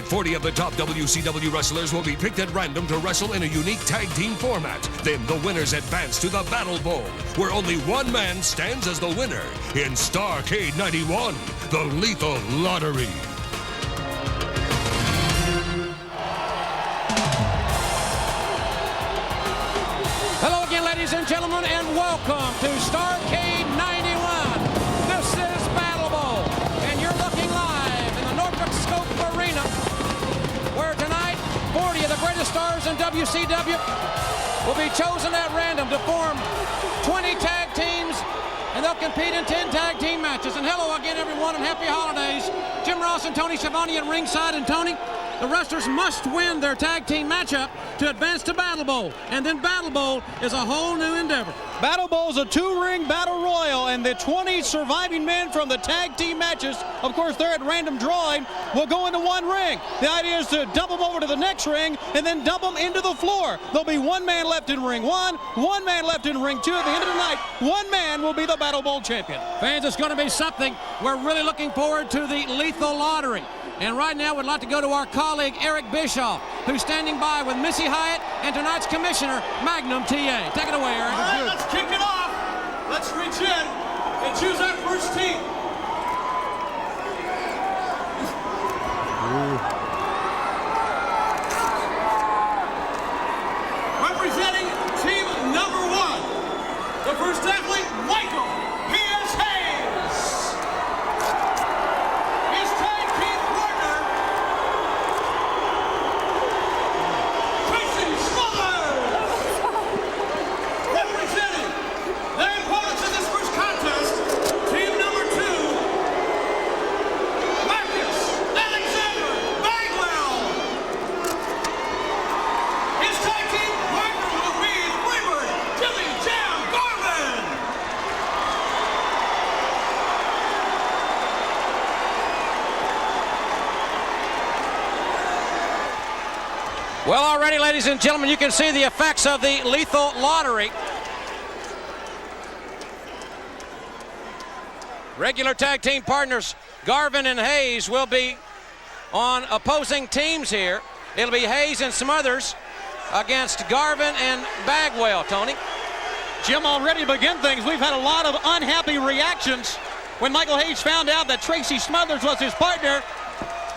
Tonight, 40 of the top WCW wrestlers will be picked at random to wrestle in a unique tag team format. Then the winners advance to the Battle Bowl, where only one man stands as the winner in Starcade 91, the Lethal Lottery. Hello again, ladies and gentlemen, and welcome to Starcade 91. This is Battle Bowl, and you're looking live in the Norfolk Scope Arena, where tonight 40 of the greatest stars in WCW will be chosen at random to form 20 tag teams, and they'll compete in 10 tag team matches. And hello again, everyone, and happy holidays. Jim Ross and Tony Schiavone at ringside. And Tony, the wrestlers must win their tag team matchup to advance to Battle Bowl. And then Battle Bowl is a whole new endeavor. Battle Bowl is a two-ring battle royal, and the 20 surviving men from the tag team matches, of course, they're at random drawing, will go into one ring. The idea is to dump them over to the next ring and then dump them into the floor. There'll be one man left in ring one man left in ring two. At the end of the night, one man will be the Battle Bowl champion. Fans, it's going to be something. We're really looking forward to the Lethal Lottery. And right now, we'd like to go to our colleague, Eric Bischoff, who's standing by with Missy Hyatt and tonight's commissioner, Magnum TA. Take it away, Eric. All right, let's kick it off. Let's reach in and choose our first team. Representing team number 1, the first athlete, Michael P.S. Hayes. His tag team partner, Tracy Smothers. Representing their opponents in this first contest, team number 2, Marcus Alexander Bagwell. His tag team partner will be Freebird Jimmy Jam Garvin. Well, already, ladies and gentlemen, you can see the effects of the Lethal Lottery. Regular tag team partners Garvin and Hayes will be on opposing teams here. It'll be Hayes and Smothers against Garvin and Bagwell, Tony. Jim, already to begin things, we've had a lot of unhappy reactions when Michael Hayes found out that Tracy Smothers was his partner.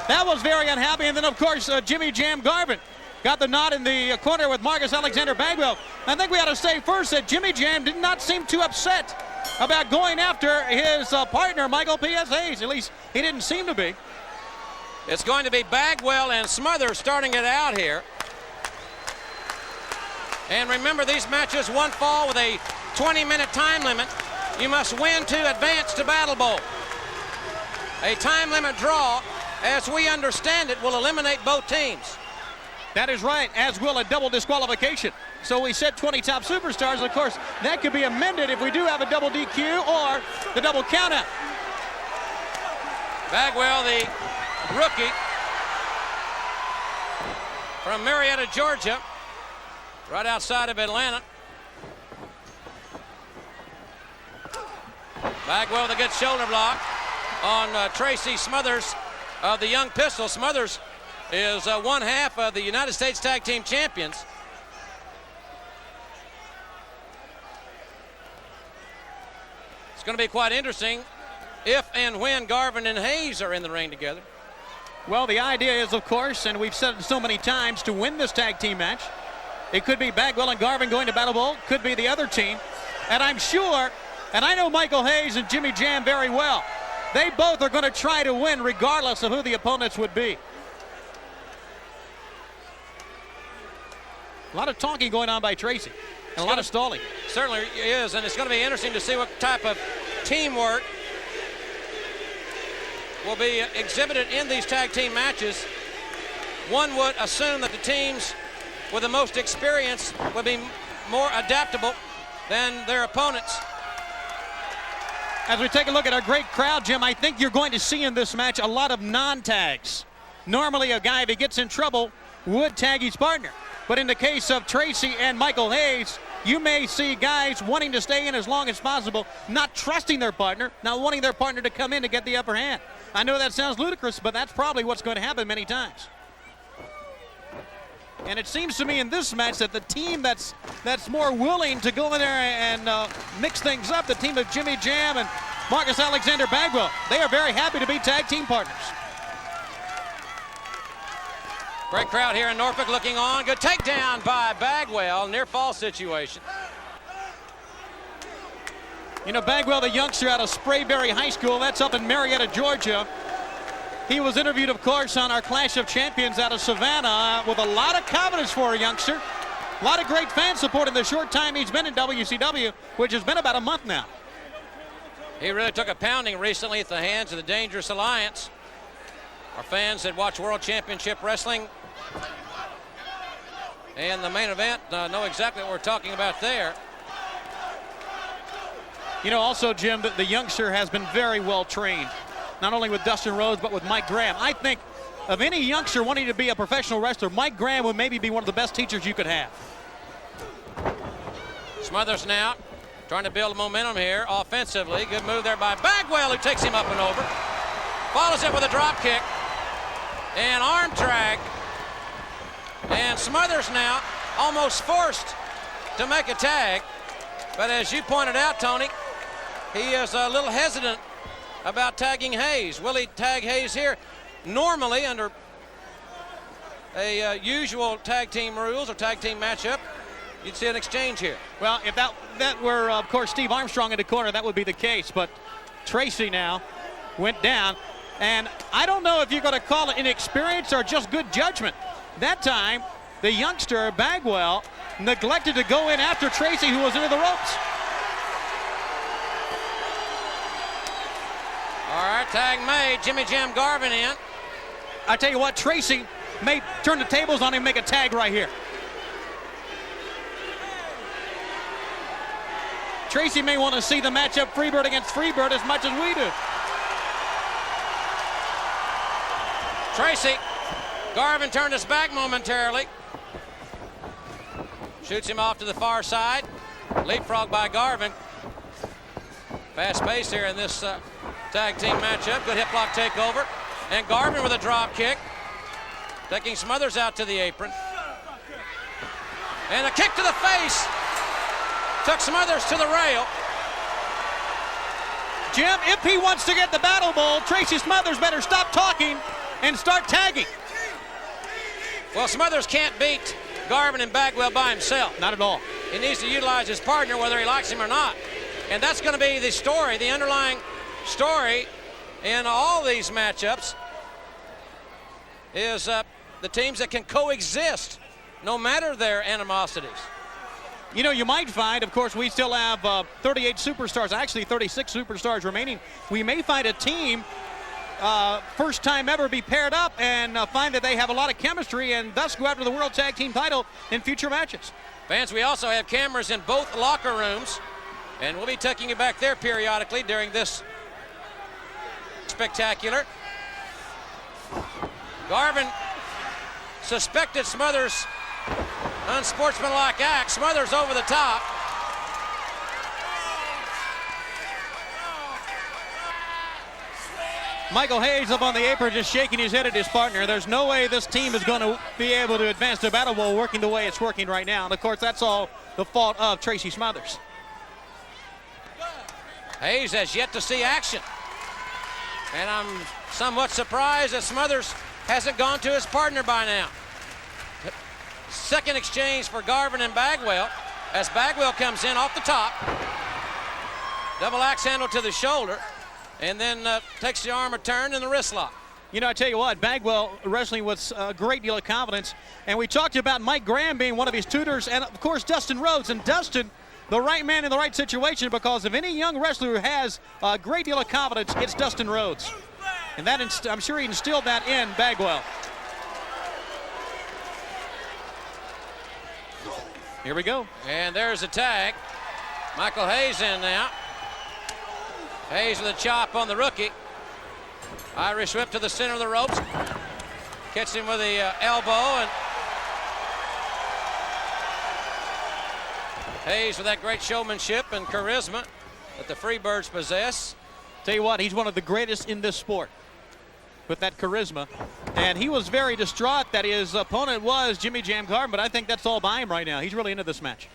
That was very unhappy. And then, of course, Jimmy Jam Garvin got the nod in the corner with Marcus Alexander Bagwell. I think we ought to say first that Jimmy Jam did not seem too upset about going after his partner, Michael P.S. Hayes. At least he didn't seem to be. It's going to be Bagwell and Smothers starting it out here. And remember, these matches, one fall with a 20-minute time limit. You must win to advance to Battle Bowl. A time limit draw, as we understand it, will eliminate both teams. That is right, as will a double disqualification. So we said 20 top superstars. Of course, that could be amended if we do have a double DQ or the double countout. Bagwell, the rookie from Marietta, Georgia, right outside of Atlanta. Bagwell with a good shoulder block on Tracy Smothers of the Young Pistol. Smothers is one half of the United States Tag Team Champions. It's going to be quite interesting if and when Garvin and Hayes are in the ring together. Well, the idea is, of course, and we've said it so many times, to win this tag team match. It could be Bagwell and Garvin going to Battle Bowl, could be the other team. And I'm sure, and I know Michael Hayes and Jimmy Jam very well, they both are going to try to win regardless of who the opponents would be. A lot of talking going on by Tracy, and a lot of stalling. Certainly is, and it's going to be interesting to see what type of teamwork will be exhibited in these tag team matches. One would assume that the teams with the most experience would be more adaptable than their opponents. As we take a look at our great crowd, Jim, I think you're going to see in this match a lot of non-tags. Normally, a guy, if he gets in trouble, would tag his partner. But in the case of Tracy and Michael Hayes, you may see guys wanting to stay in as long as possible, not trusting their partner, not wanting their partner to come in to get the upper hand. I know that sounds ludicrous, but that's probably what's going to happen many times. And it seems to me in this match that the team that's more willing to go in there and mix things up, the team of Jimmy Jam and Marcus Alexander Bagwell, they are very happy to be tag team partners. Great crowd here in Norfolk looking on. Good takedown by Bagwell. Near fall situation. You know, Bagwell, the youngster out of Sprayberry High School, that's up in Marietta, Georgia. He was interviewed, of course, on our Clash of Champions out of Savannah with a lot of confidence for a youngster. A lot of great fan support in the short time he's been in WCW, which has been about a month now. He really took a pounding recently at the hands of the Dangerous Alliance. Our fans that watch World Championship Wrestling and the main event know exactly what we're talking about there. You know, also, Jim, the youngster has been very well trained, not only with Dustin Rhodes, but with Mike Graham. I think of any youngster wanting to be a professional wrestler, Mike Graham would maybe be one of the best teachers you could have. Smothers now trying to build momentum here offensively. Good move there by Bagwell, who takes him up and over. Follows it with a drop kick and arm drag. And Smothers now almost forced to make a tag. But as you pointed out, Tony, he is a little hesitant about tagging Hayes. Will he tag Hayes here? Normally, under a usual tag team rules or tag team matchup, you'd see an exchange here. Well, if that were, of course, Steve Armstrong in the corner, that would be the case. But Tracy now went down. And I don't know if you're going to call it inexperience or just good judgment. That time, the youngster, Bagwell, neglected to go in after Tracy, who was into the ropes. All right, tag made. Jimmy Jam Garvin in. I tell you what, Tracy may turn the tables on him and make a tag right here. Tracy may want to see the matchup Freebird against Freebird as much as we do. Tracy. Garvin turned his back momentarily. Shoots him off to the far side. Leapfrog by Garvin. Fast pace here in this tag team matchup. Good hip lock takeover. And Garvin with a drop kick. Taking Smothers out to the apron. And a kick to the face. Took Smothers to the rail. Jim, if he wants to get the Battle Bowl, Tracy Smothers better stop talking and start tagging. Well, Smothers can't beat Garvin and Bagwell by himself. Not at all. He needs to utilize his partner whether he likes him or not. And that's going to be the story, the underlying story in all these matchups is the teams that can coexist no matter their animosities. You know, you might find, of course, we still have 38 superstars, actually 36 superstars remaining. We may find a team first time ever be paired up and find that they have a lot of chemistry and thus go after the World Tag Team title in future matches. Fans, we also have cameras in both locker rooms, and we'll be taking you back there periodically during this spectacular. Garvin suspected Smothers' unsportsmanlike act. Smothers over the top. Michael Hayes up on the apron just shaking his head at his partner. There's no way this team is going to be able to advance the Battle Bowl working the way it's working right now. And, of course, that's all the fault of Tracy Smothers. Hayes has yet to see action. And I'm somewhat surprised that Smothers hasn't gone to his partner by now. Second exchange for Garvin and Bagwell as Bagwell comes in off the top. Double axe handle to the shoulder. And then takes the arm a turn and the wrist lock. You know, I tell you what, Bagwell wrestling with a great deal of confidence. And we talked about Mike Graham being one of his tutors and, of course, Dustin Rhodes. And Dustin, the right man in the right situation, because if any young wrestler who has a great deal of confidence, it's Dustin Rhodes. And that I'm sure he instilled that in Bagwell. Here we go. And there's a tag. Michael Hayes in now. Hayes with a chop on the rookie. Irish whip to the center of the ropes. Gets him with the elbow. And Hayes with that great showmanship and charisma that the Freebirds possess. Tell you what, he's one of the greatest in this sport. with that charisma. And he was very distraught that his opponent was Jimmy Jam Garvin, but I think that's all by him right now. He's really into this match.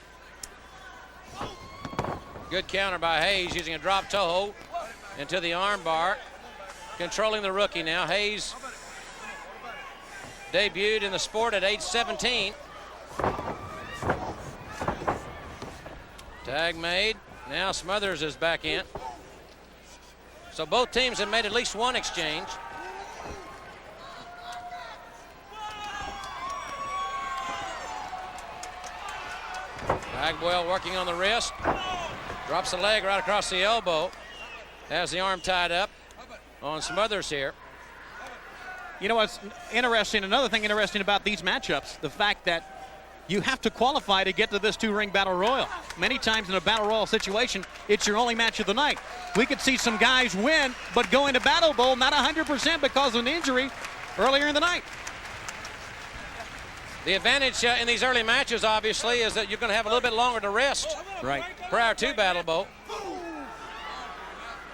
Good counter by Hayes using a drop toe into the arm bar. Controlling the rookie now. Hayes debuted in the sport at age 17. Tag made. Now Smothers is back in. So both teams have made at least one exchange. Bagwell working on the wrist. Drops the leg right across the elbow. Has the arm tied up on Smothers here. You know what's interesting, another thing interesting about these matchups, the fact that you have to qualify to get to this 2-ring battle royal. Many times in a battle royal situation, it's your only match of the night. We could see some guys win, but go into Battle Bowl not 100% because of an injury earlier in the night. The advantage in these early matches, obviously, is that you're going to have a little bit longer to rest. Right. Prior to Battle Bowl.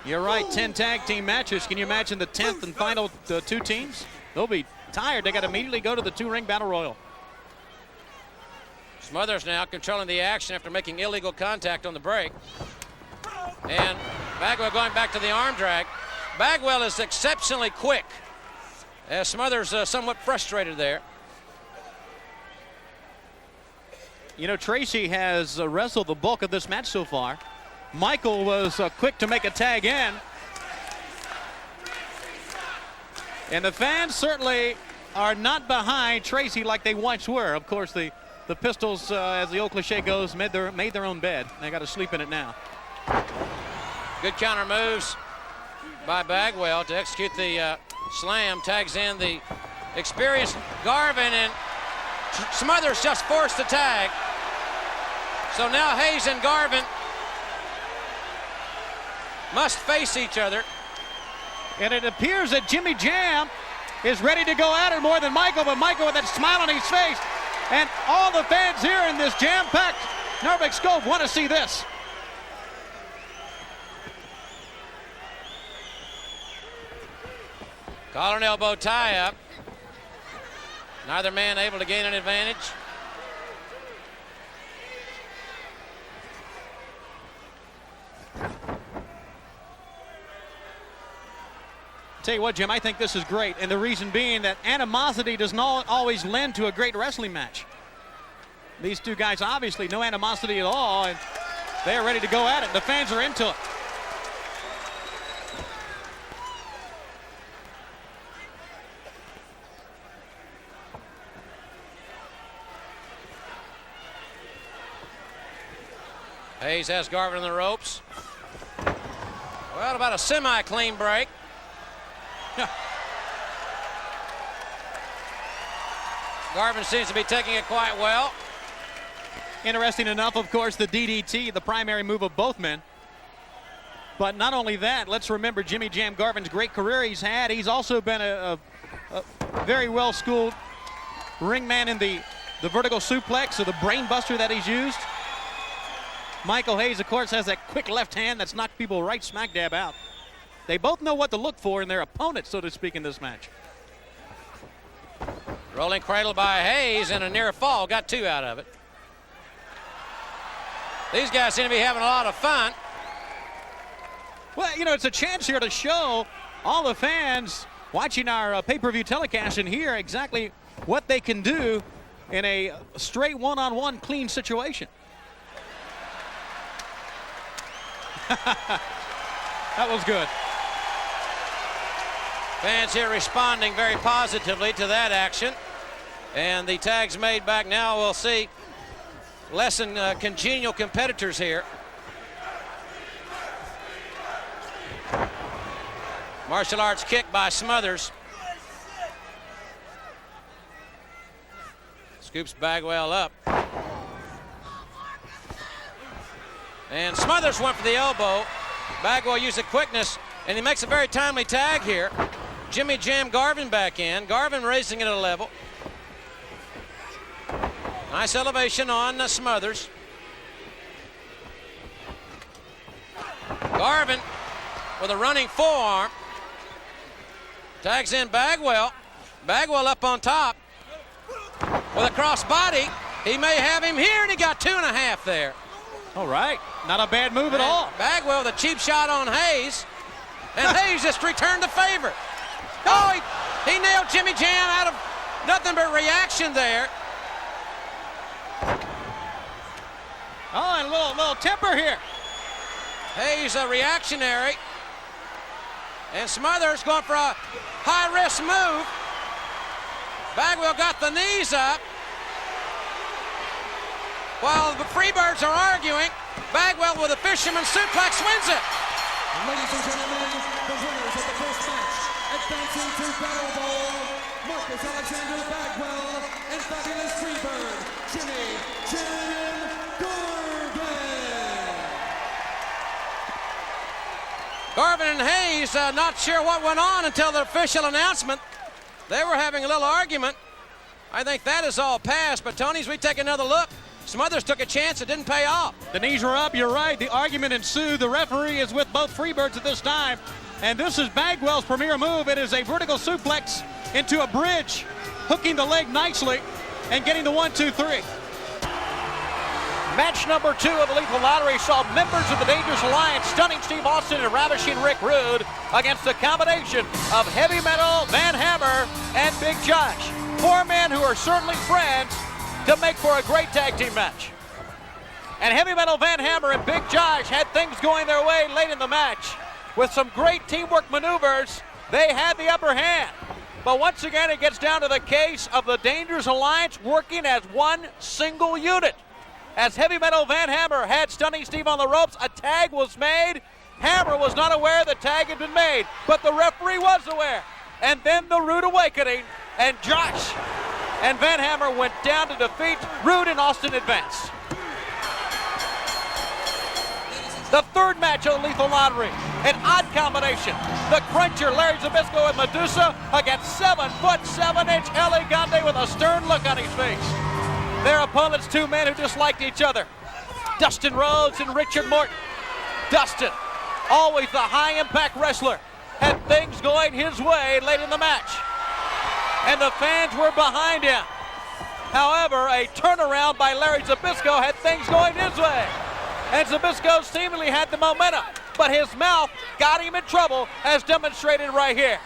You're right, 10 tag team matches. Can you imagine the 10th and final 2 teams? They'll be tired. They got to immediately go to the 2-ring battle royal. Smothers now controlling the action after making illegal contact on the break. And Bagwell going back to the arm drag. Bagwell is exceptionally quick, as Smothers somewhat frustrated there. You know, Tracy has wrestled the bulk of this match so far. Michael was quick to make a tag in. And the fans certainly are not behind Tracy like they once were. Of course, the Pistols, as the old cliche goes, made their own bed. They got to sleep in it now. Good counter moves by Bagwell to execute the slam. Tags in the experienced Garvin, and Smothers just forced the tag. So now Hayes and Garvin must face each other. And it appears that Jimmy Jam is ready to go at it more than Michael, but Michael with that smile on his face. And all the fans here in this jam-packed Norfolk Scope want to see this. Collar and elbow tie-up. Neither man able to gain an advantage. Tell you what, Jim, I think this is great, and the reason being that animosity does not always lend to a great wrestling match. These two guys, obviously, no animosity at all, and they're ready to go at it. The fans are into it. Hayes has Garvin in the ropes. Well, about a semi-clean break. Garvin seems to be taking it quite well. Interesting enough, of course, the DDT, the primary move of both men. But not only that, let's remember Jimmy Jam Garvin's great career he's had. He's also been a very well-schooled ring man in the vertical suplex, or the brain buster that he's used. Michael Hayes, of course, has that quick left hand that's knocked people right smack dab out. They both know what to look for in their opponent, so to speak, in this match. Rolling cradle by Hayes and a near fall. Got 2 out of it. These guys seem to be having a lot of fun. Well, you know, it's a chance here to show all the fans watching our pay-per-view telecast and hear exactly what they can do in a straight one-on-one clean situation. That was good. Fans here responding very positively to that action. And the tags made back now. We'll see less than congenial competitors here. Martial arts kick by Smothers. Scoops Bagwell up. And Smothers went for the elbow. Bagwell used the quickness, and he makes a very timely tag here. Jimmy Jam Garvin back in. Garvin raising it a level. Nice elevation on Smothers. Garvin with a running forearm. Tags in Bagwell. Bagwell up on top with a crossbody. He may have him here, and he got 2.5 there. All right, not a bad move at all. Bagwell with a cheap shot on Hayes, and Hayes just returned the favor. Oh, he nailed Jimmy Jam out of nothing but reaction there. Oh, and a little temper here. Hayes a reactionary. And Smothers going for a high-risk move. Bagwell got the knees up. While the Freebirds are arguing, Bagwell with a fisherman suplex wins it. Ladies and gentlemen, the winners of the first match, advancing to Battle Bowl, Marcus Alexander Bagwell and fabulous Freebird, Jimmy Jam Garvin. Garvin and Hayes not sure what went on until the official announcement. They were having a little argument. I think that is all past, but Tony, as we take another look, Smothers took a chance, it didn't pay off. The knees were up, you're right. The argument ensued. The referee is with both Freebirds at this time. And this is Bagwell's premier move. It is a vertical suplex into a bridge, hooking the leg nicely and getting the 1, 2, 3. Match number 2 of the Lethal Lottery saw members of the Dangerous Alliance stunning Steve Austin and ravishing Rick Rude against a combination of Heavy Metal, Van Hammer, and Big Josh. 4 men who are certainly friends to make for a great tag team match. And Heavy Metal, Van Hammer, and Big Josh had things going their way late in the match. With some great teamwork maneuvers, they had the upper hand. But once again, it gets down to the case of the Dangerous Alliance working as one single unit. As Heavy Metal Van Hammer had Stunning Steve on the ropes, a tag was made. Hammer was not aware the tag had been made, but the referee was aware. And then the Rude Awakening, and Josh and Van Hammer went down to defeat Rude and Austin advance. The third match of the Lethal Lottery, an odd combination. The Cruncher, Larry Zbyszko, and Medusa against 7'7" Elegante with a stern look on his face. Their opponents, 2 men who disliked each other, Dustin Rhodes and Richard Morton. Dustin, always the high-impact wrestler, had things going his way late in the match, and the fans were behind him. However, a turnaround by Larry Zbyszko had things going his way, and Zbyszko seemingly had the momentum, but his mouth got him in trouble, as demonstrated right here.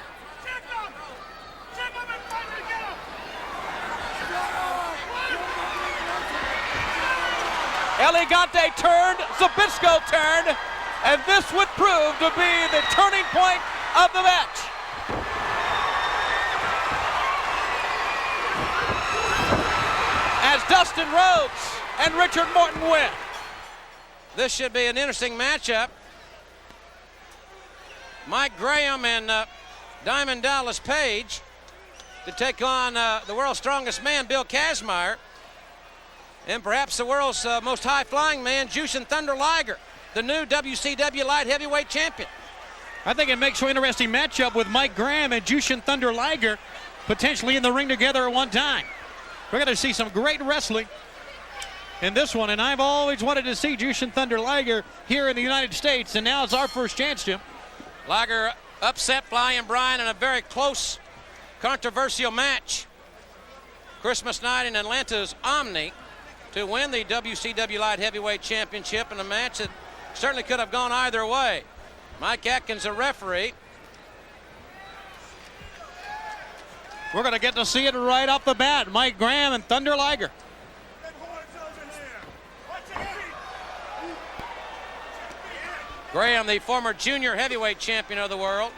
Elegante turned, Zbyszko turned, and this would prove to be the turning point of the match. As Dustin Rhodes and Richard Morton win. This should be an interesting matchup. Mike Graham and Diamond Dallas Page to take on the world's strongest man, Bill Kazmaier, and perhaps the world's most high-flying man, Jushin Thunder Liger, the new WCW light heavyweight champion. I think it makes for an interesting matchup with Mike Graham and Jushin Thunder Liger potentially in the ring together at one time. We're going to see some great wrestling in this one, and I've always wanted to see Jushin Thunder Liger here in the United States, and now it's our first chance, Jim. Liger upset Flying Brian in a very close, controversial match Christmas night in Atlanta's Omni to win the WCW Light Heavyweight Championship in a match that certainly could have gone either way. Mike Atkins, a referee. We're going to get to see it right off the bat. Mike Graham and Thunder Liger. Graham, the former junior heavyweight champion of the world.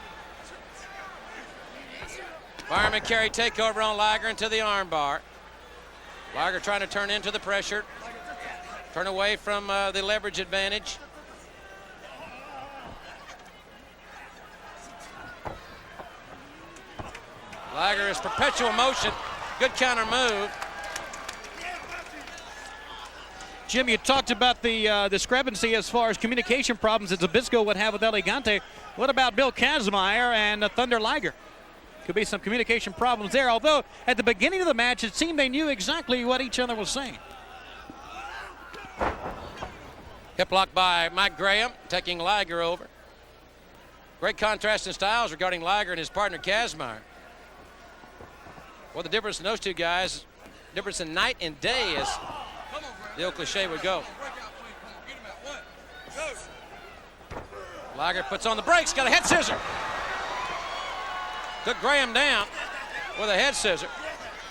Fireman carry takeover on Liger into the armbar. Liger trying to turn into the pressure. Turn away from the leverage advantage. Liger is perpetual motion. Good counter move. Jim, you talked about the discrepancy as far as communication problems that Zbyszko would have with Elegante. What about Bill Kazmaier and Thunder Liger? Could be some communication problems there, although at the beginning of the match it seemed they knew exactly what each other was saying. Hip lock by Mike Graham, taking Liger over. Great contrast in styles regarding Liger and his partner Kazmaier. Well, the difference in those two guys, difference in night and day, as the old cliche would go. Liger puts on the brakes, got a head scissor. Took Graham down with a head scissor.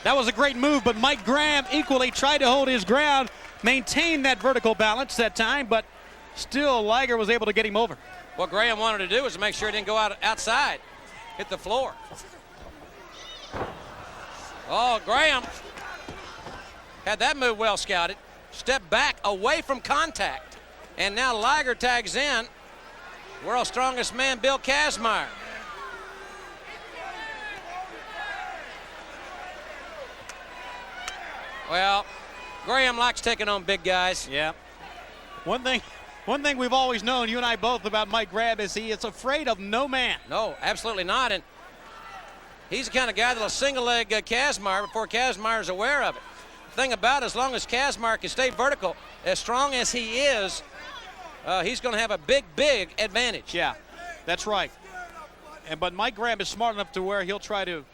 That was a great move, but Mike Graham equally tried to hold his ground, maintain that vertical balance that time, but still Liger was able to get him over. What Graham wanted to do was to make sure he didn't go outside, hit the floor. Oh, Graham had that move well scouted. Step back away from contact. And now Liger tags in. World's strongest man, Bill Kazmaier. Well, Graham likes taking on big guys. Yeah. One thing we've always known, you and I both, about Mike Graham is he is afraid of no man. No, absolutely not. And he's the kind of guy that'll single leg Kazmaier before Kazmaier's aware of it. The thing about it, as long as Kazmaier can stay vertical, as strong as he is, he's going to have a big, big advantage. Yeah, that's right. But Mike Graham is smart enough to where he'll try to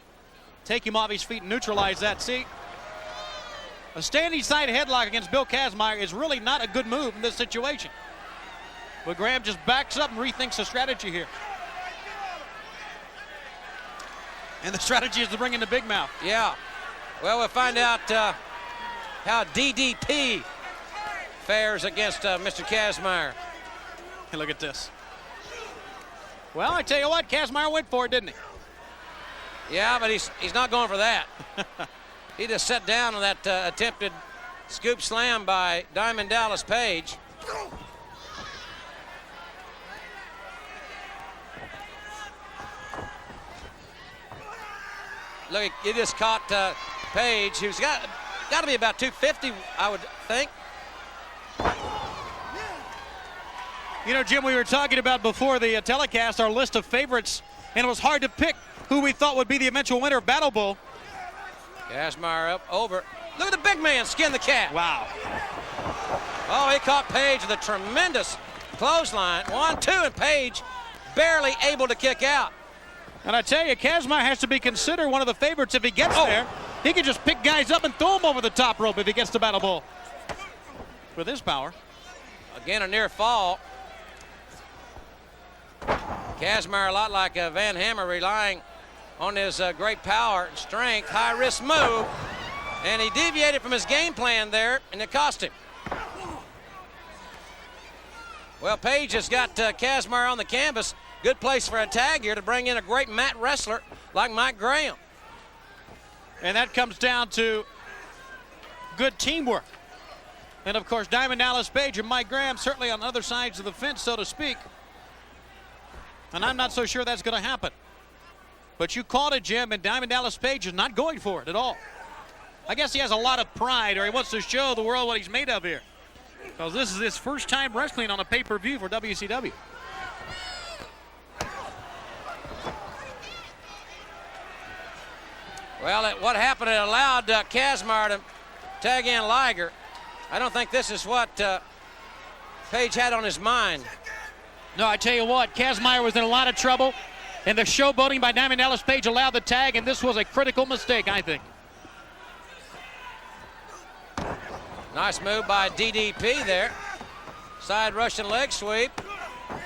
take him off his feet and neutralize that. See, a standing side headlock against Bill Kazmaier is really not a good move in this situation. But Graham just backs up and rethinks the strategy here. And the strategy is to bring in the big mouth. Yeah. Well, we'll find out how DDP fares against Mr. Kazmaier. Hey, look at this. Well, I tell you what, Kazmaier went for it, didn't he? Yeah, but he's not going for that. He just sat down on that attempted scoop slam by Diamond Dallas Page. Look, he just caught Page, who's got to be about 250, I would think. You know, Jim, we were talking about before the telecast our list of favorites, and it was hard to pick who we thought would be the eventual winner of Battle Bowl. Kazmaier up, over. Look at the big man skin the cat. Wow. Oh, he caught Page with a tremendous clothesline. 1-2, and Page barely able to kick out. And I tell you, Kazmaier has to be considered one of the favorites if he gets there. He can just pick guys up and throw them over the top rope if he gets to Battle Bowl. With his power. Again, a near fall. Kazmaier, a lot like Van Hammer, relying on his great power and strength. High risk move. And he deviated from his game plan there, and it cost him. Well, Page has got Kazmaier on the canvas. Good place for a tag here to bring in a great mat wrestler like Mike Graham. And that comes down to good teamwork. And, of course, Diamond Dallas Page and Mike Graham certainly on other sides of the fence, so to speak. And I'm not so sure that's going to happen. But you called it, Jim, and Diamond Dallas Page is not going for it at all. I guess he has a lot of pride, or he wants to show the world what he's made of here. Because this is his first time wrestling on a pay-per-view for WCW. Well, what happened, it allowed Kazmaier to tag in Liger. I don't think this is what Page had on his mind. No, I tell you what, Kazmaier was in a lot of trouble, and the showboating by Diamond Dallas Page allowed the tag, and this was a critical mistake, I think. Nice move by DDP there. Side Russian leg sweep.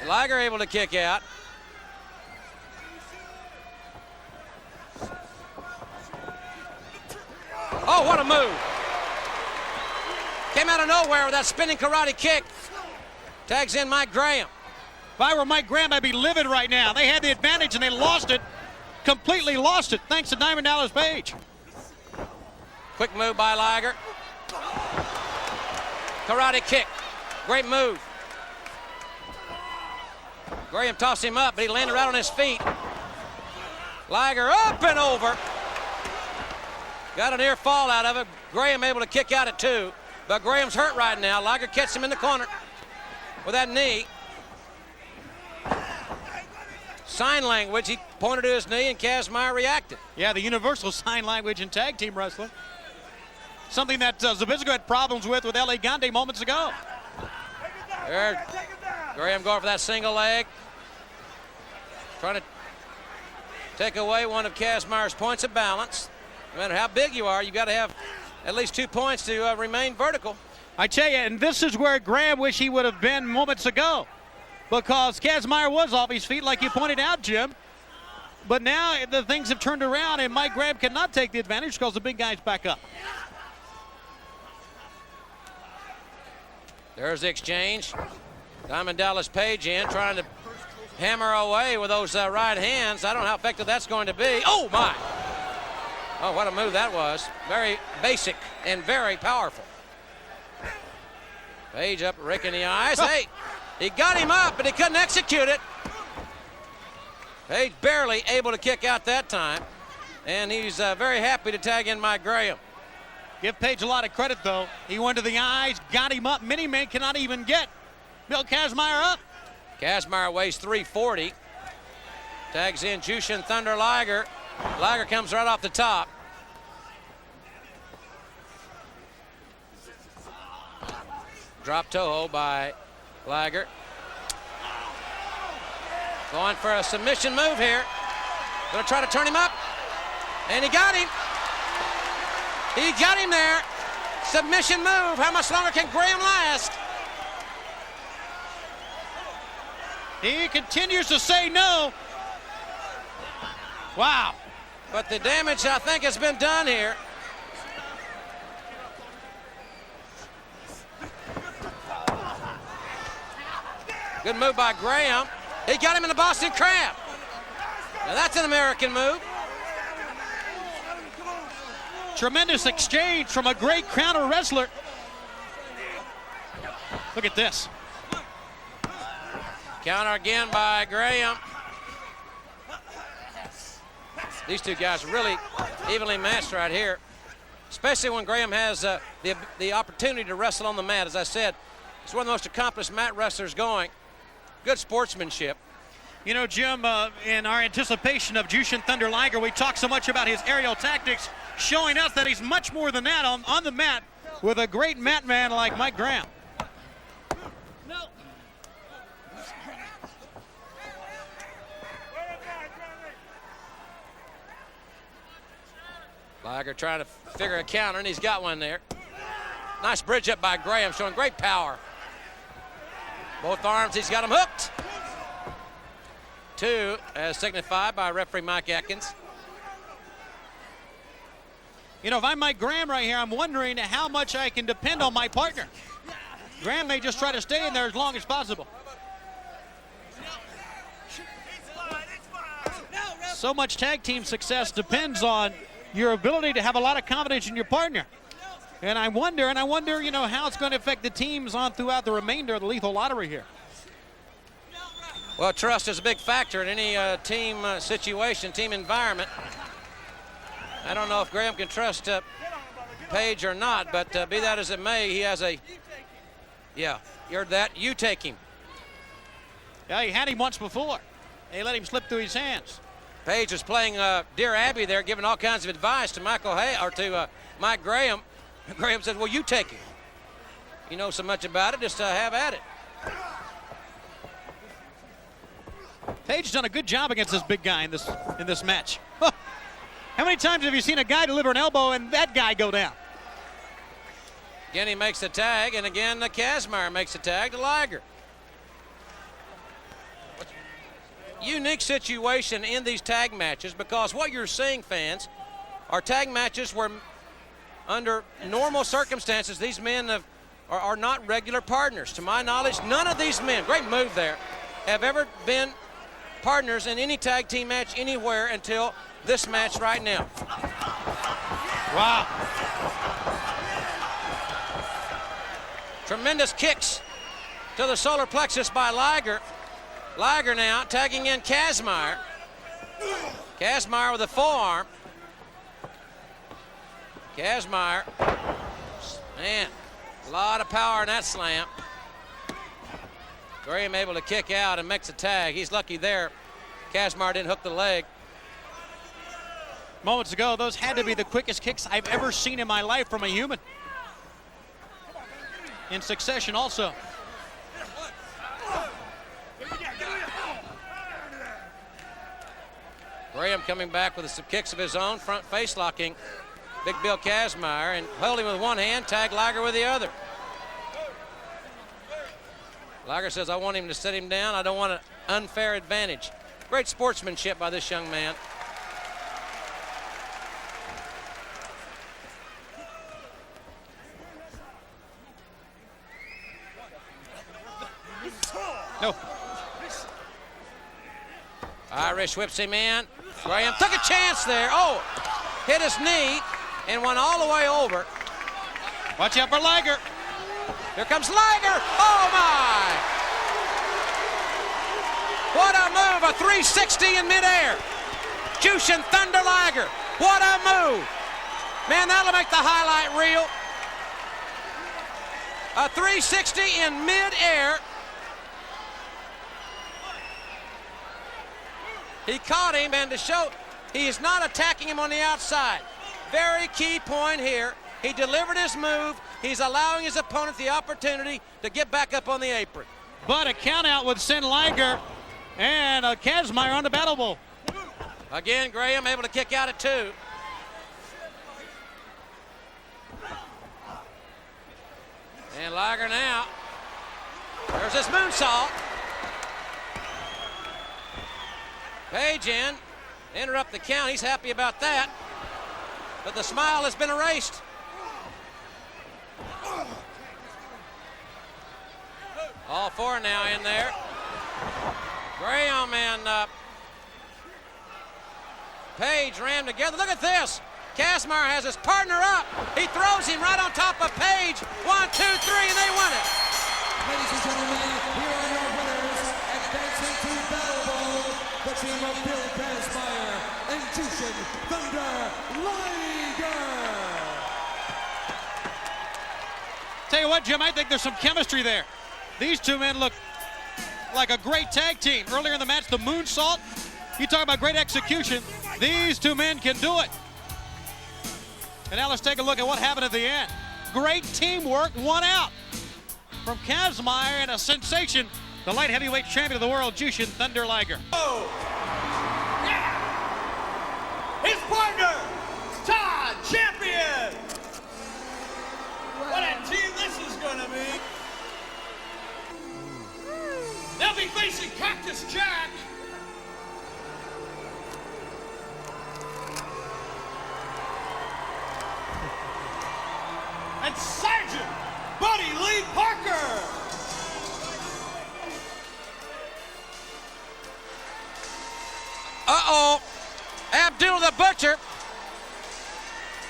Liger able to kick out. Oh, what a move. Came out of nowhere with that spinning karate kick. Tags in Mike Graham. If I were Mike Graham, I'd be livid right now. They had the advantage and they lost it. Completely lost it, thanks to Diamond Dallas Page. Quick move by Liger. Karate kick. Great move. Graham tossed him up, but he landed right on his feet. Liger up and over. Got a near fall out of it. Graham able to kick out at 2. But Graham's hurt right now. Liger catches him in the corner with that knee. Sign language. He pointed to his knee and Kazmaier reacted. Yeah, the universal sign language in tag team wrestling. Something that Zabisco had problems with L.A. Gandhi moments ago. There, Graham going for that single leg. Trying to take away one of Kazmire's points of balance. No matter how big you are, you've got to have at least 2 points to remain vertical. I tell you, and this is where Graham wish he would have been moments ago, because Kazmire was off his feet, like you pointed out, Jim. But now the things have turned around, and Mike Graham cannot take the advantage because the big guy's back up. There's the exchange. Diamond Dallas Page in, trying to hammer away with those right hands. I don't know how effective that's going to be. Oh, my. Oh, what a move that was. Very basic and very powerful. Page up, Rick in the eyes. Hey, he got him up, but he couldn't execute it. Page barely able to kick out that time, and he's very happy to tag in Mike Graham. Give Page a lot of credit, though. He went to the eyes, got him up. Mini-Man cannot even get Bill Kazmire up. Kazmire weighs 340. Tags in Jushin Thunder Liger. Liger comes right off the top. Drop Toho by Liger. Going for a submission move here. Gonna try to turn him up. And he got him. He got him there. Submission move. How much longer can Graham last? He continues to say no. Wow. But the damage, I think, has been done here. Good move by Graham. He got him in the Boston Crab. Now that's an American move. Tremendous exchange from a great counter wrestler. Look at this. Counter again by Graham. These two guys really evenly matched right here, especially when Graham has the opportunity to wrestle on the mat. As I said, he's one of the most accomplished mat wrestlers going. Good sportsmanship. You know, Jim, in our anticipation of Jushin Thunder Liger, we talked so much about his aerial tactics, showing us that he's much more than that on the mat with a great mat man like Mike Graham. Liger trying to figure a counter, and he's got one there. Nice bridge up by Graham, showing great power. Both arms, he's got him hooked. 2, as signified by referee Mike Atkins. You know, if I'm Mike Graham right here, I'm wondering how much I can depend on my partner. Graham may just try to stay in there as long as possible. So much tag team success depends on your ability to have a lot of confidence in your partner. And I wonder, you know, how it's going to affect the teams on throughout the remainder of the lethal lottery here. Well, trust is a big factor in any team situation, team environment. I don't know if Graham can trust Page or not, but be that as it may, he has a, yeah, you heard that, you take him. Yeah, he had him once before. They let him slip through his hands. Page was playing Dear Abby there, giving all kinds of advice to Mike Graham. Graham said, well, you take him. You know so much about it, just have at it. Page done a good job against this big guy in this match. How many times have you seen a guy deliver an elbow and that guy go down? Again, he makes the tag, and again, Kazmire makes the tag to Liger. Unique situation in these tag matches, because what you're seeing, fans, are tag matches where under normal circumstances these men are not regular partners. To my knowledge, none of these men, great move there, have ever been partners in any tag team match anywhere until this match right now. Wow. Tremendous kicks to the solar plexus by Liger. Liger now tagging in Kazmire. Kazmire with a forearm. Kazmire, man, a lot of power in that slam. Graham able to kick out and makes a tag. He's lucky there. Kazmire didn't hook the leg. Moments ago, those had to be the quickest kicks I've ever seen in my life from a human. In succession also. Graham coming back with some kicks of his own, front face locking Big Bill Kazmaier and holding with one hand, tag Liger with the other. Liger says, I want him to set him down. I don't want an unfair advantage. Great sportsmanship by this young man. No. Irish whips him in. Graham took a chance there. Oh, hit his knee and went all the way over. Watch out for Liger. Here comes Liger. Oh, my. What a move. A 360 in midair. Jushin Thunder Liger. What a move. Man, that'll make the highlight reel. A 360 in midair. He caught him, and to show he is not attacking him on the outside. Very key point here. He delivered his move. He's allowing his opponent the opportunity to get back up on the apron. But a count out would send Liger and Kazmaier on the battle bowl. Again, Graham able to kick out at 2. And Liger now. There's his moonsault. Page in, interrupt the count. He's happy about that. But the smile has been erased. All 4 now in there. Graham and Page ran together. Look at this. Kazmaier has his partner up. He throws him right on top of Page. 1, 2, 3, and they win it. Ladies and gentlemen, here are your winners, advancing to Battle Bowl, the team of Bill Kazmaier and Jushin Thunder Liger. Tell you what, Jim, I think there's some chemistry there. These two men look like a great tag team. Earlier in the match, the moonsault. You talk about great execution. These two men can do it. And now let's take a look at what happened at the end. Great teamwork, 1 out from Kazmaier, and a sensation, the light heavyweight champion of the world, Jushin Thunder Liger. Oh! Yeah! His partner, Todd Champion! What a team this is gonna be! They'll be facing Cactus Jack. And Sergeant Buddy Lee Parker. Uh-oh. Abdul the Butcher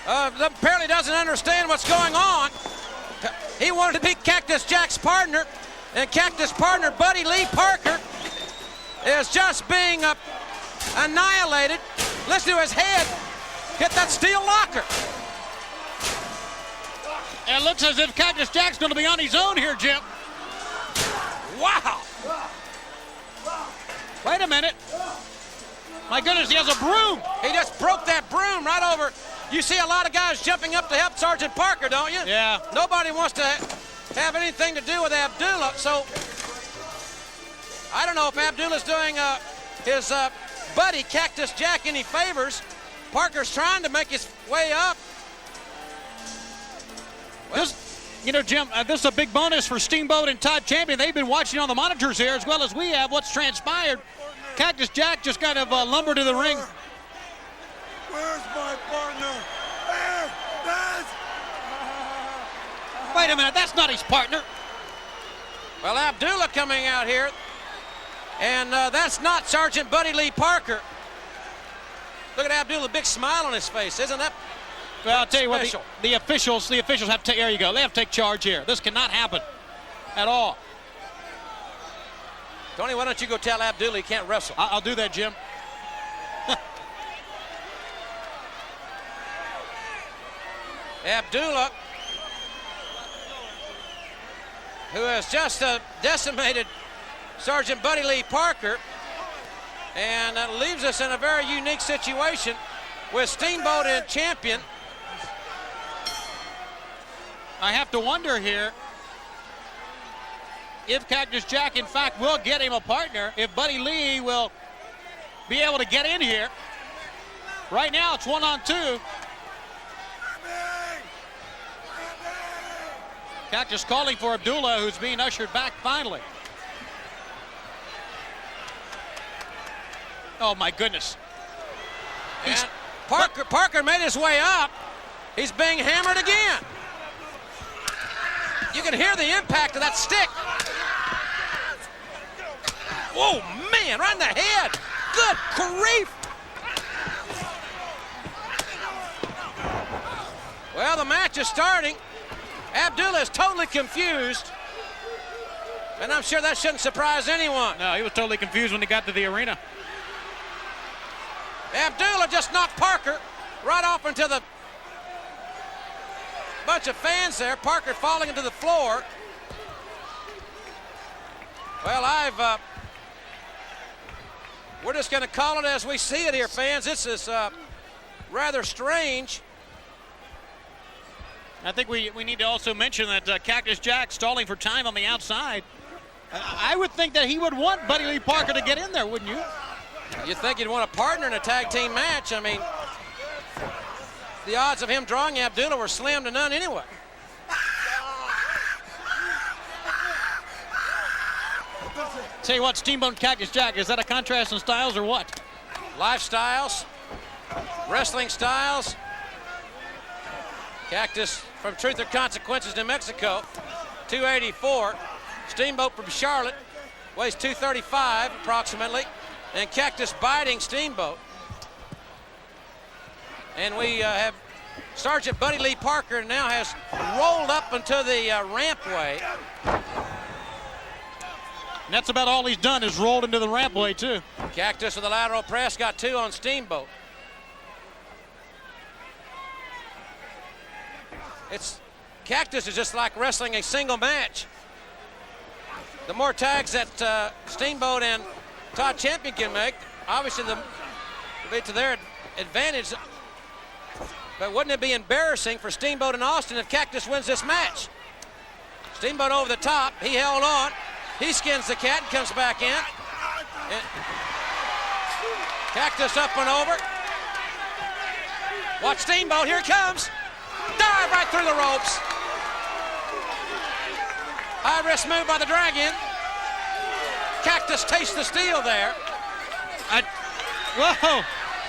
apparently doesn't understand what's going on. He wanted to beat Cactus Jack's partner, and Cactus partner Buddy Lee Parker is just being annihilated. Listen to his head hit that steel locker. And it looks as if Cactus Jack's going to be on his own here, Jim. Wow. Wait a minute. My goodness, he has a broom. He just broke that broom right over. You see a lot of guys jumping up to help Sergeant Parker, don't you? Yeah. Nobody wants to have anything to do with Abdullah, so I don't know if Abdullah's doing his buddy Cactus Jack any favors. Parker's trying to make his way up. This, you know, Jim, this is a big bonus for Steamboat and Todd Champion. They've been watching on the monitors here as well as we have what's transpired. Cactus Jack just kind of lumbered to the ring. Where's my partner? That's... Wait a minute, that's not his partner. Well, Abdullah coming out here, and that's not Sergeant Buddy Lee Parker. Look at Abdullah, big smile on his face, isn't that? Well, I'll tell you special? what, the officials have to take, there you go, they have to take charge here. This cannot happen at all. Tony, why don't you go tell Abdullah he can't wrestle? I'll do that, Jim. Abdullah, who has just decimated Sergeant Buddy Lee Parker, and that leaves us in a very unique situation with Steamboat and Champion. I have to wonder here if Cactus Jack, in fact, will get him a partner, if Buddy Lee will be able to get in here. Right now it's 1-on-2. Cactus calling for Abdullah, who's being ushered back finally. Oh my goodness. And Parker made his way up. He's being hammered again. You can hear the impact of that stick. Whoa, man, right in the head. Good grief. Well, the match is starting. Abdullah is totally confused. And I'm sure that shouldn't surprise anyone. No, he was totally confused when he got to the arena. Abdullah just knocked Parker right off into the bunch of fans there. Parker falling into the floor. Well, we're just going to call it as we see it here, fans. This is rather strange. I think we need to also mention that Cactus Jack stalling for time on the outside. I would think that he would want Buddy Lee Parker to get in there, wouldn't you? You'd think you'd want a partner in a tag team match. I mean, the odds of him drawing Abdullah were slim to none anyway. Tell you what, Steamboat and Cactus Jack, is that a contrast in styles or what? Lifestyles, wrestling styles. Cactus from Truth or Consequences, New Mexico, 284. Steamboat from Charlotte, weighs 235 approximately. And Cactus biting Steamboat. And we have Sergeant Buddy Lee Parker now has rolled up into the rampway. And that's about all he's done is rolled into the rampway too. Cactus with a lateral press, got 2 on Steamboat. Cactus is just like wrestling a single match. The more tags that Steamboat and Todd Champion can make, obviously will be to their advantage. But wouldn't it be embarrassing for Steamboat and Austin if Cactus wins this match? Steamboat over the top, he held on. He skins the cat and comes back in. And Cactus up and over. Watch Steamboat, here it comes. Dive right through the ropes. High risk move by the Dragon. Cactus tastes the steel there. Whoa,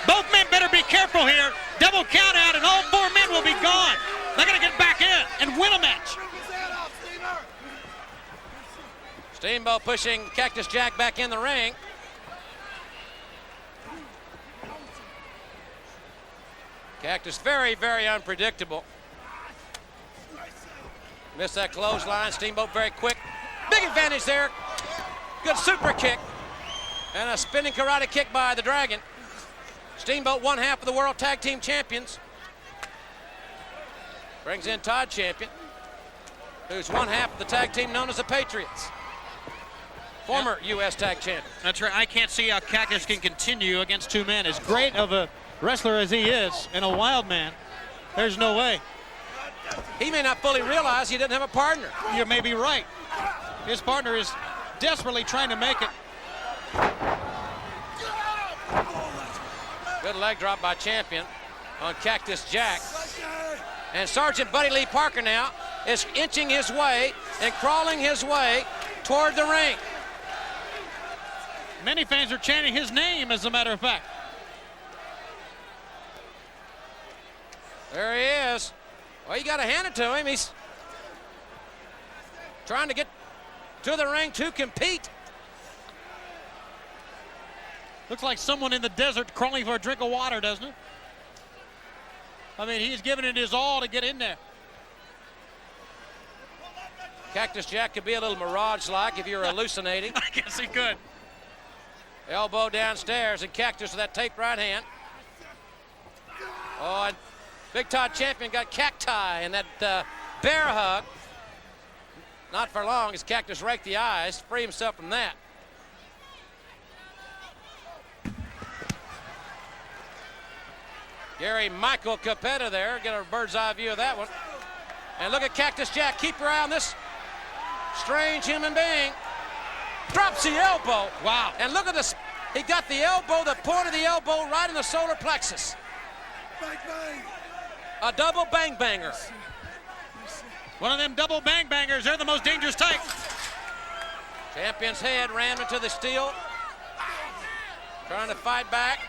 both men better be careful here. Double count out and all 4 men will be gone. They're gonna get back in and win a match. Steamboat pushing Cactus Jack back in the ring. Cactus very, very unpredictable. Missed that clothesline. Steamboat very quick. Big advantage there. Good super kick. And a spinning karate kick by the Dragon. Steamboat, 1/2 of the World Tag Team Champions. Brings in Todd Champion, who's 1/2 of the tag team known as the Patriots. Former U.S. Tag Champion. That's right. I can't see how Cactus can continue against 2 men. As great of a wrestler as he is and a wild man, there's no way. He may not fully realize he didn't have a partner. You may be right. His partner is desperately trying to make it. Good leg drop by Champion on Cactus Jack. And Sergeant Buddy Lee Parker now is inching his way and crawling his way toward the ring. Many fans are chanting his name, as a matter of fact. There he is. Well, you got to hand it to him. He's trying to get to the ring to compete. Looks like someone in the desert crawling for a drink of water, doesn't it? I mean, he's giving it his all to get in there. Cactus Jack could be a little Mirage-like if you're hallucinating. I guess he could. Elbow downstairs, and Cactus with that taped right hand. Oh, and Big Todd Champion got cacti and that bear hug. Not for long as Cactus raked the eyes, free himself from that. Gary Michael Capetta there, get a bird's eye view of that one. And look at Cactus Jack, keep your eye on this strange human being. Drops the elbow. Wow. And look at this, he got the elbow, the point of the elbow right in the solar plexus. A double bang banger. One of them double bang bangers. They're the most dangerous type. Champion's head ran into the steel. Trying to fight back.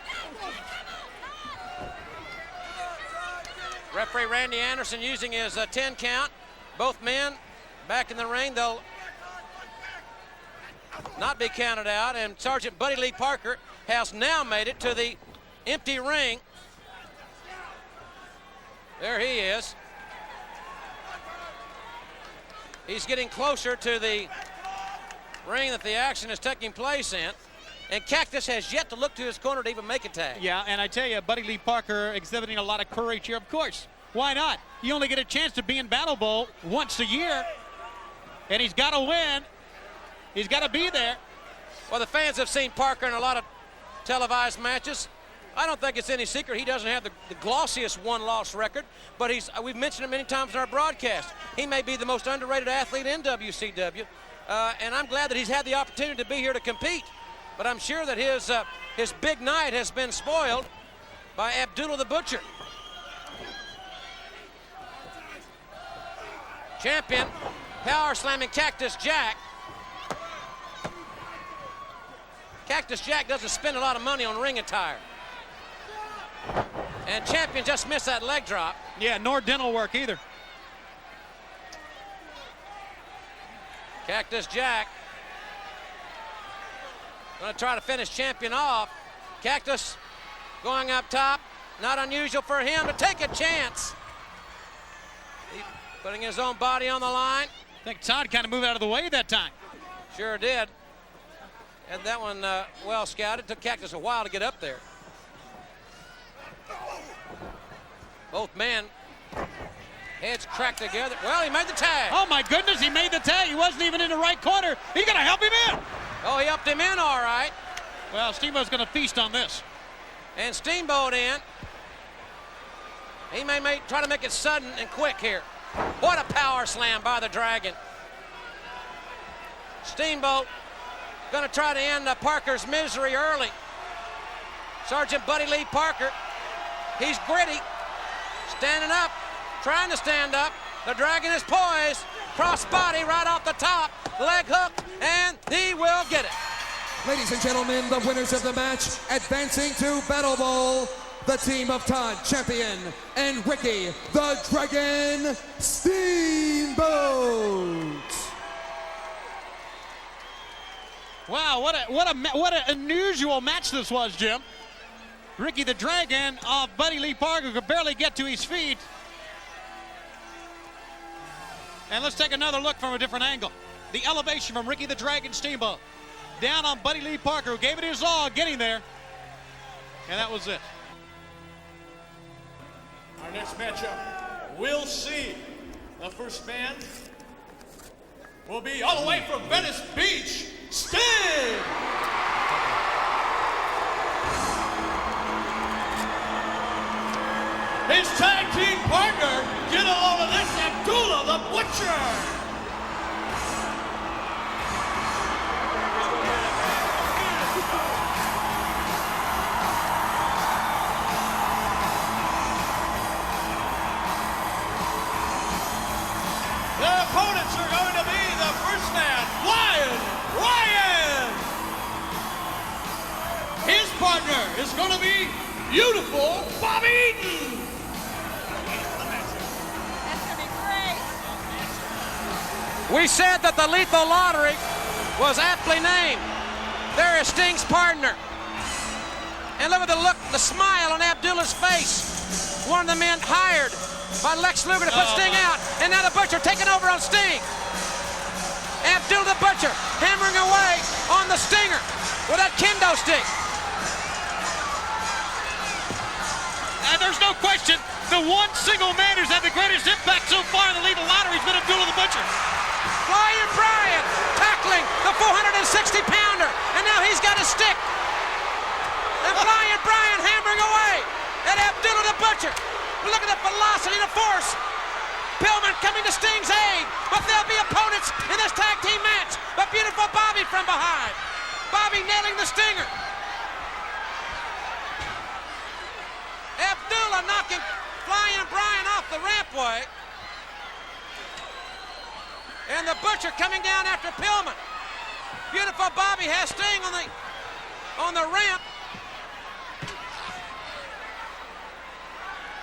Referee Randy Anderson using his 10 count. Both men back in the ring. They'll not be counted out. And Sergeant Buddy Lee Parker has now made it to the empty ring. There he is. He's getting closer to the ring that the action is taking place in. And Cactus has yet to look to his corner to even make a tag. Yeah, and I tell you, Buddy Lee Parker exhibiting a lot of courage here. Of course, why not? You only get a chance to be in Battle Bowl once a year, and he's got to win. He's got to be there. Well, the fans have seen Parker in a lot of televised matches. I don't think it's any secret he doesn't have the glossiest one-loss record, but we've mentioned it many times in our broadcast. He may be the most underrated athlete in WCW, and I'm glad that he's had the opportunity to be here to compete. But I'm sure that his big night has been spoiled by Abdullah the Butcher. Champion power slamming Cactus Jack. Cactus Jack doesn't spend a lot of money on ring attire. And Champion just missed that leg drop. Yeah, nor dental work either. Cactus Jack going to try to finish Champion off. Cactus going up top. Not unusual for him to take a chance. He's putting his own body on the line. I think Todd kind of moved out of the way that time. Sure did. Had that one well scouted. Took Cactus a while to get up there. Both men, heads cracked together. Well, he made the tag. Oh my goodness, he made the tag. He wasn't even in the right corner. He's gonna help him in. Oh, he upped him in all right. Well, Steamboat's gonna feast on this. And Steamboat in. He may try to make it sudden and quick here. What a power slam by the Dragon. Steamboat gonna try to end Parker's misery early. Sergeant Buddy Lee Parker, he's gritty, standing up, trying to stand up. The Dragon is poised, cross body right off the top, leg hook, and he will get it. Ladies and gentlemen, the winners of the match, advancing to Battle Bowl, the team of Todd, Champion, and Ricky, the Dragon Steamboat. Wow, what an unusual match this was, Jim. Ricky the Dragon of Buddy Lee Parker could barely get to his feet. And let's take another look from a different angle. The elevation from Ricky the Dragon Steamboat. Down on Buddy Lee Parker, who gave it his all getting there. And that was it. Our next matchup, we'll see. The first man will be all the way from Venice Beach, Sting! His tag team partner, get a load of this, Abdullah the Butcher! Their opponents are going to be the first man, Ryan! His partner is going to be beautiful Bobby Eaton! That's going to be great. We said that the Lethal Lottery was aptly named. There is Sting's partner. And look at the smile on Abdullah's face. One of the men hired by Lex Luger to put Sting out. And now the Butcher taking over on Sting. Abdullah the Butcher hammering away on the Stinger with that kendo stick. And there's no question, the one single man who's had the greatest impact so far in the Lethal Lottery has been Abdullah the Butcher. Flying Brian tackling the 460-pounder. And now he's got a stick. And Flying Brian hammering away at Abdullah the Butcher. Look at the velocity, the force. Pillman coming to Sting's aid. But there'll be opponents in this tag team match. But beautiful Bobby from behind. Bobby nailing the Stinger. Abdullah knocking Flying Brian off the rampway. And the Butcher coming down after Pillman. Beautiful Bobby has Sting on the ramp.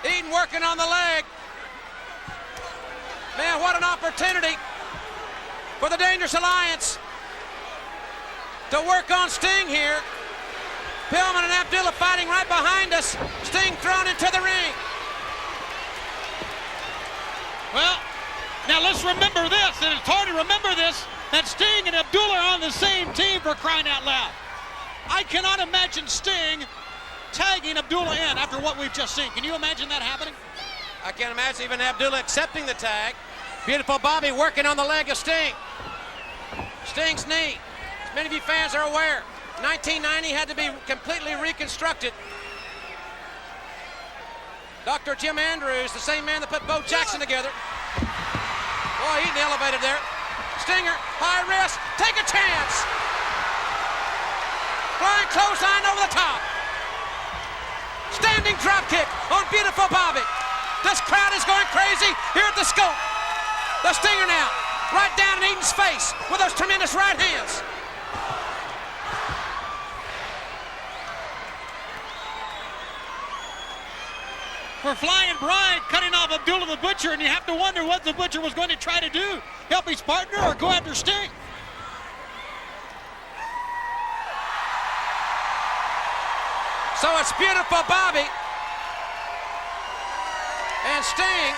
Eaton working on the leg. Man, what an opportunity for the Dangerous Alliance to work on Sting here. Pillman and Abdullah fighting right behind us. Sting thrown into the ring. Well, now let's remember this, and it's hard to remember this, that Sting and Abdullah are on the same team, for crying out loud. I cannot imagine Sting tagging Abdullah in after what we've just seen. Can you imagine that happening? I can't imagine even Abdullah accepting the tag. Beautiful Bobby working on the leg of Sting. Sting's knee, as many of you fans are aware, 1990 had to be completely reconstructed. Dr. Jim Andrews, the same man that put Bo Jackson together. Boy, Eaton elevated there. Stinger, high risk, take a chance. Flying clothesline over the top. Standing drop kick on beautiful Bobby. This crowd is going crazy here at the Scope. The Stinger now, right down in Eaton's face with those tremendous right hands. For Flying Brian cutting off Abdullah the Butcher, and you have to wonder what the Butcher was going to try to do. Help his partner or go after Sting? So it's beautiful Bobby and Sting.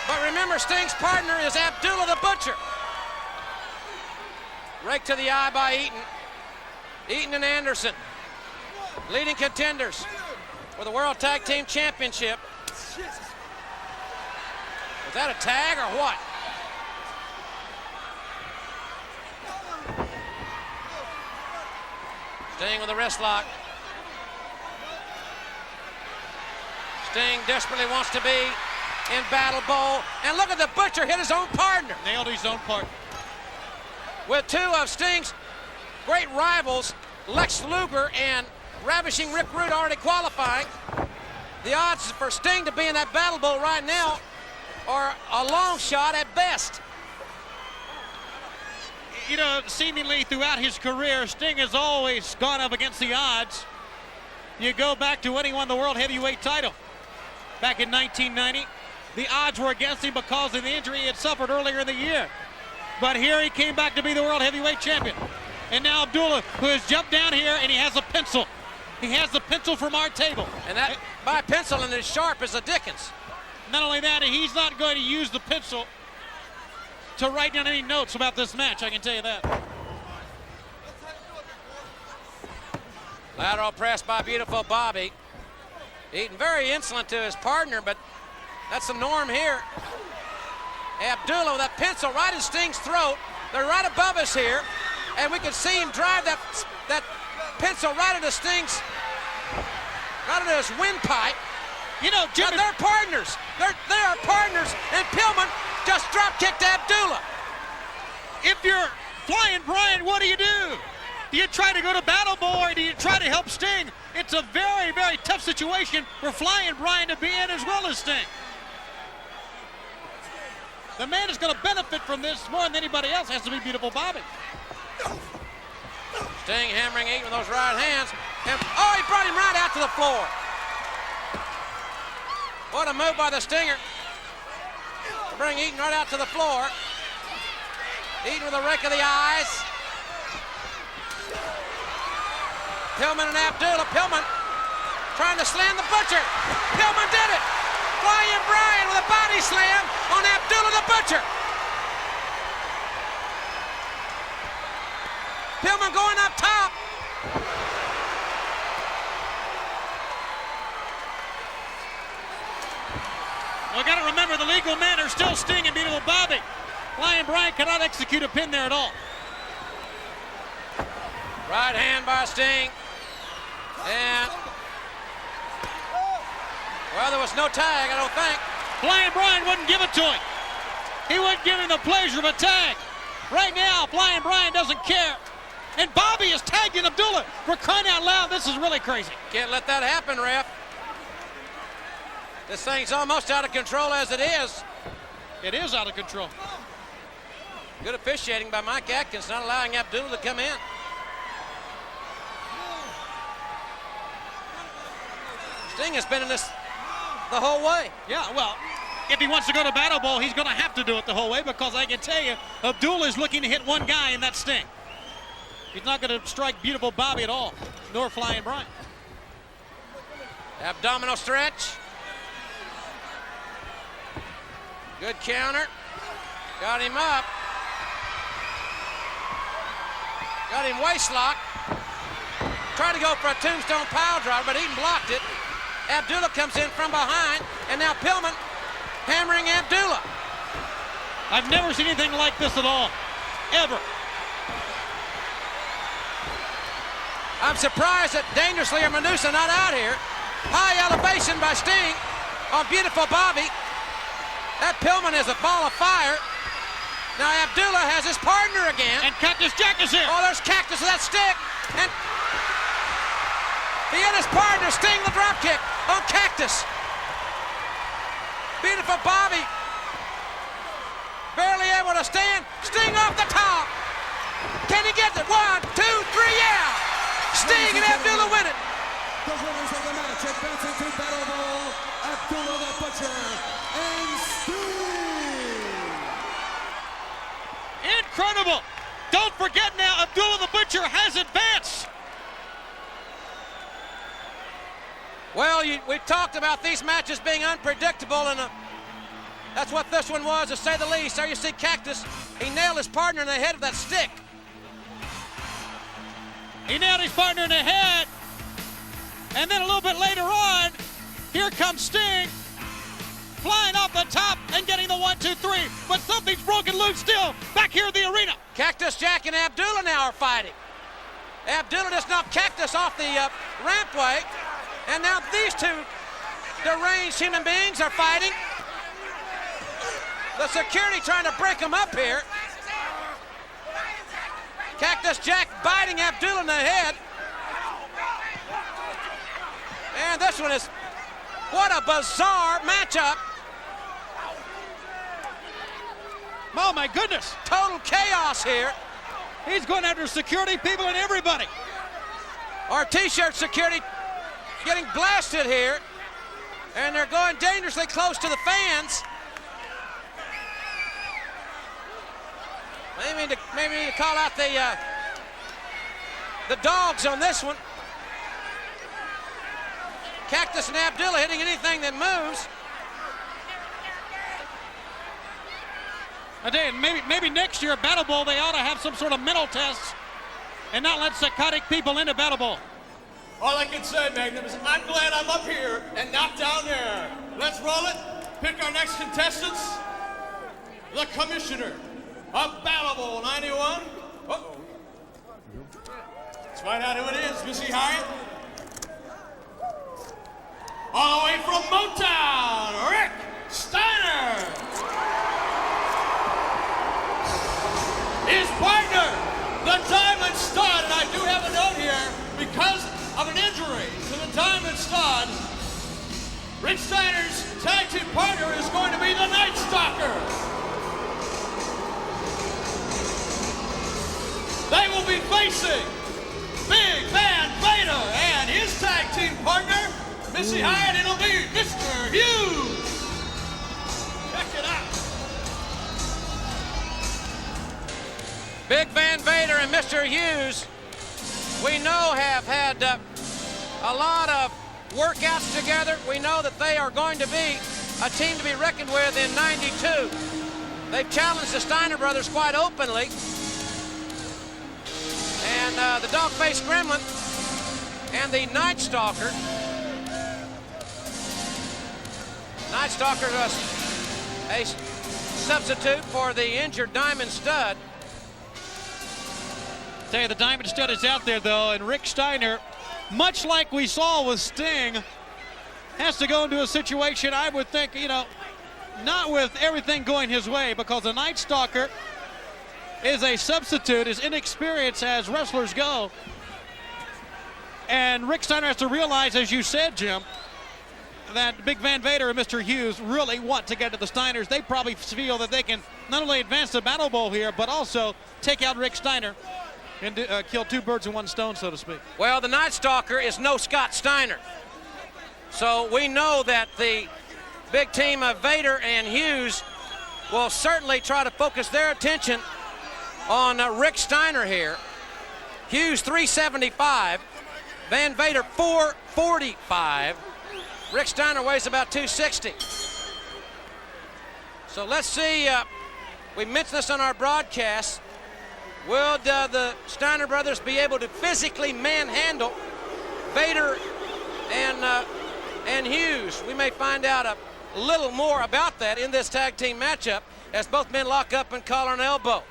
But remember, Sting's partner is Abdullah the Butcher. Rake to the eye by Eaton. Eaton and Anderson, leading contenders for the World Tag Team Championship. Was that a tag or what? Sting with a wrist lock. Sting desperately wants to be in Battle Bowl. And look at the Butcher hit his own partner. Nailed his own partner. With two of Sting's great rivals, Lex Luger and Ravishing Rick Rude, already qualifying. The odds for Sting to be in that Battle Bowl right now are a long shot at best. You know, seemingly throughout his career, Sting has always gone up against the odds. You go back to when he won the World Heavyweight title back in 1990. The odds were against him because of the injury he had suffered earlier in the year. But here he came back to be the World Heavyweight Champion. And now Abdullah, who has jumped down here, and he has a pencil. He has the pencil from our table. And that by pencil and as sharp as a Dickens. Not only that, he's not going to use the pencil to write down any notes about this match, I can tell you that. Lateral press by beautiful Bobby. Eaton very insolent to his partner, but that's the norm here. Abdullah with that pencil right in Sting's throat. They're right above us here, and we can see him drive that pencil right into Sting's, right into his windpipe. You know, Jimmy, they're partners. They are partners, and Pillman just drop-kicked Abdullah. If you're Flying Brian, what do you do? Do you try to go to Battle Bowl, or do you try to help Sting? It's a very, very tough situation for Flying Brian to be in as well as Sting. The man is going to benefit from this more than anybody else. Has to be beautiful Bobby. Sting hammering Eaton with those right hands. And, oh, he brought him right out to the floor. What a move by the Stinger. To bring Eaton right out to the floor. Eaton with a rake of the eyes. Pillman and Abdullah. Pillman trying to slam the Butcher. Pillman did it. Flying Brian with a body slam on Abdullah the Butcher. Pillman going up top. Well, got to remember, the legal men are still Sting and beautiful Bobby. Flying Brian cannot execute a pin there at all. Right hand by Sting. And, well, there was no tag, I don't think. Flying Brian wouldn't give it to him. He wouldn't give him the pleasure of a tag. Right now, Flying Brian doesn't care. And Bobby is tagged in Abdullah. For crying out loud, this is really crazy. Can't let that happen, ref. This thing's almost out of control as it is. It is out of control. Good officiating by Mike Atkins, not allowing Abdullah to come in. Sting has been in this the whole way. Yeah, well, if he wants to go to Battle Bowl, he's going to have to do it the whole way, because I can tell you, Abdullah is looking to hit one guy in that Sting. He's not going to strike beautiful Bobby at all, nor Flying Brian. Abdominal stretch. Good counter. Got him up. Got him waist lock. Tried to go for a tombstone pile driver, but Eaton blocked it. Abdullah comes in from behind, and now Pillman hammering Abdullah. I've never seen anything like this at all, ever. I'm surprised that Dangerously or Medusa not out here. High elevation by Sting on beautiful Bobby. That Pillman is a ball of fire. Now Abdullah has his partner again. And Cactus Jack is here. Oh, there's Cactus with that stick. And he hit his partner, Sting the drop kick on Cactus. Beautiful Bobby. Barely able to stand. Sting off the top. Can he get it? 1, 2, 3, yeah! Sting and Abdullah win it. The winners of the match advancing to Battle Bowl, Abdullah the Butcher and Sting. Incredible. Don't forget now, Abdullah the Butcher has advanced. Well, we talked about these matches being unpredictable, and that's what this one was, to say the least. There you see Cactus. He nailed his partner in the head of that stick. He nailed his partner in the head. And then a little bit later on, here comes Sting, flying off the top and getting the 1, 2, 3. But something's broken loose still back here in the arena. Cactus Jack and Abdullah now are fighting. Abdullah just knocked Cactus off the rampway. And now these two deranged human beings are fighting. The security trying to break them up here. Cactus Jack biting Abdullah in the head. And this one is, what a bizarre matchup. Oh my goodness. Total chaos here. He's going after security people and everybody. Our t-shirt security getting blasted here. And they're going dangerously close to the fans. Maybe need to call out the dogs on this one. Cactus and Abdullah hitting anything that moves. I tell you, maybe next year at Battle Bowl they ought to have some sort of mental tests and not let psychotic people into Battle Bowl. All I can say, Magnum, is I'm glad I'm up here and not down there. Let's roll it. Pick our next contestants. The commissioner of Battle Bowl 91. Uh-oh. Let's find out who it is. Missy Hyatt. All the way from Motown, Rick Steiner. His partner, the Diamond Stud, and I do have a note here, because of an injury to the Diamond Stud, Rick Steiner's tag team partner is going to be the Night Stalker. They will be facing Big Van Vader and his tag team partner, Missy Hyatt. It'll be Mr. Hughes. Check it out. Big Van Vader and Mr. Hughes, we know, have had a lot of workouts together. We know that they are going to be a team to be reckoned with in '92. They've challenged the Steiner brothers quite openly. And the dog-faced gremlin and the Night Stalker. Night Stalker is a substitute for the injured Diamond Stud. Tell you, the Diamond Stud is out there, though, and Rick Steiner, much like we saw with Sting, has to go into a situation, I would think, not with everything going his way, because the Night Stalker is a substitute, is inexperienced as wrestlers go. And Rick Steiner has to realize, as you said, Jim, that Big Van Vader and Mr. Hughes really want to get to the Steiners. They probably feel that they can not only advance the Battle Bowl here, but also take out Rick Steiner and kill two birds with one stone, so to speak. Well, the Night Stalker is no Scott Steiner. So we know that the big team of Vader and Hughes will certainly try to focus their attention on Rick Steiner here. Hughes 375, Van Vader 445. Rick Steiner weighs about 260. So let's see, we mentioned this on our broadcast. Will the Steiner brothers be able to physically manhandle Vader and Hughes? We may find out a little more about that in this tag team matchup as both men lock up and collar and elbow.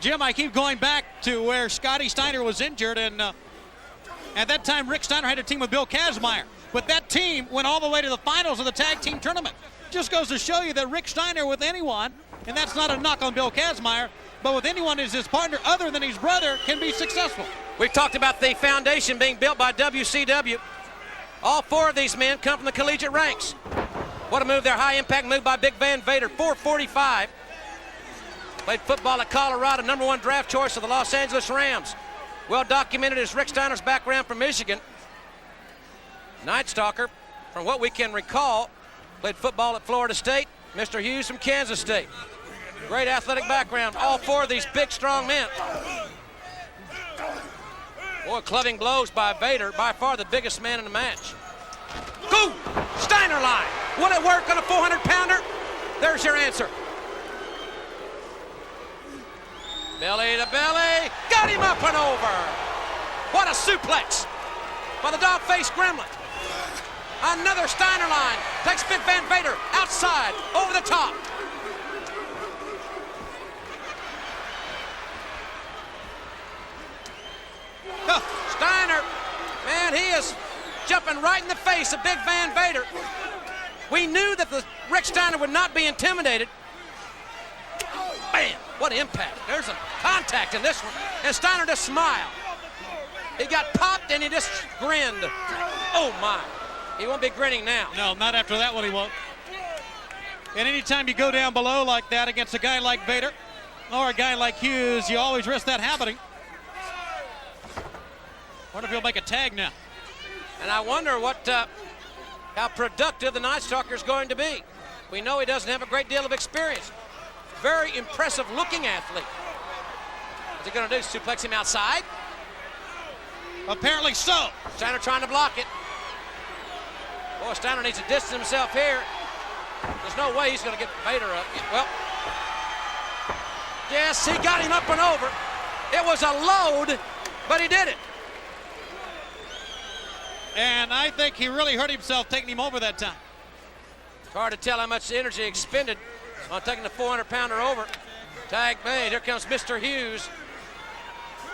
Jim, I keep going back to where Scotty Steiner was injured, and at that time Rick Steiner had a team with Bill Kazmaier. But that team went all the way to the finals of the tag team tournament. Just goes to show you that Rick Steiner with anyone, and that's not a knock on Bill Kazmaier, but with anyone as his partner other than his brother, can be successful. We've talked about the foundation being built by WCW. All four of these men come from the collegiate ranks. What a move there, high impact move by Big Van Vader, 445. Played football at Colorado, #1 draft choice of the Los Angeles Rams. Well documented is Rick Steiner's background from Michigan. Night Stalker, from what we can recall, played football at Florida State. Mr. Hughes from Kansas State. Great athletic background, all four of these big, strong men. Boy, clubbing blows by Vader, by far the biggest man in the match. Go! Steiner line. Will it work on a 400-pounder? There's your answer. Belly to belly. Got him up and over. What a suplex by the dog-faced gremlin. Another Steiner line. Takes Big Van Vader outside, over the top. Steiner, man, he is jumping right in the face of Big Van Vader. We knew that the Rick Steiner would not be intimidated. Bam, what impact. There's some contact in this one. And Steiner just smiled. He got popped and he just grinned. Oh my, he won't be grinning now. No, not after that one he won't. And anytime you go down below like that against a guy like Vader or a guy like Hughes, you always risk that happening. Wonder if he'll make a tag now. And I wonder how productive the Night Stalker is going to be. We know he doesn't have a great deal of experience. Very impressive looking athlete. What's he going to do, suplex him outside? Apparently so. Steiner trying to block it. Boy, Steiner needs to distance himself here. There's no way he's going to get Vader up. Well, yes, he got him up and over. It was a load, but he did it. And I think he really hurt himself taking him over that time. It's hard to tell how much energy expended on taking the 400-pounder over. Tag made. Here comes Mr. Hughes,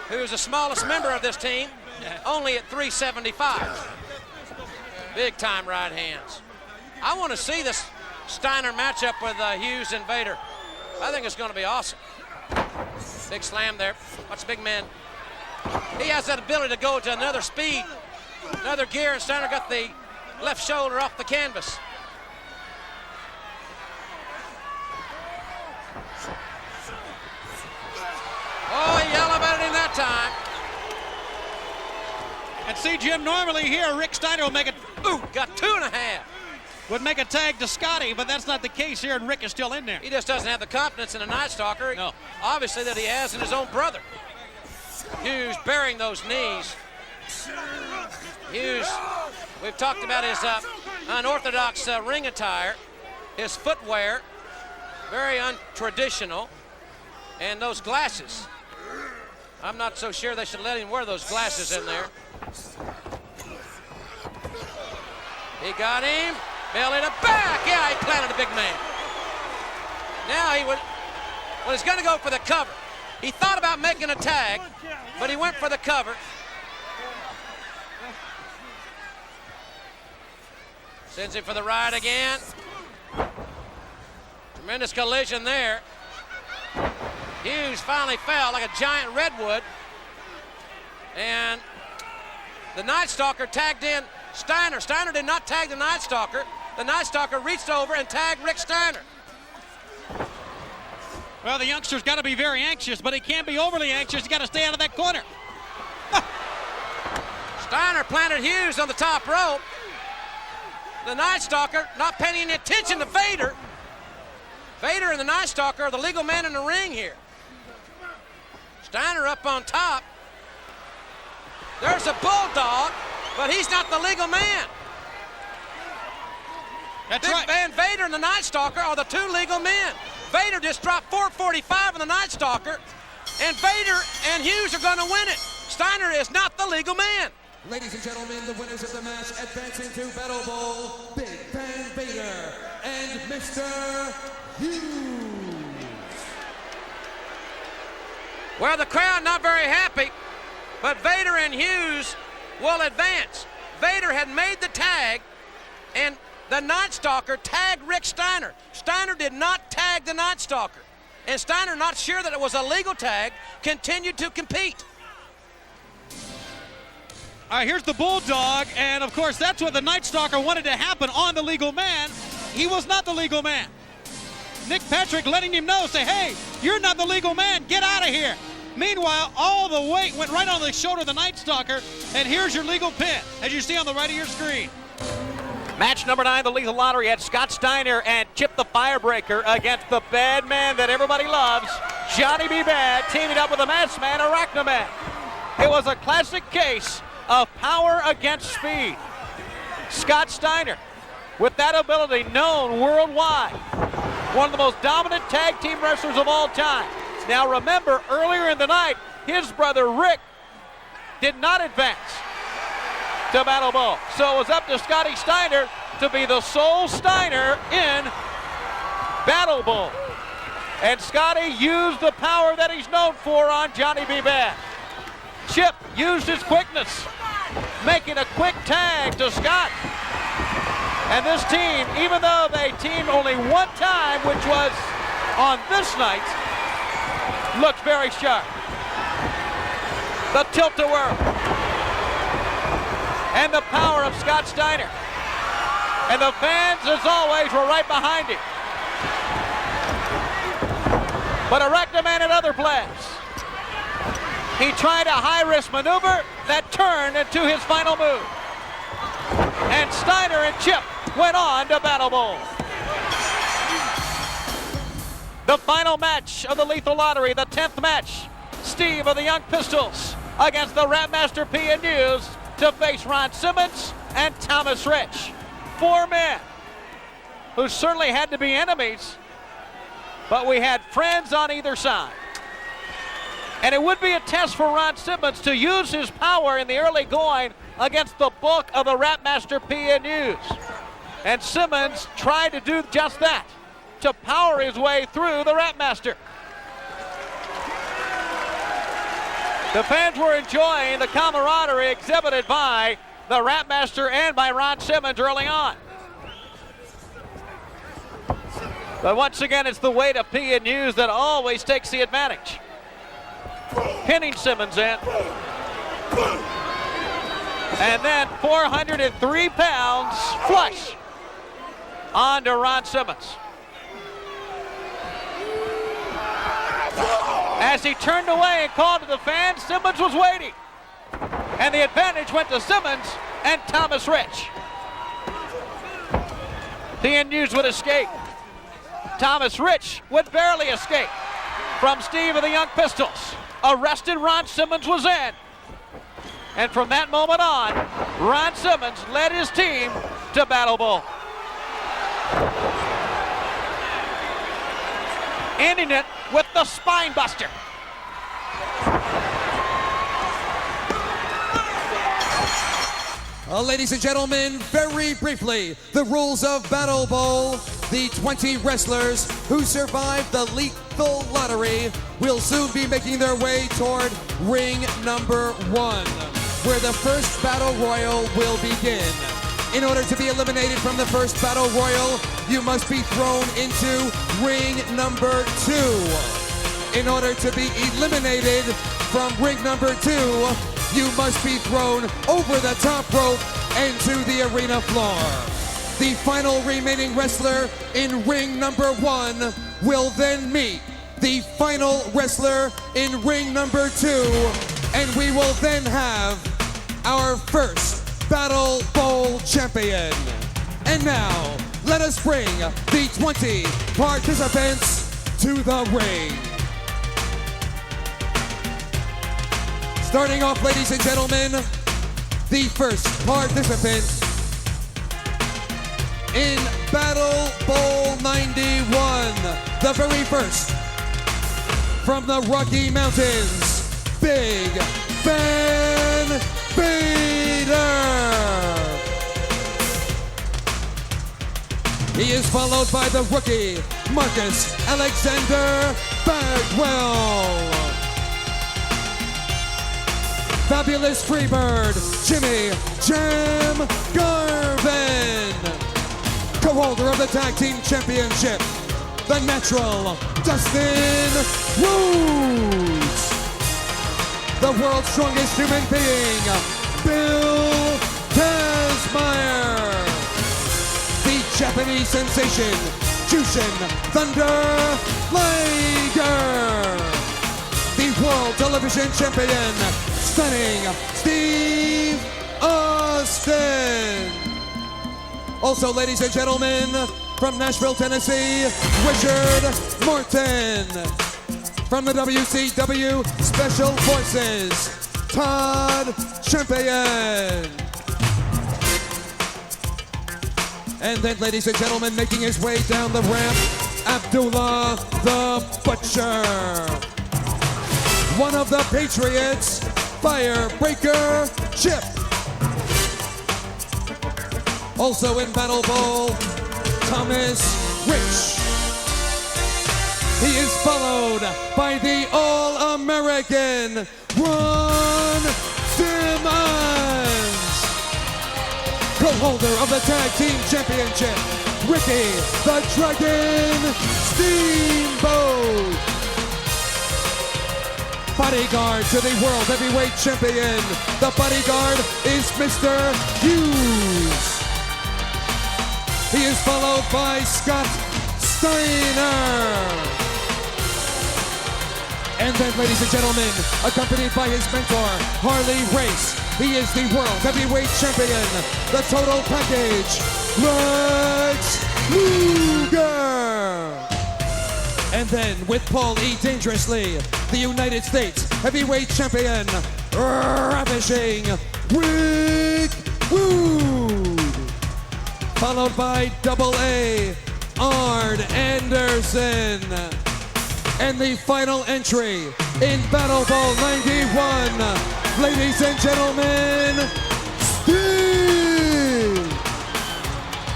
who's the smallest member of this team, only at 375. Big time right hands. I want to see this Steiner matchup with Hughes and Vader. I think it's going to be awesome. Big slam there. Watch the big man. He has that ability to go to another speed, another gear, and Steiner got the left shoulder off the canvas. Oh, he elevated him that time. And see, Jim, normally here, Rick Steiner will make it. Ooh, got 2.5. Would make a tag to Scotty, but that's not the case here, and Rick is still in there. He just doesn't have the confidence in the Night Stalker. No. Obviously that he has in his own brother. Hughes burying those knees. Hughes, we've talked about his unorthodox ring attire, his footwear, very untraditional, and those glasses. I'm not so sure they should let him wear those glasses in there. He got him, belly to back. Yeah, he planted a big man. Now he's gonna go for the cover. He thought about making a tag, but he went for the cover. Sends him for the ride again. Tremendous collision there. Hughes finally fell like a giant redwood. And the Night Stalker tagged in Steiner. Steiner did not tag the Night Stalker. The Night Stalker reached over and tagged Rick Steiner. Well, the youngster's got to be very anxious, but he can't be overly anxious. He's got to stay out of that corner. Steiner planted Hughes on the top rope. The Night Stalker not paying any attention to Vader. Vader and the Night Stalker are the legal man in the ring here. Steiner up on top. There's a Bulldog, but he's not the legal man. That's Big right. Van Vader and the Night Stalker are the two legal men. Vader just dropped 445 on the Night Stalker, and Vader and Hughes are going to win it. Steiner is not the legal man. Ladies and gentlemen, the winners of the match advancing to Battle Bowl, Big Van Vader and Mr. Hughes. Well, the crowd not very happy, but Vader and Hughes will advance. Vader had made the tag, and the Night Stalker tagged Rick Steiner. Steiner did not tag the Night Stalker. And Steiner, not sure that it was a legal tag, continued to compete. All right, here's the Bulldog, and of course that's what the Night Stalker wanted to happen on the legal man. He was not the legal man. Nick Patrick letting him know, say, hey, you're not the legal man, get out of here. Meanwhile, all the weight went right on the shoulder of the Night Stalker, and here's your legal pin, as you see on the right of your screen. Match number 9, the Lethal Lottery, had Scott Steiner and Chip the Firebreaker against the bad man that everybody loves, Johnny B. Bad, teaming up with the Masked Man, Arachnoman. It was a classic case of power against speed. Scott Steiner, with that ability known worldwide, one of the most dominant tag team wrestlers of all time. Now remember, earlier in the night, his brother Rick did not advance to Battle Bowl. So it was up to Scotty Steiner to be the sole Steiner in Battle Bowl. And Scotty used the power that he's known for on Johnny B. Bad. Chip used his quickness, making a quick tag to Scott. And this team, even though they teamed only one time, which was on this night, looked very sharp. The tilt-a-whirl. And the power of Scott Steiner. And the fans, as always, were right behind him. But Arachnoman had other plans. He tried a high-risk maneuver that turned into his final move. And Steiner and Chip went on to Battle Bowl. The final match of the Lethal Lottery, the 10th match. Steve of the Young Pistols against the Rapmaster P and News to face Ron Simmons and Thomas Rich. 4 men who certainly had to be enemies, but we had friends on either side. And it would be a test for Ron Simmons to use his power in the early going against the bulk of the Rapmaster P and News. And Simmons tried to do just that, to power his way through the Rapmaster. The fans were enjoying the camaraderie exhibited by the Rapmaster and by Ron Simmons early on. But once again, it's the weight of P and News that always takes the advantage. Pinning Simmons in. And then 403 pounds flush onto Ron Simmons. As he turned away and called to the fans, Simmons was waiting. And the advantage went to Simmons and Thomas Rich. The News would escape. Thomas Rich would barely escape from Steve of the Young Pistols. Arrested Ron Simmons was in. And from that moment on, Ron Simmons led his team to Battle Bowl. Ending it with the Spine Buster. Ladies and gentlemen, very briefly, the rules of Battle Bowl. The 20 wrestlers who survived the Lethal Lottery will soon be making their way toward ring number 1, where the first Battle Royal will begin. In order to be eliminated from the first Battle Royal, you must be thrown into ring number 2. In order to be eliminated from ring number 2, you must be thrown over the top rope and to the arena floor. The final remaining wrestler in ring number 1 will then meet the final wrestler in ring number 2, and we will then have our first Battle Bowl champion. And now, let us bring the 20 participants to the ring. Starting off, ladies and gentlemen, the first participant in Battle Bowl 91, the very first from the Rocky Mountains, Big Van Vader. He is followed by the rookie, Marcus Alexander Bagwell. Fabulous Freebird, Jimmy Jam Garvin. Co-holder of the Tag Team Championship, the Natural, Dustin Rhodes. The world's strongest human being, Bill Kazmaier. The Japanese sensation, Jushin Thunder Liger. The world television champion, Stunning Steve Austin. Also, ladies and gentlemen, from Nashville, Tennessee, Richard Morton. From the WCW Special Forces, Todd Champion. And then, ladies and gentlemen, making his way down the ramp, Abdullah the Butcher. One of the Patriots, Firebreaker Chip. Also in Battle Bowl, Thomas Rich. He is followed by the All-American Ron Simmons. Co-holder of the Tag Team Championship, Ricky the Dragon Steamboat. Bodyguard to the World Heavyweight Champion. The bodyguard is Mr. Hughes. He is followed by Scott Steiner. And then, ladies and gentlemen, accompanied by his mentor, Harley Race. He is the World Heavyweight Champion. The total package, Lex Luger. And then, with Paul E. Dangerously, the United States Heavyweight Champion, Ravishing Rick Wood. Followed by Double A, Arn Anderson. And the final entry in Battle Bowl 91, ladies and gentlemen, Steve.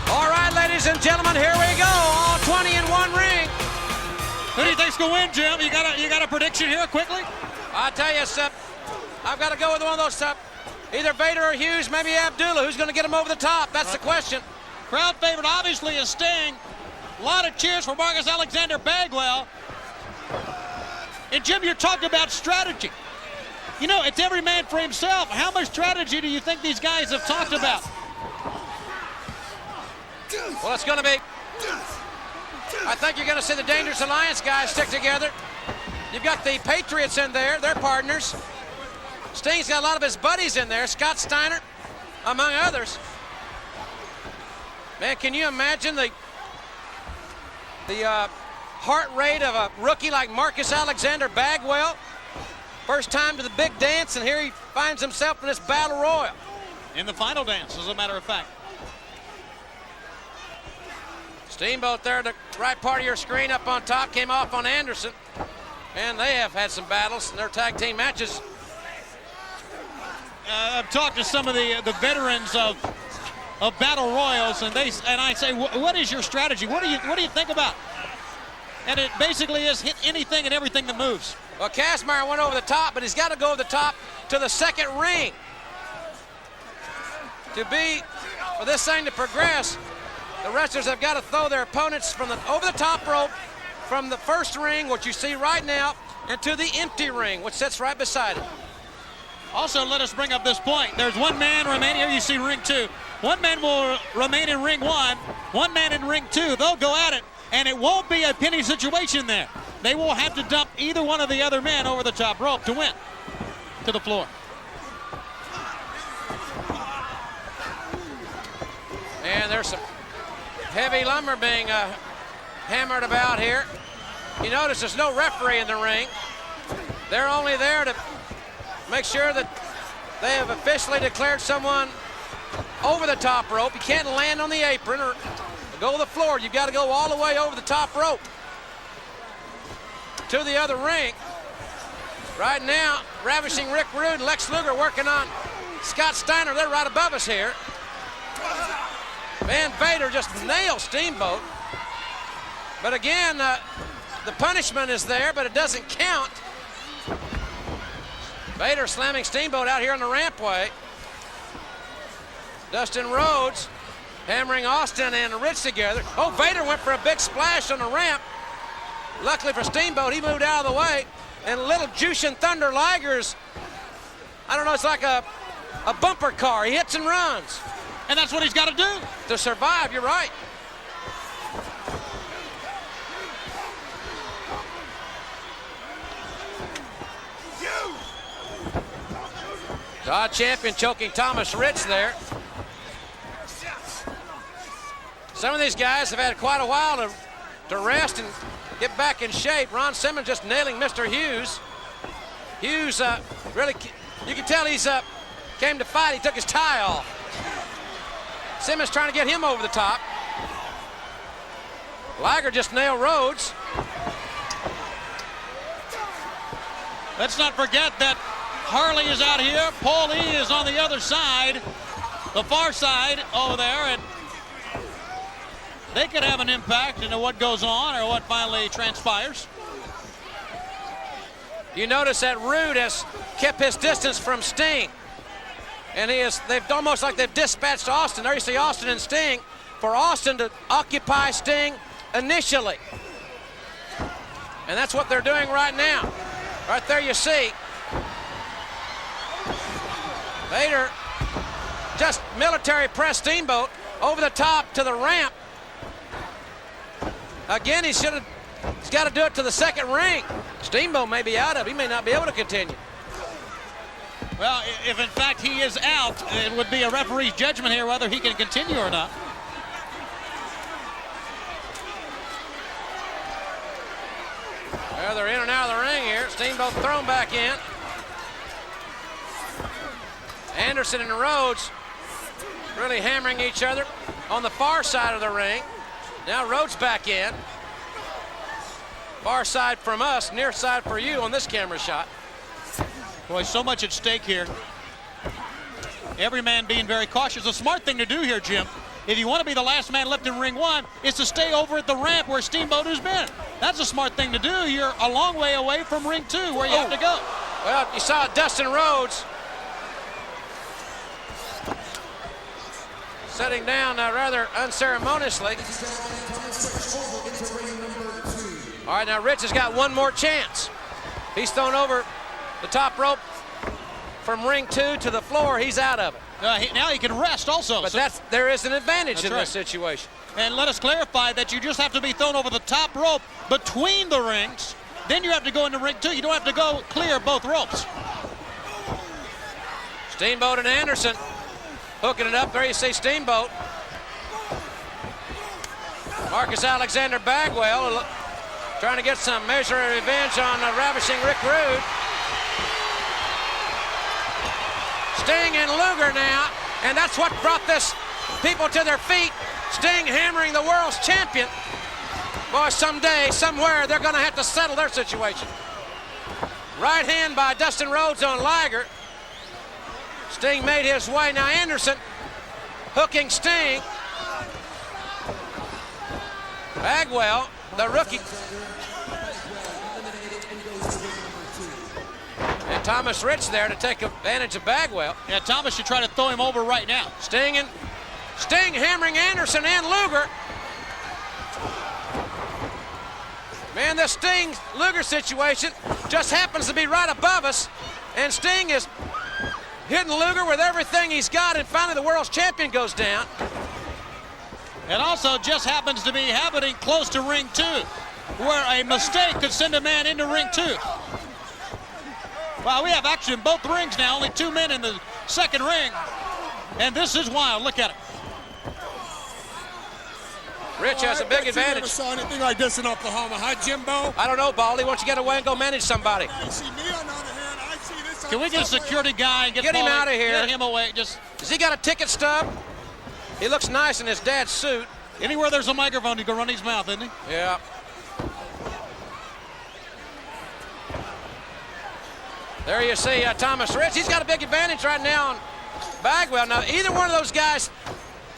All right, ladies and gentlemen, here we go. All 20 in one ring. Who do you think's gonna win, Jim? You got a prediction here, quickly? I tell you, Sep, I've got to go with one of those, Sep. Either Vader or Hughes, maybe Abdullah. Who's going to get him over the top? That's the question. Crowd favorite obviously is Sting. A lot of cheers for Marcus Alexander Bagwell. And Jim, you're talking about strategy. You know, it's every man for himself. How much strategy do you think these guys have talked about? Well, it's going to be, I think you're going to see the Dangerous Alliance guys stick together. You've got the Patriots in there, they're partners. Sting's got a lot of his buddies in there, Scott Steiner, among others. Man, can you imagine the heart rate of a rookie like Marcus Alexander Bagwell? First time to the big dance, and here he finds himself in this battle royal. In the final dance, as a matter of fact. Steamboat there, the right part of your screen up on top, came off on Anderson. And they have had some battles in their tag team matches. I've talked to some of the veterans of battle royals, and I say, what is your strategy? What do you think about? And it basically is hit anything and everything that moves. Well, Kazmaier went over the top, but he's got to go over the top to the second ring. For this thing to progress, the wrestlers have got to throw their opponents from over the top rope, from the first ring, what you see right now, and to the empty ring, which sits right beside it. Also, let us bring up this point. There's one man remaining. Here you see ring 2. One man will remain in ring 1. One man in ring 2. They'll go at it, and it won't be a penny situation there. They will have to dump either one of the other men over the top rope to win to the floor. And there's some heavy lumber being hammered about here. You notice there's no referee in the ring. They're only there to make sure that they have officially declared someone over the top rope. You can't land on the apron or go to the floor. You've got to go all the way over the top rope to the other ring. Right now, Ravishing Rick Rude and Lex Luger working on Scott Steiner. They're right above us here. Van Vader just nails Steamboat. But again, the punishment is there, but it doesn't count. Vader slamming Steamboat out here on the rampway. Dustin Rhodes hammering Austin and Rich together. Oh, Vader went for a big splash on the ramp. Luckily for Steamboat, he moved out of the way. And little Jushin Thunder Liger's, I don't know, it's like a bumper car. He hits and runs. And that's what he's got to do. To survive, you're right. Todd Champion choking Thomas Rich there. Some of these guys have had quite a while to rest and get back in shape. Ron Simmons just nailing Mr. Hughes. Hughes really, you can tell he's came to fight. He took his tie off. Simmons trying to get him over the top. Liger just nailed Rhodes. Let's not forget that Harley is out here. Paul E is on the other side, the far side over there, and they could have an impact into what goes on or what finally transpires. You notice that Rude has kept his distance from Sting. And they've almost like they've dispatched Austin. There you see Austin and Sting, for Austin to occupy Sting initially. And that's what they're doing right now. Right there you see. Vader just military press Steamboat over the top to the ramp. Again, he's got to do it to the second ring. Steamboat may be out of it. He may not be able to continue. Well, if in fact he is out, it would be a referee's judgment here whether he can continue or not. Well, they're in and out of the ring here. Steamboat thrown back in. Anderson and Rhodes really hammering each other on the far side of the ring. Now Rhodes back in. Far side from us, near side for you on this camera shot. Boy, so much at stake here. Every man being very cautious. A smart thing to do here, Jim, if you want to be the last man left in ring 1, is to stay over at the ramp where Steamboat has been. That's a smart thing to do. You're a long way away from ring 2 where you have to go. Well, you saw Dustin Rhodes setting down rather unceremoniously. All right, now Rich has got one more chance. He's thrown over the top rope from ring 2 to the floor. He's out of it. Now he can rest also. But there is an advantage in this situation. And let us clarify that you just have to be thrown over the top rope between the rings. Then you have to go into ring 2. You don't have to go clear both ropes. Steamboat and Anderson hooking it up. There you see Steamboat. Marcus Alexander Bagwell trying to get some measure of revenge on Ravishing Rick Rude. Sting and Luger now, and that's what brought this people to their feet. Sting hammering the world's champion. Boy, someday, somewhere, they're going to have to settle their situation. Right hand by Dustin Rhodes on Liger. Sting made his way. Now Anderson hooking Sting. Bagwell, the rookie. And Thomas Rich there to take advantage of Bagwell. Yeah, Thomas should try to throw him over right now. Sting hammering Anderson and Luger. Man, this Sting-Luger situation just happens to be right above us. And Sting is hitting Luger with everything he's got, and finally the world's champion goes down. It also just happens to be happening close to ring 2, where a mistake could send a man into ring 2. Wow, we have action in both rings now, only 2 men in the second ring. And this is wild, look at it. Rich has a big advantage. Never saw anything like this in Oklahoma, huh, Jimbo? I don't know, Baldy. Why don't you get away and go manage somebody? You see me on the other hand, I see this. Can we get a security guy and get him out of here? Get him away. Just Has he got a ticket stub? He looks nice in his dad's suit. anywhere there's a microphone, he can run his mouth, isn't he? Yeah. There you see Thomas Rich. He's got a big advantage right now on Bagwell. Now, either one of those guys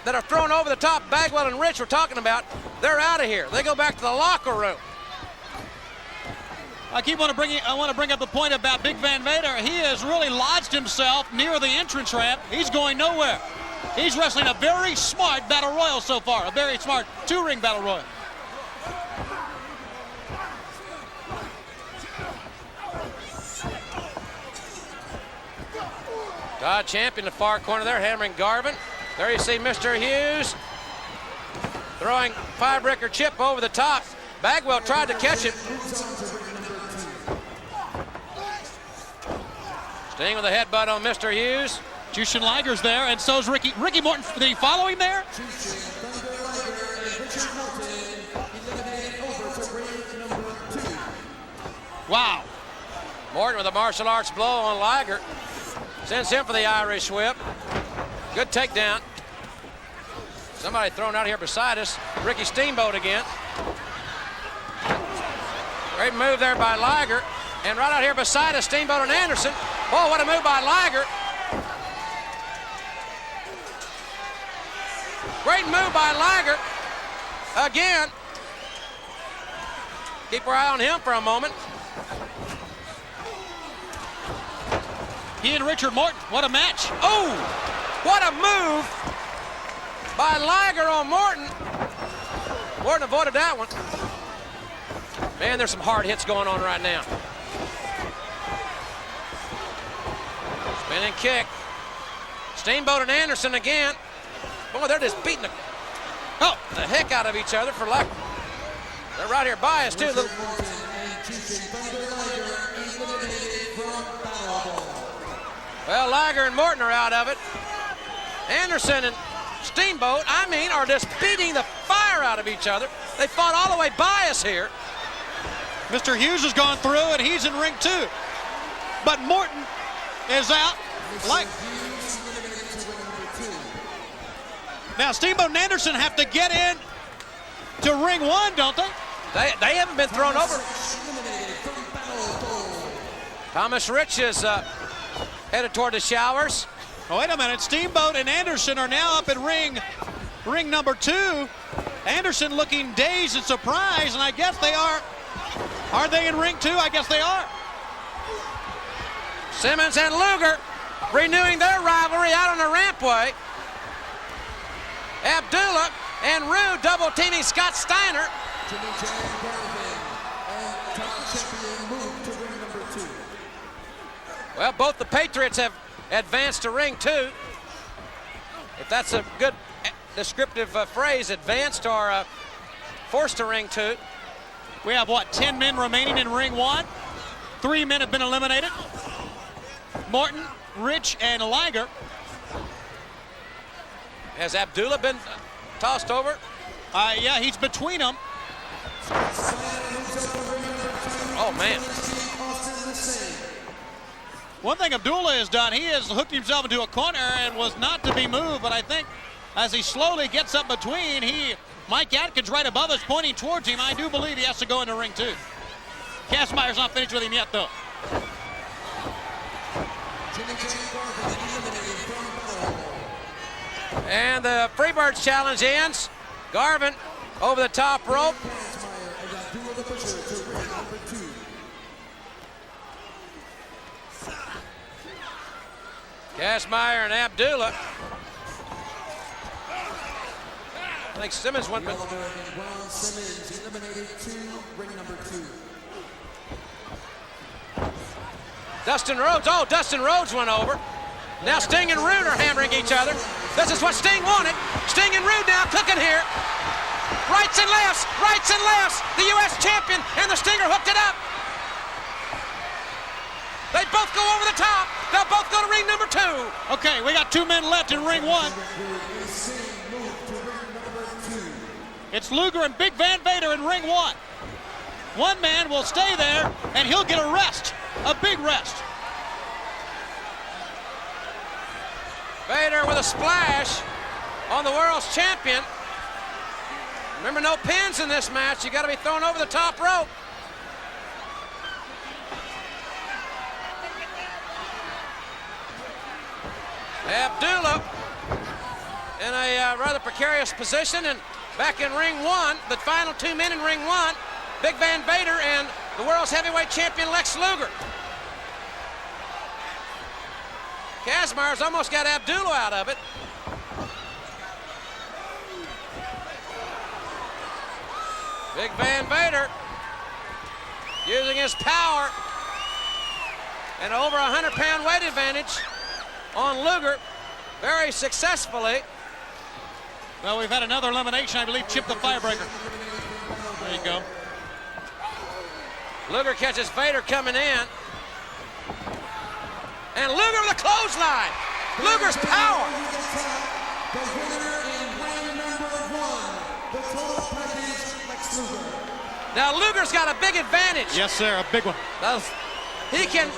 that are thrown over the top, Bagwell and Rich we're talking about, they're out of here. They go back to the locker room. I want to bring up the point about Big Van Vader. He has really lodged himself near the entrance ramp. He's going nowhere. He's wrestling a very smart battle royal so far, a very smart 2-ring battle royal. Todd Champ in the far corner there, hammering Garvin. There you see Mr. Hughes throwing firebreaker chip over the top. Bagwell tried to catch it. Staying with a headbutt on Mr. Hughes. Jushin Liger's there, and so's Ricky. Ricky Morton, did he follow him there? Wow. Morton with a martial arts blow on Liger. Sends him for the Irish whip. Good takedown. Somebody thrown out here beside us. Ricky Steamboat again. Great move there by Liger. And right out here beside us, Steamboat and Anderson. Oh, what a move by Liger. Great move by Liger. Again. Keep our eye on him for a moment. He and Richard Morton, what a match. Oh, what a move by Liger on Morton. Morton avoided that one. Man, there's some hard hits going on right now. Spinning kick. Steamboat and Anderson again. Boy, they're just beating the heck out of each other for luck. They're right here by us, too. Well, Liger and Morton are out of it. Anderson and Steamboat, are just beating the fire out of each other. They fought all the way by us here. Mr. Hughes has gone through, and he's in ring 2. But Morton is out. Now, Steamboat and Anderson have to get in to ring 1, don't they? They haven't been thrown over. Thomas Rich is headed toward the showers. Oh, wait a minute. Steamboat and Anderson are now up in ring number 2. Anderson looking dazed and surprised, and I guess they are. Are they in ring 2? I guess they are. Simmons and Luger renewing their rivalry out on the rampway. Abdullah and Rude double teaming Scott Steiner. Well, both the Patriots have advanced to ring 2. If that's a good descriptive phrase, advanced or forced to ring 2. We have, 10 men remaining in ring 1? 3 men have been eliminated. Morton, Rich, and Liger. Has Abdullah been tossed over? Yeah, he's between them. Oh, man. One thing Abdullah has done, he has hooked himself into a corner and was not to be moved, but I think as he slowly gets up between, Mike Atkins right above us pointing towards him. I do believe he has to go into ring 2. Kassmeyer's not finished with him yet, though. And the Freebirds challenge ends. Garvin over the top rope. Kassmeyer and Abdullah. I think Simmons went. Simmons eliminated 2, ring number 2. Dustin Rhodes. Oh, Dustin Rhodes went over. Now Sting and Rude are hammering each other. This is what Sting wanted. Sting and Rude now cooking here. Rights and lefts, rights and lefts. The U.S. champion and the Stinger hooked it up. They both go over the top. They'll both go to ring number 2. Okay, we got 2 men left in ring 1. It's Luger and Big Van Vader in ring 1. One man will stay there, and he'll get a rest, a big rest. Vader with a splash on the world's champion. Remember, no pins in this match. You got to be thrown over the top rope. Abdullah in a rather precarious position, and back in ring 1, the final 2 men in ring 1, Big Van Vader and the world's heavyweight champion Lex Luger. Kazmar's almost got Abdullah out of it. Big Van Vader using his power and over 100-pound weight advantage on Luger very successfully. Well, we've had another elimination, I believe, Chip the Firebreaker. There you go. Luger catches Vader coming in. And Luger with a clothesline. Luger's power. The winner in ring number 1, the total package, Lex Luger. Now Luger's got a big advantage. Yes, sir, a big one. He can.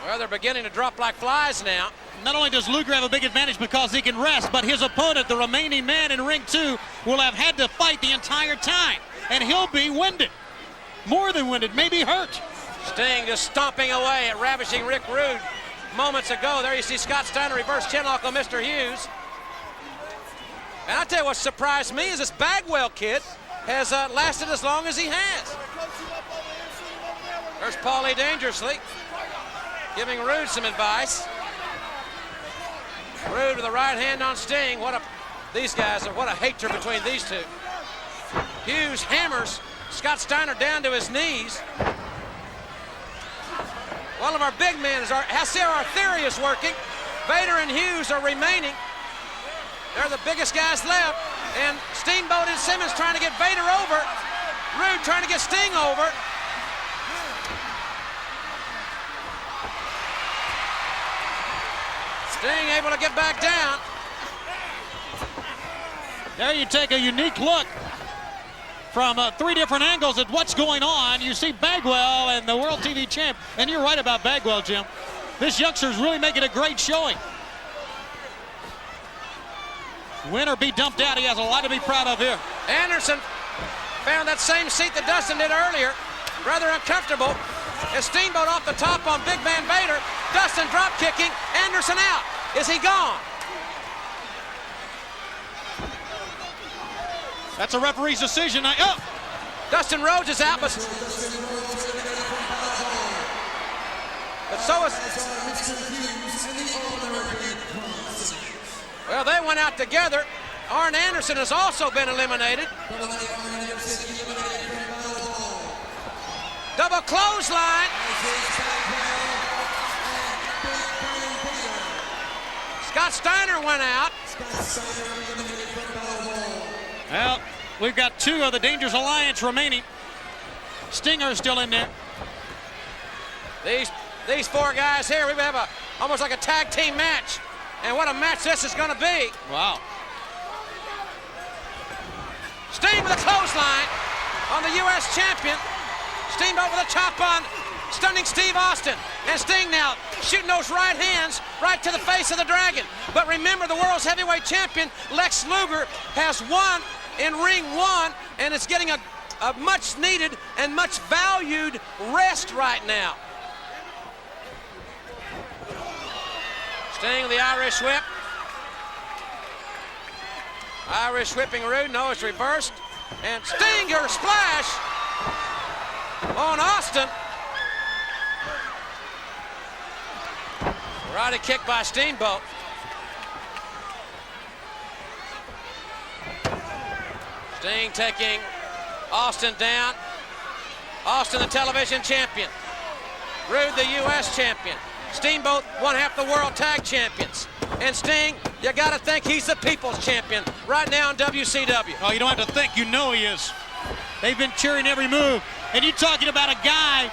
Well, they're beginning to drop like flies now. Not only does Luger have a big advantage because he can rest, but his opponent, the remaining man in ring 2, will have had to fight the entire time. And he'll be winded. More than winded, maybe hurt. Sting just stomping away at ravishing Rick Rude moments ago. There you see Scott Steiner reverse chinlock on Mr. Hughes. And I'll tell you what surprised me is this Bagwell kid has lasted as long as he has. There's Paulie dangerously giving Rude some advice. Rude with the right hand on Sting. What a hatred between these two. Hughes hammers Scott Steiner down to his knees. One of our big men is our theory is working. Vader and Hughes are remaining. They're the biggest guys left. And Steamboat and Simmons trying to get Vader over. Rude trying to get Sting over. Sting able to get back down. There you take a unique look from 3 different angles at what's going on. You see Bagwell and the World TV champ, and you're right about Bagwell, Jim. This youngster's really making a great showing. Win or be dumped out, he has a lot to be proud of here. Anderson found that same seat that Dustin did earlier, rather uncomfortable. As Steamboat off the top on Big Van Vader, Dustin drop kicking, Anderson out. Is he gone? That's a referee's decision. Dustin Rhodes is out, but so is. Well, they went out together. Arn Anderson has also been eliminated. Double clothesline. Scott Steiner went out. Well, we've got 2 of the Dangerous Alliance remaining. Stinger's still in there. These 4 guys here, we have almost like a tag team match. And what a match this is going to be. Wow. Sting with a clothesline on the U.S. champion. Steamboat with a chop on stunning Steve Austin. And Sting now shooting those right hands right to the face of the Dragon. But remember, the world's heavyweight champion, Lex Luger, has won in ring 1 and is getting a much needed and much valued rest right now. Sting with the Irish whip. Irish whipping Rude. No, it's reversed. And Stinger splash on Austin. Righty kick by Steamboat. Sting taking Austin down. Austin, the television champion. Rude, the U.S. champion. Steamboat, one half the world tag champions. And Sting, you gotta think he's the people's champion right now in WCW. Oh, you don't have to think, you know he is. They've been cheering every move. And you're talking about a guy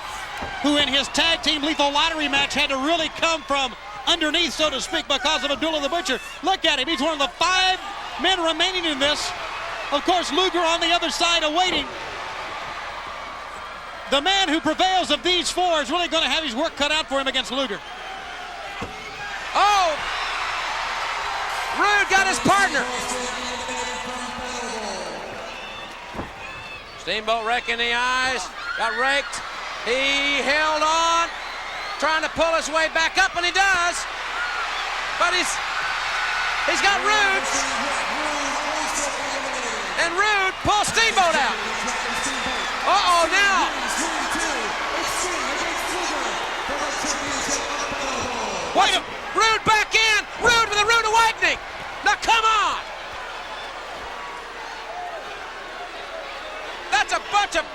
who in his tag team lethal lottery match had to really come from underneath, so to speak, because of Abdullah the Butcher. Look at him, he's one of the 5 men remaining in this. Of course, Luger on the other side awaiting. The man who prevails of these 4 is really going to have his work cut out for him against Luger. Oh! Rude got his partner. Steamboat raking the eyes, got raked. He held on, trying to pull his way back up, and he does. But he's got Rude. And Rude pulls Steamboat out. Uh-oh, now. Wait, Rude back in. Rude with a rude awakening. Now come on. That's a bunch of...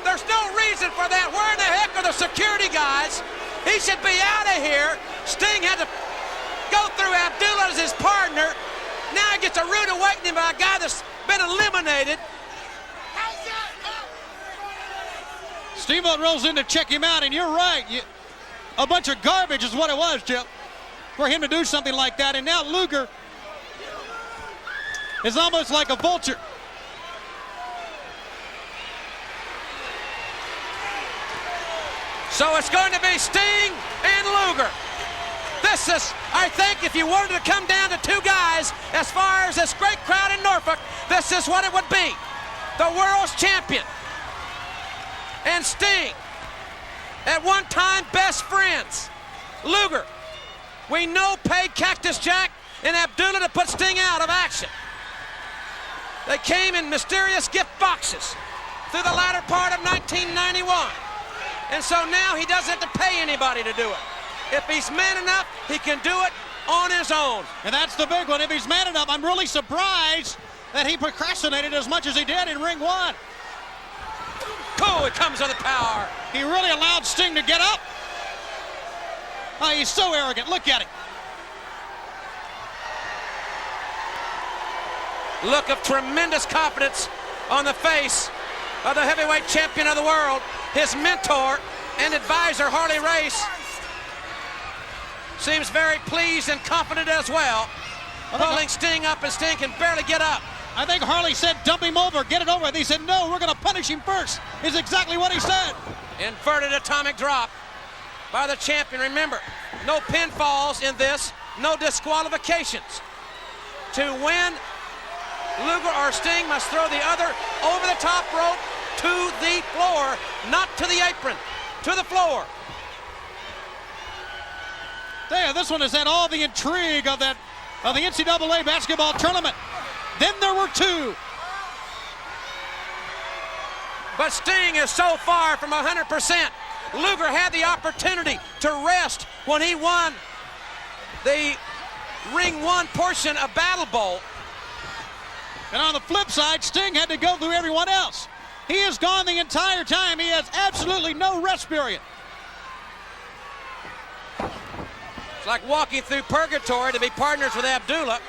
There's no reason for that. Where in the heck are the security guys? He should be out of here. Sting had to go through Abdullah as his partner. Now he gets a rude awakening by a guy that's been eliminated. Steamboat rolls in to check him out, and you're right. A bunch of garbage is what it was, Chip, for him to do something like that. And now Luger is almost like a vulture. So it's going to be Sting and Luger. This is, I think, if you wanted to come down to 2 guys, as far as this great crowd in Norfolk, this is what it would be. The world's champion and Sting, at one time best friends. Luger, we know, paid Cactus Jack and Abdullah to put Sting out of action. They came in mysterious gift boxes through the latter part of 1991. And so now he doesn't have to pay anybody to do it. If he's man enough, he can do it on his own. And that's the big one. If he's man enough, I'm really surprised that he procrastinated as much as he did in ring 1. Cool, it comes with the power. He really allowed Sting to get up. Oh, he's so arrogant. Look at him. Look of tremendous confidence on the face of the heavyweight champion of the world. His mentor and advisor, Harley Race, seems very pleased and confident as well. Pulling Sting up, and Sting can barely get up. I think Harley said, dump him over, get it over with. He said, no, we're going to punish him first, is exactly what he said. Inverted atomic drop by the champion. Remember, no pinfalls in this, no disqualifications. To win, Luger or Sting must throw the other over the top rope to the floor, not to the apron, to the floor. There, this one has had all the intrigue of the NCAA basketball tournament. Then there were 2. But Sting is so far from 100%. Luger had the opportunity to rest when he won the Ring 1 portion of Battle Bowl. And on the flip side, Sting had to go through everyone else. He has gone the entire time. He has absolutely no rest period. It's like walking through purgatory to be partners with Abdullah.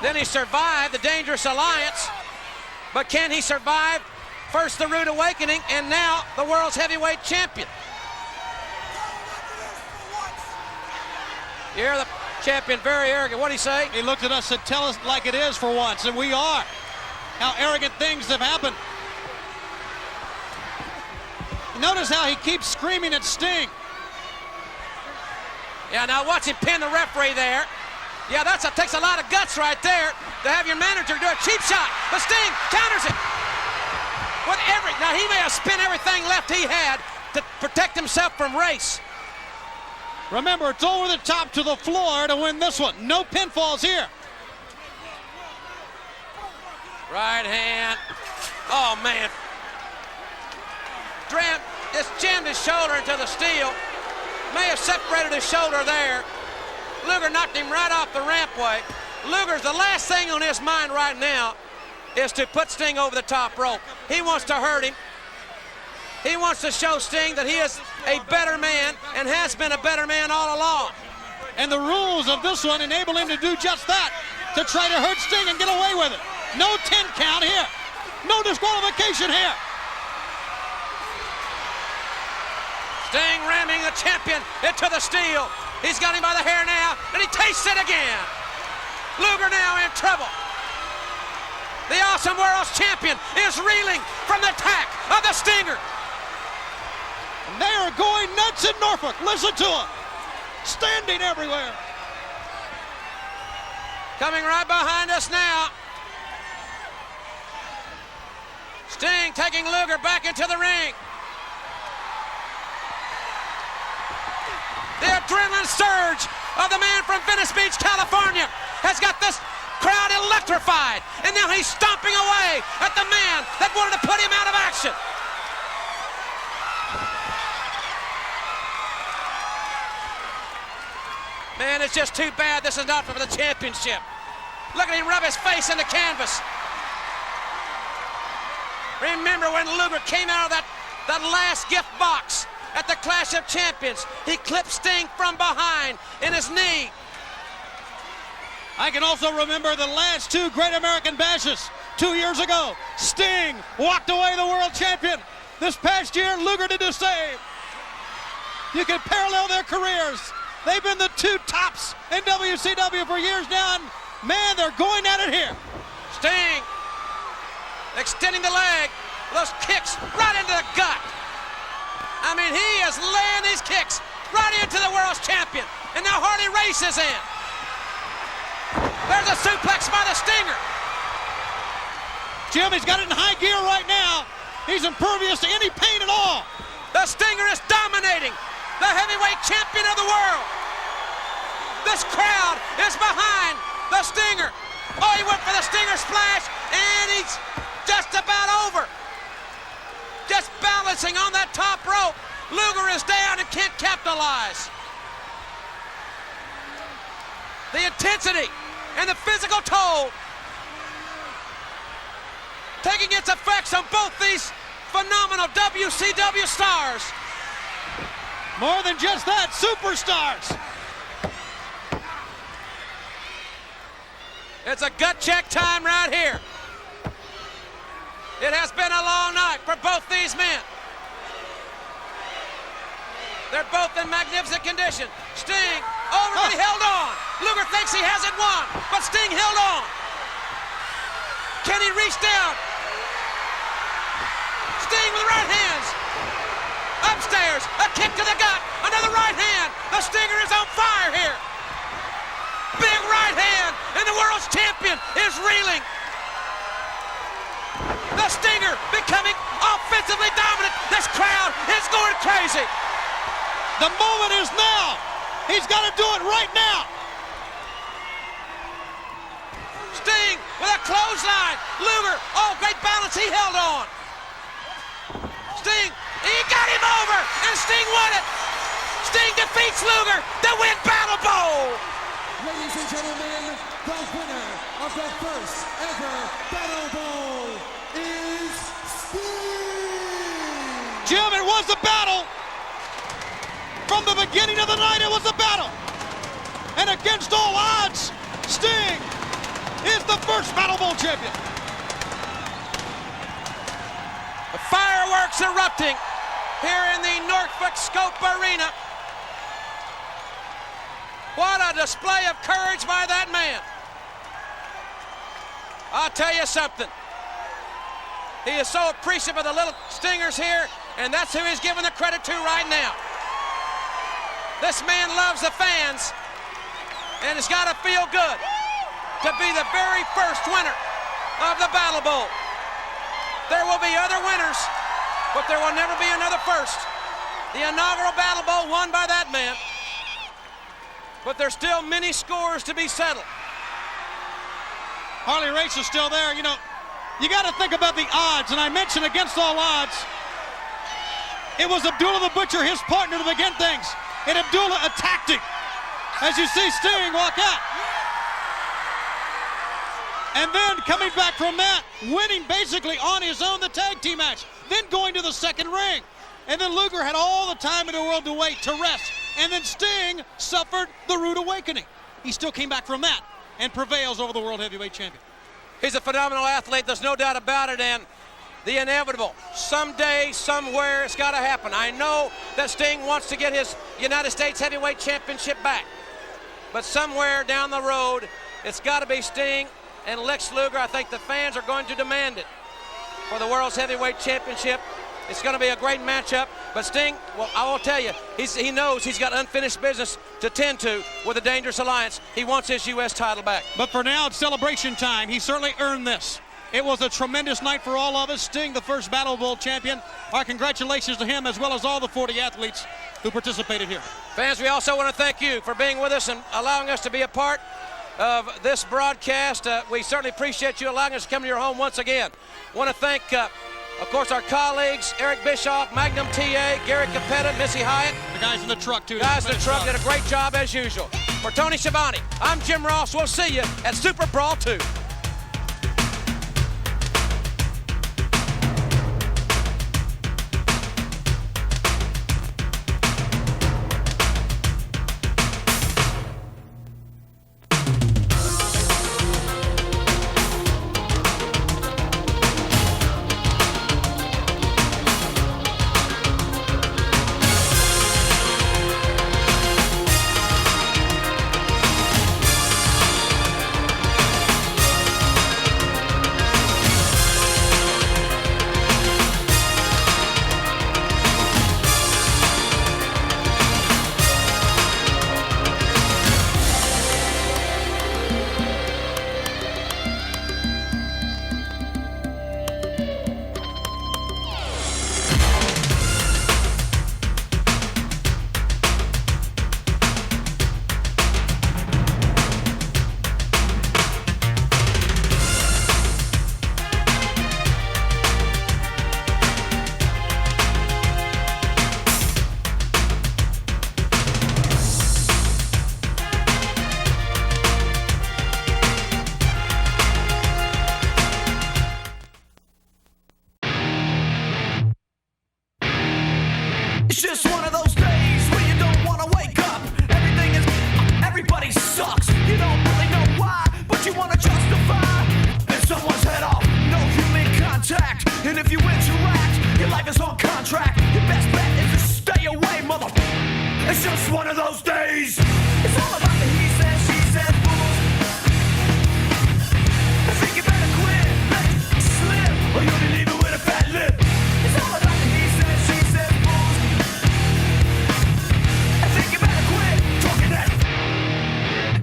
Then he survived the Dangerous Alliance. But can he survive first the Rude Awakening and now the world's heavyweight champion? You hear the champion very arrogant. What'd he say? He looked at us and tell us like it is for once, and we are. How arrogant things have happened. Notice how he keeps screaming at Sting. Yeah, now watch him pin the referee there. Yeah, takes a lot of guts right there to have your manager do a cheap shot. But Sting counters it. Now he may have spent everything left he had to protect himself from Race. Remember, it's over the top to the floor to win this one. No pinfalls here. Right hand. Oh, man. Just jammed his shoulder into the steel. May have separated his shoulder there. Luger knocked him right off the rampway. Luger's the last thing on his mind right now is to put Sting over the top rope. He wants to hurt him. He wants to show Sting that he is a better man and has been a better man all along. And the rules of this one enable him to do just that, to try to hurt Sting and get away with it. No 10 count here. No disqualification here. Sting ramming the champion into the steel. He's got him by the hair now, and he tastes it again. Luger now in trouble. The Awesome World's champion is reeling from the attack of the Stinger. And they are going nuts in Norfolk. Listen to them. Standing everywhere. Coming right behind us now. Sting taking Luger back into the ring. The adrenaline surge of the man from Venice Beach, California has got this crowd electrified. And now he's stomping away at the man that wanted to put him out of action. Man, it's just too bad this is not for the championship. Look at him rub his face in the canvas. Remember when Luger came out of that last gift box at the Clash of Champions? He clipped Sting from behind in his knee. I can also remember the last two Great American Bashes 2 years ago. Sting walked away the world champion. This past year, Luger did the same. You can parallel their careers. They've been the two tops in WCW for years now, and man, they're going at it here. Sting extending the leg, those kicks right into the gut. I mean, he is laying these kicks right into the world's champion, and now Harley Race is in. There's a suplex by the Stinger. Jim, he's got it in high gear right now. He's impervious to any pain at all. The Stinger is dominating the heavyweight champion of the world. This crowd is behind the Stinger. Oh, he went for the Stinger splash, and he's just about over. Just balancing on that top rope. Luger is down and can't capitalize. The intensity and the physical toll taking its effects on both these phenomenal WCW stars. More than just that, superstars. It's a gut check time right here. It has been a long night for both these men. They're both in magnificent condition. Sting, but he held on. Luger thinks he hasn't won, but Sting held on. Can he reach down? Sting with the right hands. Upstairs, a kick to the gut, another right hand. The Stinger is on fire here. Big right hand, and the world's champion is reeling. The Stinger becoming offensively dominant. This crowd is going crazy. The moment is now. He's got to do it right now. Sting with a clothesline. Luger, great balance. He held on. Sting, he got him over, and Sting won it. Sting defeats Luger to win Battle Bowl. Ladies and gentlemen, the winner of the first ever Battle Bowl is Sting. Jim, it was a battle. From the beginning of the night, it was a battle. And against all odds, Sting is the first Battle Bowl champion. The fireworks erupting here in the Norfolk Scope Arena. What a display of courage by that man. I'll tell you something. He is so appreciative of the little Stingers here, and that's who he's giving the credit to right now. This man loves the fans, and it's got to feel good to be the very first winner of the Battle Bowl. There will be other winners, but there will never be another first. The inaugural Battle Bowl won by that man, but there's still many scores to be settled. Harley Race is still there. You know, you got to think about the odds, and I mentioned against all odds, it was Abdullah the Butcher, his partner, to begin things, and Abdullah attacked him as you see Sting walk out. And then coming back from that, winning basically on his own the tag team match. Then going to the second ring. And then Luger had all the time in the world to wait, to rest. And then Sting suffered the rude awakening. He still came back from that and prevails over the World Heavyweight Champion. He's a phenomenal athlete, there's no doubt about it, and the inevitable. Someday, somewhere, it's got to happen. I know that Sting wants to get his United States Heavyweight Championship back. But somewhere down the road, it's got to be Sting and Lex Luger. I think the fans are going to demand it for the World's Heavyweight Championship. It's going to be a great matchup, but Sting, well, I will tell you, he knows he's got unfinished business to tend to with a Dangerous Alliance. He wants his U.S. title back. But for now, it's celebration time. He certainly earned this. It was a tremendous night for all of us. Sting, the first Battle Bowl champion. Our congratulations to him as well as all the 40 athletes who participated here. Fans, we also want to thank you for being with us and allowing us to be a part of this broadcast. We certainly appreciate you allowing us to come to your home once again. Want to thank, of course, our colleagues, Eric Bischoff, Magnum TA, Gary Capetta, Missy Hyatt. The guys in the truck, too. Guys in the truck did a great job as usual. For Tony Schiavone, I'm Jim Ross. We'll see you at Super Brawl 2. It's just one of those days where you don't want to wake up. Everybody sucks. You don't really know why, but you want to justify. If someone's head off, no human contact. And if you interact, your life is on contract. Your best bet is to stay away, mother. It's just one of those days. It's all about the he said, she said fools. I think you better quit, let it slip, or you'll be leaving with a fat lip. It's all about the he said, she said fools. I think you better quit talking that.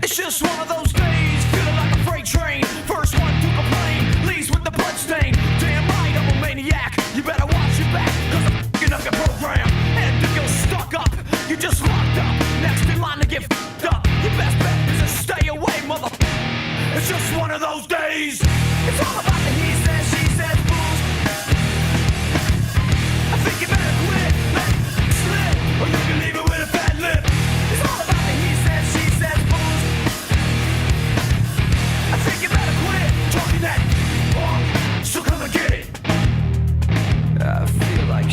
It's just one of those days, feeling like a freight train. First one to complain, leaves with the blood stain. Damn right, I'm a maniac. You better watch your back, cause I'm f***ing up your program. And if you're stuck up, you're just locked up. Next in line to get f***ed up. Your best bet is to stay away, mother. It's just one of those days. It's all about the he said, she said fools. I think you better quit, let it slip, or you can leave it with a fat lip. It's all about the he said, she said fools. I think you better quit talking that. So come and get it. I feel like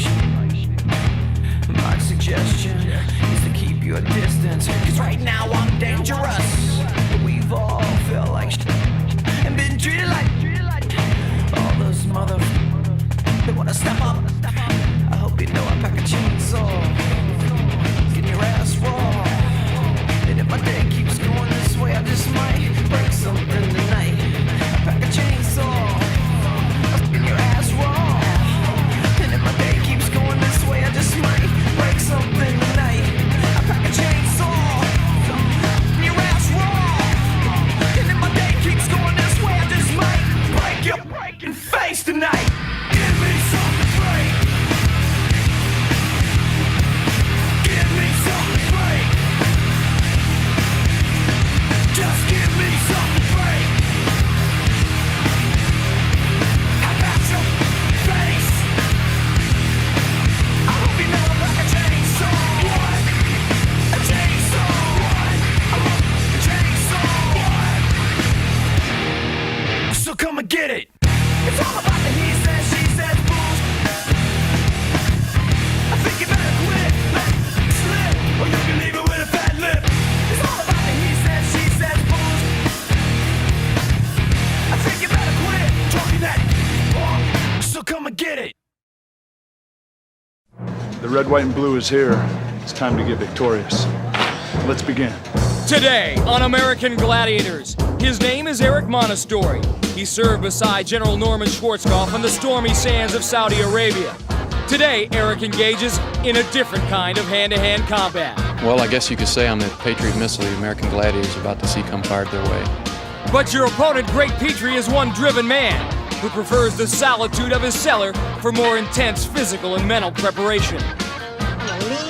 my suggestion is to keep your distance, cause right now I'm dangerous. We've all felt like and been treated like all those they wanna step up. I hope you know I pack a chainsaw, get your ass raw. And if my day keeps going this way, I just might break something tonight. I pack a chainsaw, get your ass raw. And if my day keeps going this way, I just might break something tonight. I pack a chainsaw, get your ass raw. And if my day keeps going this way, I just might break your breaking face tonight. Give me something to break. Give me something to break. Just give me something to break. I got your face. I hope you know I'm like a chainsaw. What? A chainsaw. What? I'm a chainsaw. What? It's all about the he says, she says, fools. I think you better quit, let it slip, or you can leave it with a fat lip. It's all about the he says, she says, fools. I think you better quit talking that talk, so come and get it. The red, white, and blue is here. It's time to get victorious. Let's begin. Today on American Gladiators, his name is Eric Monastery. He served beside General Norman Schwarzkopf on the stormy sands of Saudi Arabia. Today, Eric engages in a different kind of hand-to-hand combat. Well, I guess you could say I'm the Patriot missile the American Gladiators are about to see come fired their way. But your opponent, Greg Petrie, is one driven man who prefers the solitude of his cellar for more intense physical and mental preparation.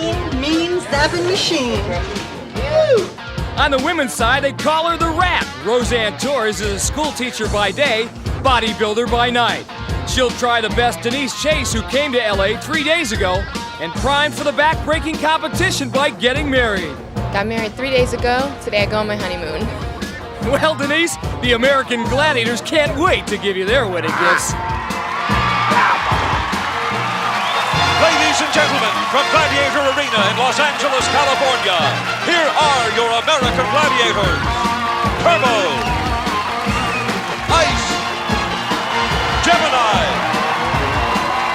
Lean, mean, savvy machine. Woo! On the women's side, they call her the Rat. Roseanne Torres is a school teacher by day, bodybuilder by night. She'll try the best Denise Chase, who came to LA 3 days ago and primed for the back-breaking competition by getting married. Got married 3 days ago. Today I go on my honeymoon. Well, Denise, the American Gladiators can't wait to give you their wedding gifts. Ladies and gentlemen, from Gladiator Arena in Los Angeles, California, here are your American Gladiators. Turbo, Ice, Gemini,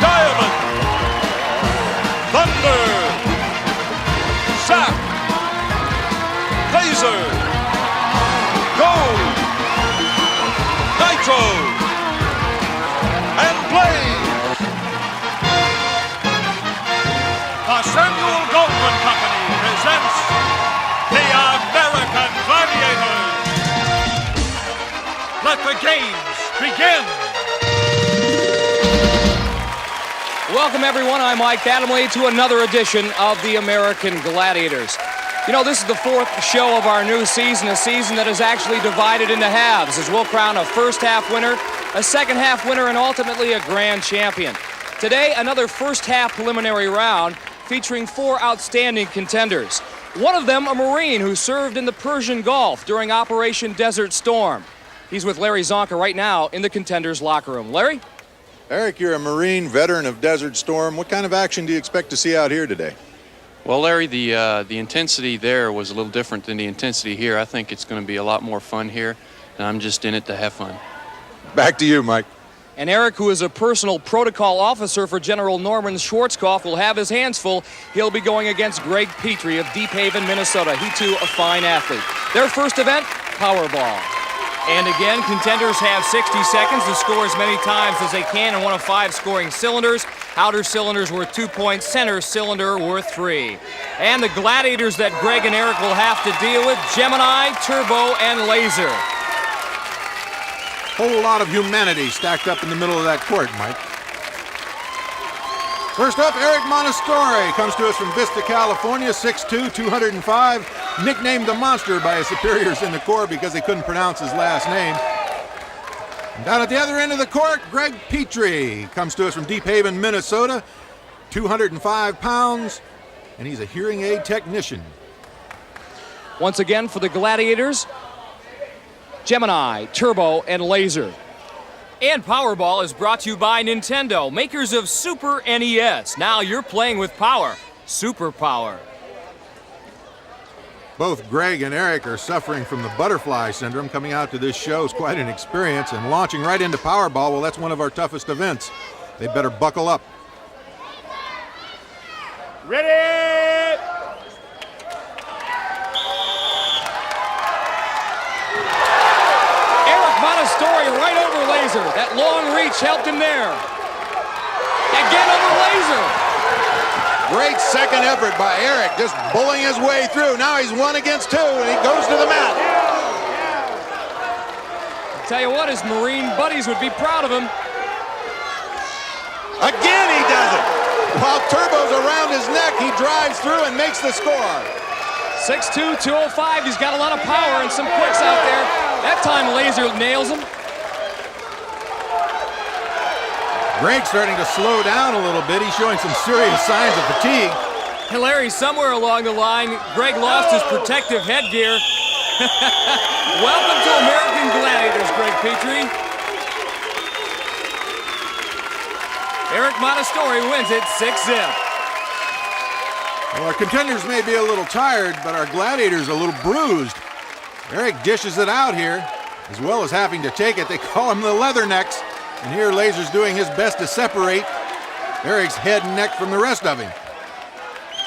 Diamond, Thunder, Zap, Laser, Gold, Nitro, and Blaze. The Samuel Goldwyn Company presents the American Gladiators. Let the games begin. Welcome, everyone. I'm Mike Adamley to another edition of the American Gladiators. You know, this is the fourth show of our new season, a season that is actually divided into halves, as we'll crown a first-half winner, a second-half winner, and ultimately a grand champion. Today, another first-half preliminary round featuring 4 outstanding contenders. One of them, a Marine who served in the Persian Gulf during Operation Desert Storm. He's with Larry Zonka right now in the contenders' locker room. Larry? Eric, you're a Marine veteran of Desert Storm. What kind of action do you expect to see out here today? Well, Larry, the intensity there was a little different than the intensity here. I think it's going to be a lot more fun here, and I'm just in it to have fun. Back to you, Mike. And Eric, who is a personal protocol officer for General Norman Schwarzkopf, will have his hands full. He'll be going against Greg Petrie of Deep Haven, Minnesota. He, too, a fine athlete. Their first event, Powerball. And again, contenders have 60 seconds to score as many times as they can in one of 5 scoring cylinders. Outer cylinders worth 2 points, center cylinder worth 3. And the Gladiators that Greg and Eric will have to deal with, Gemini, Turbo, and Laser. Whole lot of humanity stacked up in the middle of that court, Mike. First up, Eric Monastery comes to us from Vista, California, 6'2", 205, nicknamed the Monster by his superiors in the Corps because they couldn't pronounce his last name. And down at the other end of the court, Greg Petrie comes to us from Deep Haven, Minnesota, 205 pounds, and he's a hearing aid technician. Once again for the Gladiators, Gemini, Turbo, and Laser. And Powerball is brought to you by Nintendo, makers of Super NES. Now you're playing with power. Super power. Both Greg and Eric are suffering from the butterfly syndrome. Coming out to this show is quite an experience, and launching right into Powerball, well, that's one of our toughest events. They better buckle up. Ready! Monastery right over Laser. That long reach helped him there. Again over Laser. Great second effort by Eric, just bullying his way through. Now he's 1 against 2, and he goes to the mat. I'll tell you what, his Marine buddies would be proud of him. Again he does it. While Turbo's around his neck, he drives through and makes the score. 6'2", 205. He's got a lot of power and some quicks out there. That time Laser nails him. Greg's starting to slow down a little bit. He's showing some serious signs of fatigue. Hey, Larry, somewhere along the line, Greg lost his protective headgear. Welcome to American Gladiators, Greg Petrie. Eric Montestori wins it 6-zip. Well, our contenders may be a little tired, but our Gladiators a little bruised. Eric dishes it out here, as well as having to take it. They call him the Leathernecks, and here Laser's doing his best to separate Eric's head and neck from the rest of him.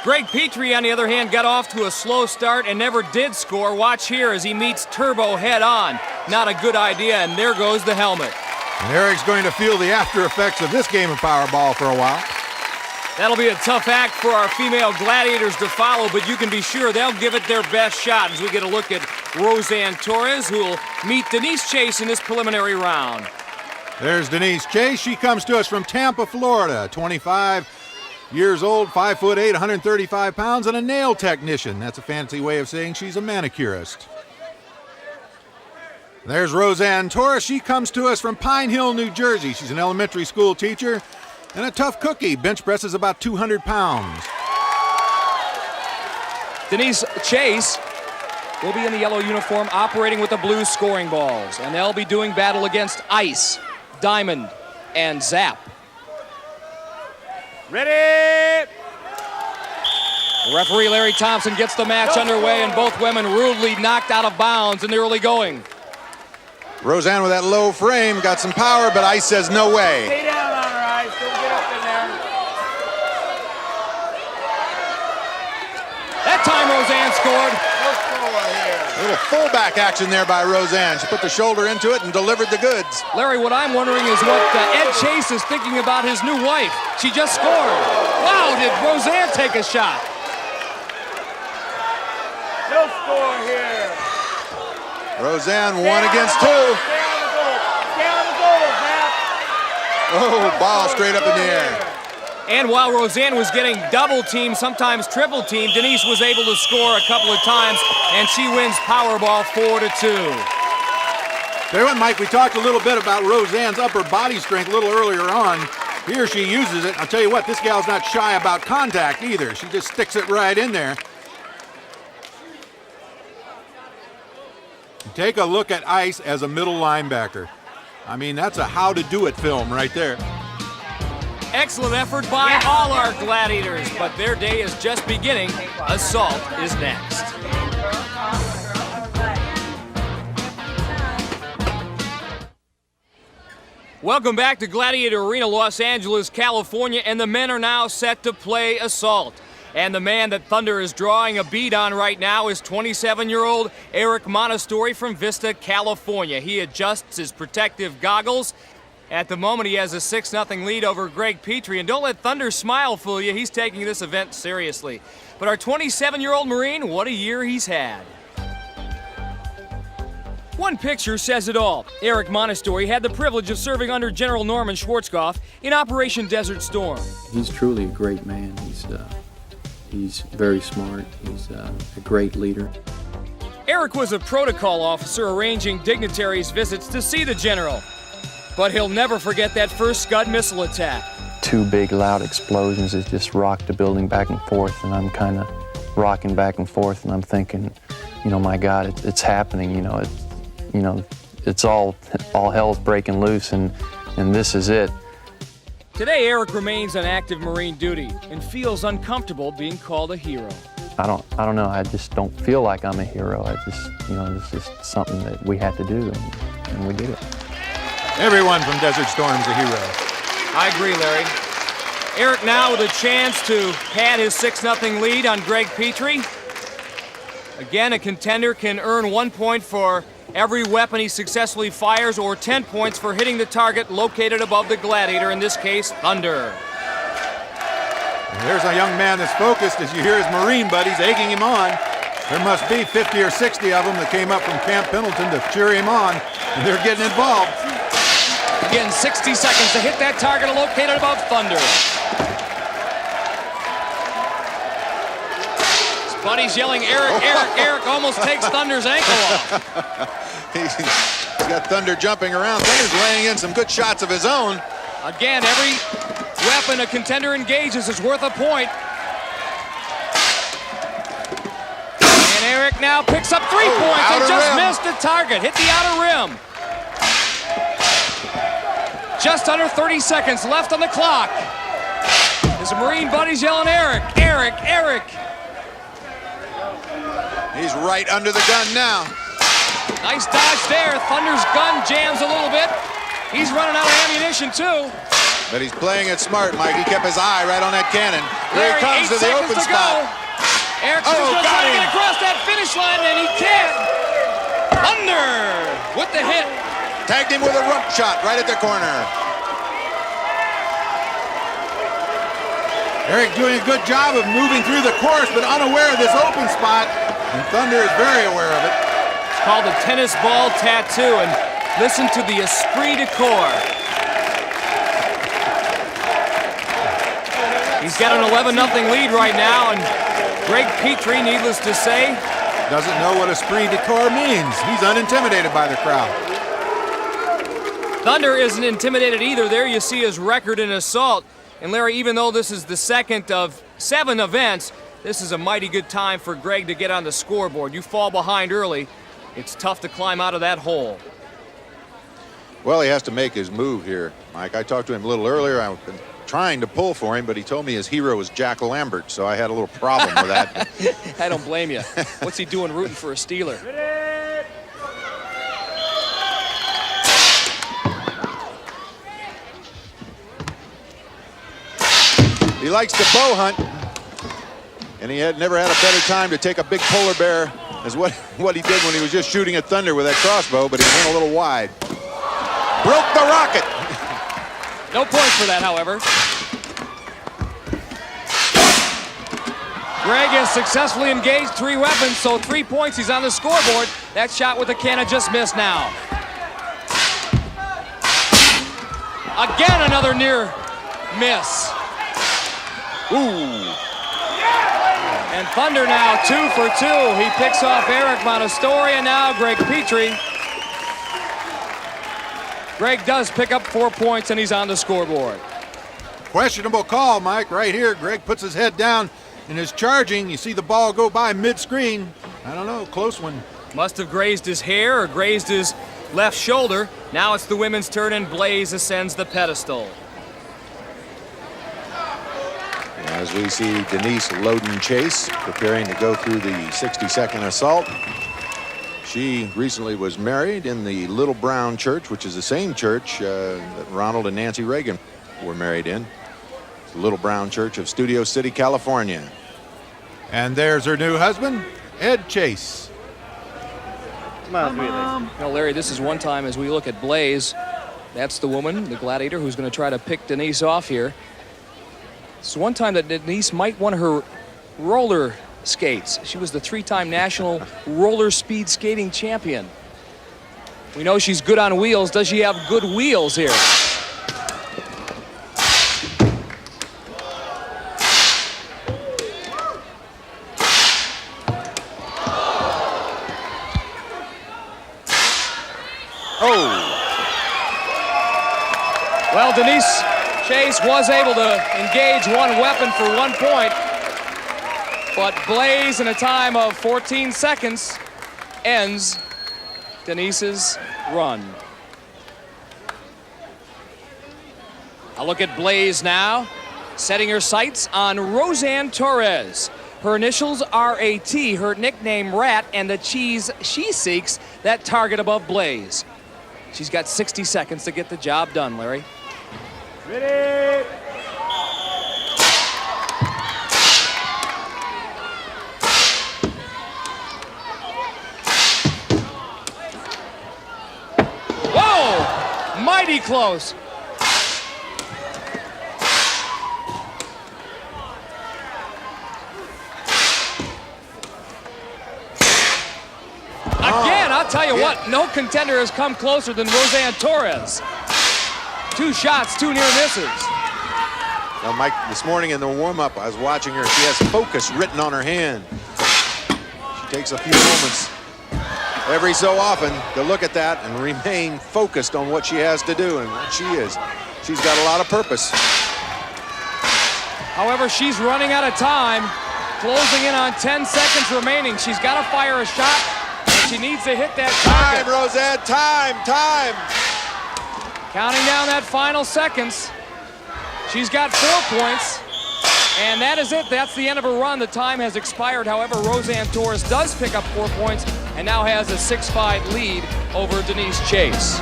Greg Petrie, on the other hand, got off to a slow start and never did score. Watch here as he meets Turbo head on. Not a good idea, and there goes the helmet. And Eric's going to feel the after effects of this game of Powerball for a while. That'll be a tough act for our female Gladiators to follow, but you can be sure they'll give it their best shot as we get a look at Roseanne Torres, who will meet Denise Chase in this preliminary round. There's Denise Chase. She comes to us from Tampa, Florida. 25 years old, 5'8", 135 pounds, and a nail technician. That's a fancy way of saying she's a manicurist. There's Roseanne Torres. She comes to us from Pine Hill, New Jersey. She's an elementary school teacher and a tough cookie. Bench presses about 200 pounds. Denise Chase will be in the yellow uniform operating with the blue scoring balls, and they'll be doing battle against Ice, Diamond, and Zap. Ready! Referee Larry Thompson gets the match underway, and both women rudely knocked out of bounds in the early going. Roseanne with that low frame, got some power, but Ice says no way. Stay down on her, Ice. Don't get up in there. That time Roseanne scored. A little fullback action there by Roseanne. She put the shoulder into it and delivered the goods. Larry, what I'm wondering is what Ed Chase is thinking about his new wife. She just scored. Wow, did Roseanne take a shot? No score here. Roseanne 1 against 2. Oh, ball straight up in the air. And while Roseanne was getting double teamed, sometimes triple teamed, Denise was able to score a couple of times, and she wins Powerball 4-2. Tell you what, Mike, we talked a little bit about Roseanne's upper body strength a little earlier on. Here she uses it. I'll tell you what, this gal's not shy about contact either. She just sticks it right in there. Take a look at Ice as a middle linebacker. I mean, that's a how-to-do-it film right there. Excellent effort by all our Gladiators, but their day is just beginning. Assault is next. Welcome back to Gladiator Arena, Los Angeles, California, and the men are now set to play Assault. And the man that Thunder is drawing a bead on right now is 27-year-old Eric Montestori from Vista, California. He adjusts his protective goggles. At the moment, he has a 6-0 lead over Greg Petrie. And don't let Thunder smile fool you. He's taking this event seriously. But our 27-year-old Marine, what a year he's had. One picture says it all. Eric Montestori had the privilege of serving under General Norman Schwarzkopf in Operation Desert Storm. He's truly a great man. He's very smart. He's a great leader. Eric was a protocol officer arranging dignitaries' visits to see the general. But he'll never forget that first Scud missile attack. 2 big loud explosions that just rocked the building back and forth, and I'm kind of rocking back and forth, and I'm thinking, you know, my God, it's happening. It's all hell's breaking loose, and this is it. Today, Eric remains on active Marine duty and feels uncomfortable being called a hero. I don't know. I just don't feel like I'm a hero. This is something that we had to do, and we did it. Everyone from Desert Storm's a hero. I agree, Larry. Eric now with a chance to pad his 6-0 lead on Greg Petrie. Again, a contender can earn 1 point for every weapon he successfully fires, or 10 points for hitting the target located above the Gladiator, in this case, Thunder. And there's a young man that's focused as you hear his Marine buddies egging him on. There must be 50 or 60 of them that came up from Camp Pendleton to cheer him on, and they're getting involved. Again, 60 seconds to hit that target located above Thunder. His buddy's yelling, Eric, Eric, Eric, almost takes Thunder's ankle off. He's got Thunder jumping around. Thunder's laying in some good shots of his own. Again, every weapon a contender engages is worth a point. And Eric now picks up 3 points and just missed the target. Hit the outer rim. Just under 30 seconds left on the clock. His Marine buddies yelling, Eric, Eric, Eric. He's right under the gun now. Nice dodge there. Thunder's gun jams a little bit. He's running out of ammunition too. But he's playing it smart, Mike. He kept his eye right on that cannon. Here he comes to the open spot. Erickson's going to try to get across that finish line, and he can't. Thunder with the hit. Tagged him with a rump shot right at the corner. Eric doing a good job of moving through the course, but unaware of this open spot. And Thunder is very aware of it. It's called the tennis ball tattoo, and listen to the esprit de corps. He's got an 11-0 lead right now, and Greg Petrie, needless to say, doesn't know what esprit de corps means. He's unintimidated by the crowd. Thunder isn't intimidated either. There you see his record in assault. And Larry, even though this is the second of 7 events, this is a mighty good time for Greg to get on the scoreboard. You fall behind early, it's tough to climb out of that hole. Well, he has to make his move here, Mike. I talked to him a little earlier. I've been trying to pull for him, but he told me his hero is Jack Lambert, so I had a little problem with that. I don't blame you. What's he doing rooting for a Steeler? He likes to bow hunt, and he had never had a better time to take a big polar bear as what he did when he was just shooting at Thunder with that crossbow, but he went a little wide. Broke the rocket. No points for that, however. Greg has successfully engaged 3 weapons, so 3 points. He's on the scoreboard. That shot with the cannon just missed now. Again, another near miss. Ooh. And Thunder now 2 for 2. He picks off Eric Montestori and now Greg Petrie. Greg does pick up 4 points and he's on the scoreboard. Questionable call, Mike, right here. Greg puts his head down and is charging. You see the ball go by mid-screen. I don't know, close one. Must have grazed his hair or grazed his left shoulder. Now it's the women's turn and Blaze ascends the pedestal. As we see Denise Loden-Chase preparing to go through the 60-second assault. She recently was married in the Little Brown Church, which is the same church that Ronald and Nancy Reagan were married in. The Little Brown Church of Studio City, California. And there's her new husband, Ed Chase. Now, Larry, this is one time as we look at Blaze. That's the woman, the Gladiator, who's going to try to pick Denise off here. It's one time that Denise might want her roller skates. She was the 3-time national roller speed skating champion. We know she's good on wheels. Does she have good wheels here? Oh! Well, Denise Chase was able to engage 1 weapon for 1 point, but Blaze, in a time of 14 seconds, ends Denise's run. A look at Blaze now, setting her sights on Roseanne Torres. Her initials are R.A.T., her nickname Rat, and the cheese she seeks, that target above Blaze. She's got 60 seconds to get the job done, Larry. Ready! Whoa! Mighty close. Again, I'll tell you what, no contender has come closer than Roseanne Torres. 2 shots, 2 near misses. Now, Mike, this morning in the warm-up, I was watching her. She has focus written on her hand. She takes a few moments every so often to look at that and remain focused on what she has to do, and what she is. She's got a lot of purpose. However, she's running out of time, closing in on 10 seconds remaining. She's got to fire a shot, and she needs to hit that target. Time, Roseanne, time, time. Counting down that final seconds. She's got 4 points. And that is it. That's the end of her run. The time has expired. However, Roseanne Torres does pick up 4 points and now has a 6-5 lead over Denise Chase.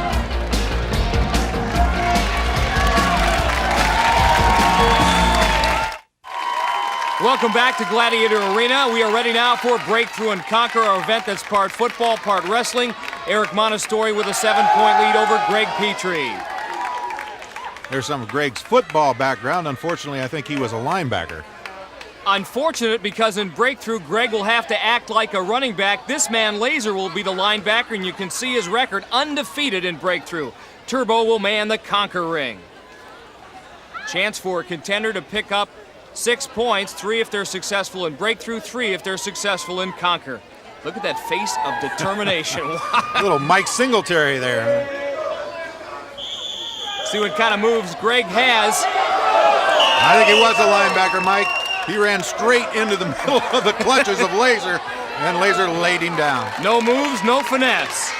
Welcome back to Gladiator Arena. We are ready now for Breakthrough and Conquer, our event that's part football, part wrestling. Eric Montestori with a 7-point lead over Greg Petrie. There's some of Greg's football background. Unfortunately, I think he was a linebacker. Unfortunate, because in Breakthrough, Greg will have to act like a running back. This man, Laser, will be the linebacker, and you can see his record, undefeated in Breakthrough. Turbo will man the Conquer ring. Chance for a contender to pick up 6 points, 3 if they're successful in Breakthrough, 3 if they're successful in Conquer. Look at that face of determination. Wow. Little Mike Singletary there. See what kind of moves Greg has. I think he was a linebacker, Mike. He ran straight into the middle of the clutches of Laser, and Laser laid him down. No moves, no finesse.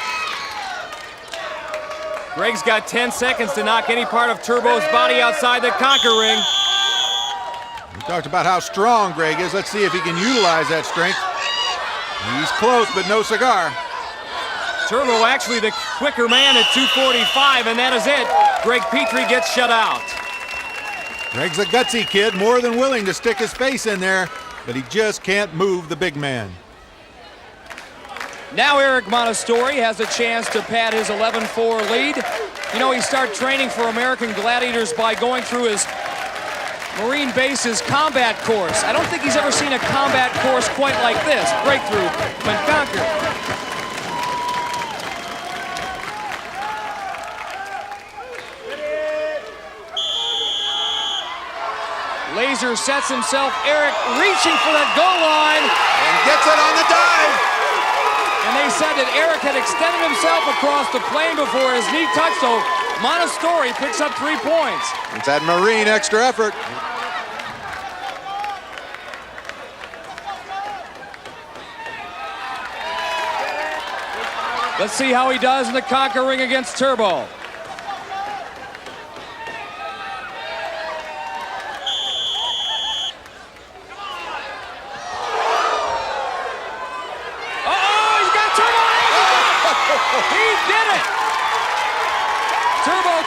Greg's got 10 seconds to knock any part of Turbo's body outside the Conquer ring. We talked about how strong Greg is. Let's see if he can utilize that strength. He's close, but no cigar. Turbo actually the quicker man at 2:45, and that is it. Greg Petrie gets shut out. Greg's a gutsy kid, more than willing to stick his face in there, but he just can't move the big man. Now Eric Montestori has a chance to pad his 11-4 lead. You know, he started training for American Gladiators by going through his Marine Base's combat course. I don't think he's ever seen a combat course quite like this. Breakthrough and Conquer. Laser sets himself. Eric reaching for that goal line. And gets it on the dive. And they said that Eric had extended himself across the plane before his knee touched, so Montestori picks up 3 points. It's that Marine extra effort. Let's see how he does in the Conquer ring against Turbo.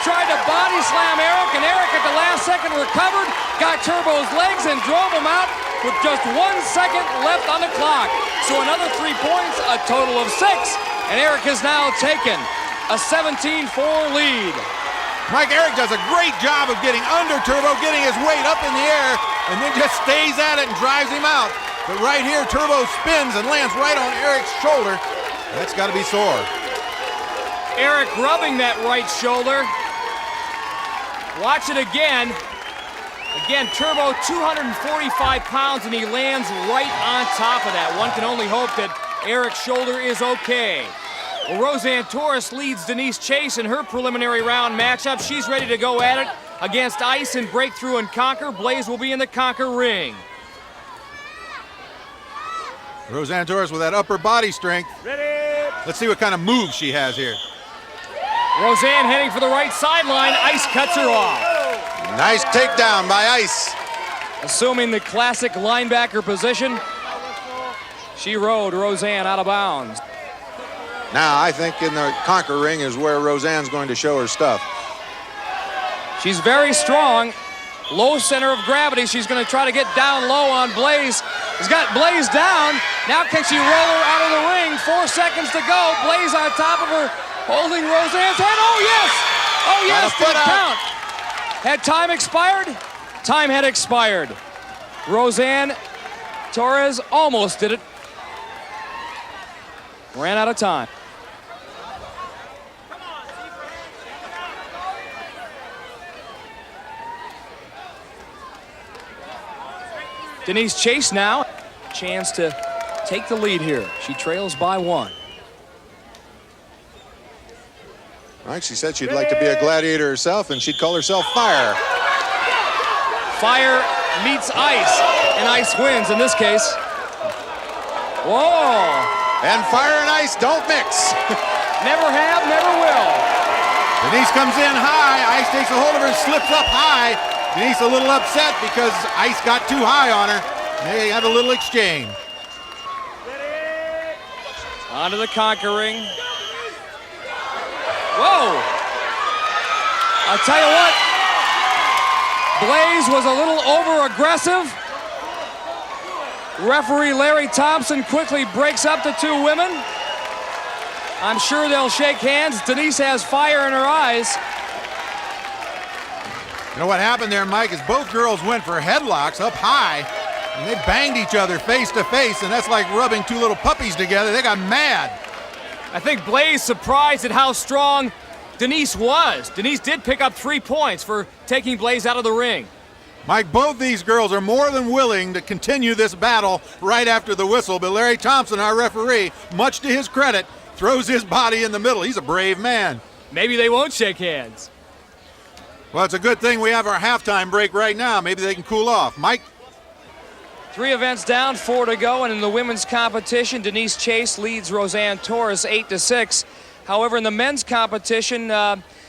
Tried to body slam Eric, and Eric at the last second recovered, got Turbo's legs and drove him out with just 1 second left on the clock. So another 3 points, a total of 6, and Eric has now taken a 17-4 lead. Mike, Eric does a great job of getting under Turbo, getting his weight up in the air, and then just stays at it and drives him out. But right here, Turbo spins and lands right on Eric's shoulder. That's got to be sore. Eric rubbing that right shoulder. Watch it again. Again, Turbo, 245 pounds, and he lands right on top of that. One can only hope that Eric's shoulder is okay. Well, Roseanne Torres leads Denise Chase in her preliminary round matchup. She's ready to go at it against Ice in Breakthrough and Conquer. Blaze will be in the Conquer ring. Roseanne Torres with that upper body strength. Ready. Let's see what kind of moves she has here. Roseanne heading for the right sideline. Ice cuts her off. Nice takedown by Ice. Assuming the classic linebacker position, she rode Roseanne out of bounds. Now I think in the Conquer ring is where Roseanne's going to show her stuff. She's very strong. Low center of gravity. She's going to try to get down low on Blaze. She's got Blaze down. Now can she roll her out of the ring? 4 seconds to go. Blaze on top of her, holding Roseanne's hand. Oh, yes! Oh, yes, did it count? Had time expired? Time had expired. Roseanne Torres almost did it. Ran out of time. Denise Chase now, chance to take the lead here. She trails by 1. Right, she said she'd like to be a gladiator herself, and she'd call herself Fire. Fire meets Ice, and Ice wins in this case. Whoa! And Fire and Ice don't mix. Never have, never will. Denise comes in high. Ice takes a hold of her and slips up high. Denise a little upset because Ice got too high on her. They have a little exchange. On to the conquering. Whoa! I'll tell you what, Blaze was a little over-aggressive. Referee Larry Thompson quickly breaks up the two women. I'm sure they'll shake hands. Denise has fire in her eyes. You know what happened there, Mike, is both girls went for headlocks up high, and they banged each other face to face, and that's like rubbing two little puppies together. They got mad. I think Blaze surprised at how strong Denise was. Denise did pick up 3 points for taking Blaze out of the ring. Mike, both these girls are more than willing to continue this battle right after the whistle, but Larry Thompson, our referee, much to his credit, throws his body in the middle. He's a brave man. Maybe they won't shake hands. Well, it's a good thing we have our halftime break right now. Maybe they can cool off. Mike? 3 events down, 4 to go, and in the women's competition, Denise Chase leads Roseanne Torres 8-6. However, in the men's competition,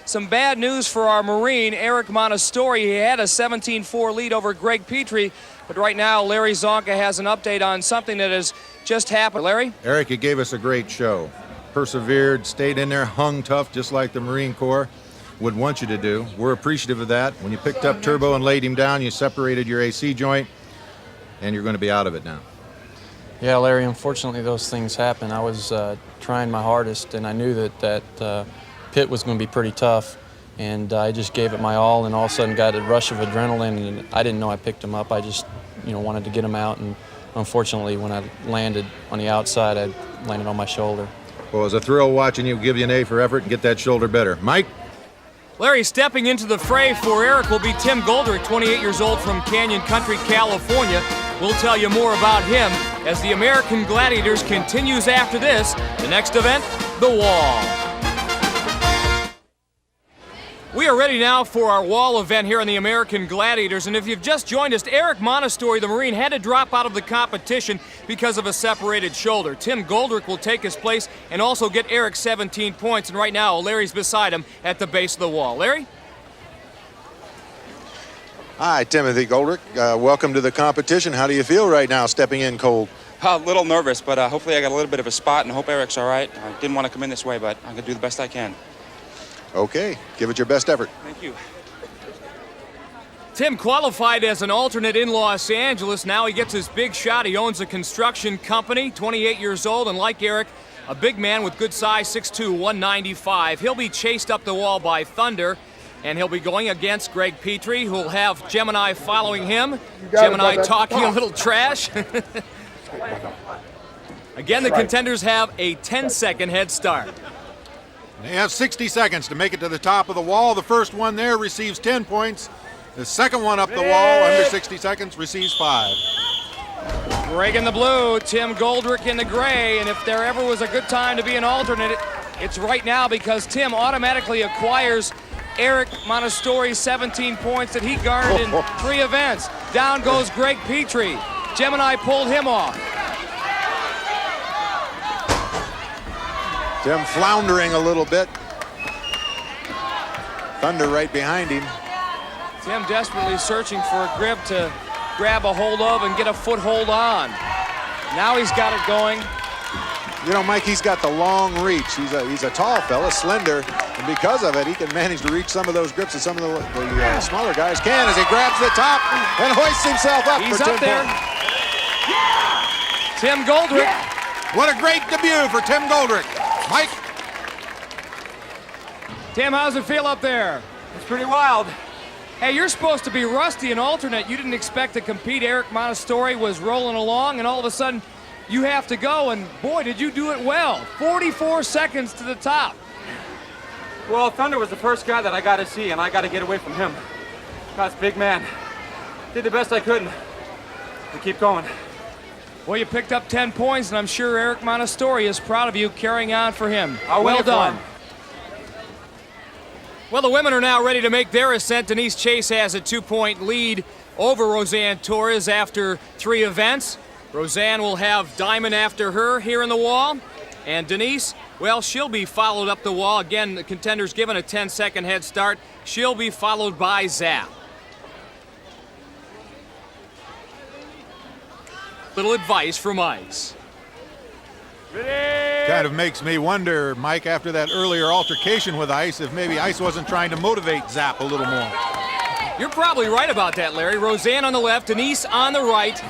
some bad news for our Marine, Eric Montestori. He had a 17-4 lead over Greg Petrie, but right now Larry Zonka has an update on something that has just happened. Larry? Eric, you gave us a great show. Persevered, stayed in there, hung tough, just like the Marine Corps would want you to do. We're appreciative of that. When you picked up Turbo and laid him down, you separated your AC joint, and you're going to be out of it now. Yeah, Larry, unfortunately those things happen. I was trying my hardest, and I knew that pit was going to be pretty tough, and I just gave it my all, and all of a sudden got a rush of adrenaline, and I didn't know I picked him up. I just, wanted to get him out, and unfortunately when I landed on the outside, I landed on my shoulder. Well, it was a thrill watching you, give you an A for effort and get that shoulder better. Mike? Larry, stepping into the fray for Eric will be Tim Goldrick, 28 years old from Canyon Country, California. We'll tell you more about him as the American Gladiators continues after this. The next event, the Wall. We are ready now for our Wall event here on the American Gladiators, and if you've just joined us, Eric Montestori, the Marine, had to drop out of the competition because of a separated shoulder. Tim Goldrick will take his place and also get Eric 17 points, and right now Larry's beside him at the base of the wall. Larry? Hi, Timothy Goldrick. Welcome to the competition. How do you feel right now stepping in cold? A little nervous, but hopefully I got a little bit of a spot and hope Eric's all right. I didn't want to come in this way, but I'm going to do the best I can. Okay, give it your best effort. Thank you. Tim qualified as an alternate in Los Angeles. Now he gets his big shot. He owns a construction company, 28 years old, and like Eric, a big man with good size, 6'2", 195. He'll be chased up the wall by Thunder, and he'll be going against Greg Petrie, who'll have Gemini following him. Gemini talking a little trash. Again, the contenders have a 10-second head start. They have 60 seconds to make it to the top of the wall. The first one there receives 10 points. The second one up the wall, under 60 seconds, receives 5. Greg in the blue, Tim Goldrick in the gray, and if there ever was a good time to be an alternate, it's right now because Tim automatically acquires Eric Montestori's 17 points that he garnered in 3 events. Down goes Greg Petrie. Gemini pulled him off. Tim floundering a little bit. Thunder right behind him. Tim desperately searching for a grip to grab a hold of and get a foothold on. Now he's got it going. You know, Mike, he's got the long reach. He's a tall fella, slender, and because of it, he can manage to reach some of those grips that some of the smaller guys can as he grabs the top and hoists himself up. He's for 10 up there. points. Tim Goldrick. What a great debut for Tim Goldrick. Mike? Tim, how's it feel up there? It's pretty wild. Hey, you're supposed to be Rusty, an alternate. You didn't expect to compete. Eric Montestori was rolling along, and all of a sudden, you have to go, and boy, did you do it well. 44 seconds to the top. Well, Thunder was the first guy that I got to see, and I got to get away from him. That's a big man. Did the best I could, and we keep going. Well, you picked up 10 points, and I'm sure Eric Montestori is proud of you carrying on for him. Well done. Well, the women are now ready to make their ascent. Denise Chase has a 2-point lead over Roseanne Torres after 3 events. Roseanne will have Diamond after her here in the wall. And Denise Well, she'll be followed up the wall. Again, the contender's given a 10-second head start. She'll be followed by Zap. Little advice from Ice. Kind of makes me wonder, Mike, after that earlier altercation with Ice, if maybe Ice wasn't trying to motivate Zap a little more. You're probably right about that, Larry. Roseanne on the left, Denise on the right.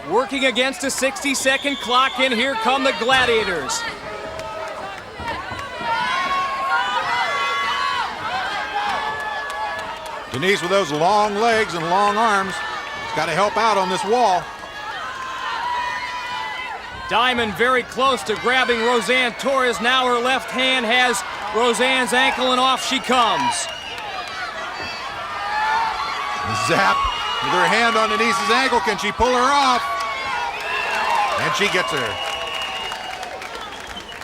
Working against a 60-second clock, and here come the Gladiators. Denise with those long legs and long arms. She's got to help out on this wall. Diamond very close to grabbing Roseanne Torres. Now her left hand has Roseanne's ankle, and off she comes. Zap with her hand on Denise's ankle. Can she pull her off? And she gets her.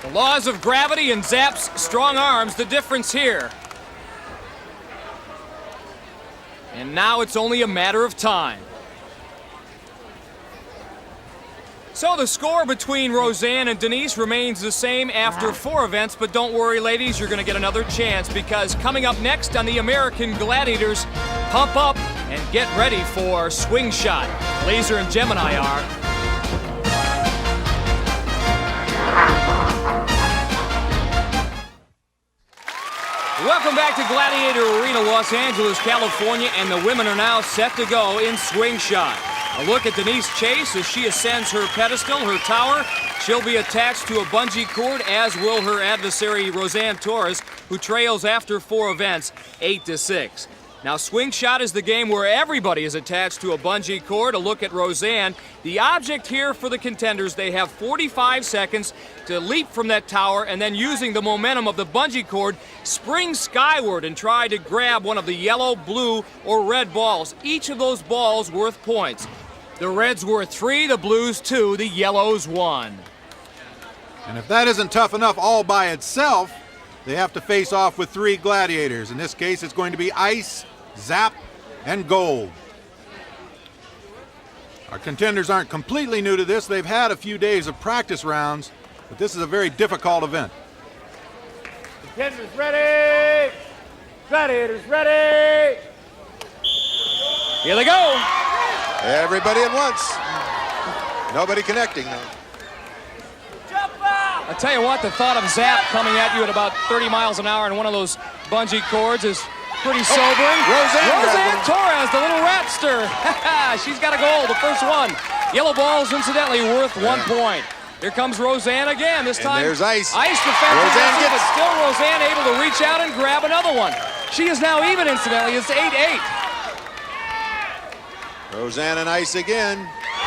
The laws of gravity and Zap's strong arms, the difference here. And now it's only a matter of time. So the score between Roseanne and Denise remains the same after 4 events, but don't worry, ladies, you're going to get another chance, because coming up next on the American Gladiators, pump up and get ready for Swing Shot. Laser and Gemini are. Welcome back to Gladiator Arena, Los Angeles, California, and the women are now set to go in Swing Shot. A look at Denise Chase as she ascends her pedestal, her tower. She'll be attached to a bungee cord, as will her adversary, Roseanne Torres, who trails after 4 events, 8-6. Now, Swing Shot is the game where everybody is attached to a bungee cord. A look at Roseanne. The object here for the contenders, they have 45 seconds to leap from that tower, and then using the momentum of the bungee cord, spring skyward and try to grab one of the yellow, blue, or red balls. Each of those balls worth points. The reds worth 3, the blues 2, the yellows 1. And if that isn't tough enough all by itself, they have to face off with 3 gladiators. In this case, it's going to be Ice, Zap, and Gold. Our contenders aren't completely new to this. They've had a few days of practice rounds, but this is a very difficult event. Contenders ready! Gladiators ready! Here they go! Everybody at once. Nobody connecting though. I tell you what, the thought of Zap coming at you at about 30 miles an hour on one of those bungee cords is pretty sobering. Roseanne Torres, the little rapster. She's got a goal, the first one. Yellow balls, incidentally, worth 1 point. Here comes Roseanne again. This time, there's Ice. Ice defending, but still Roseanne able to reach out and grab another one. She is now even, incidentally. It's 8-8. Roseanne and Ice again.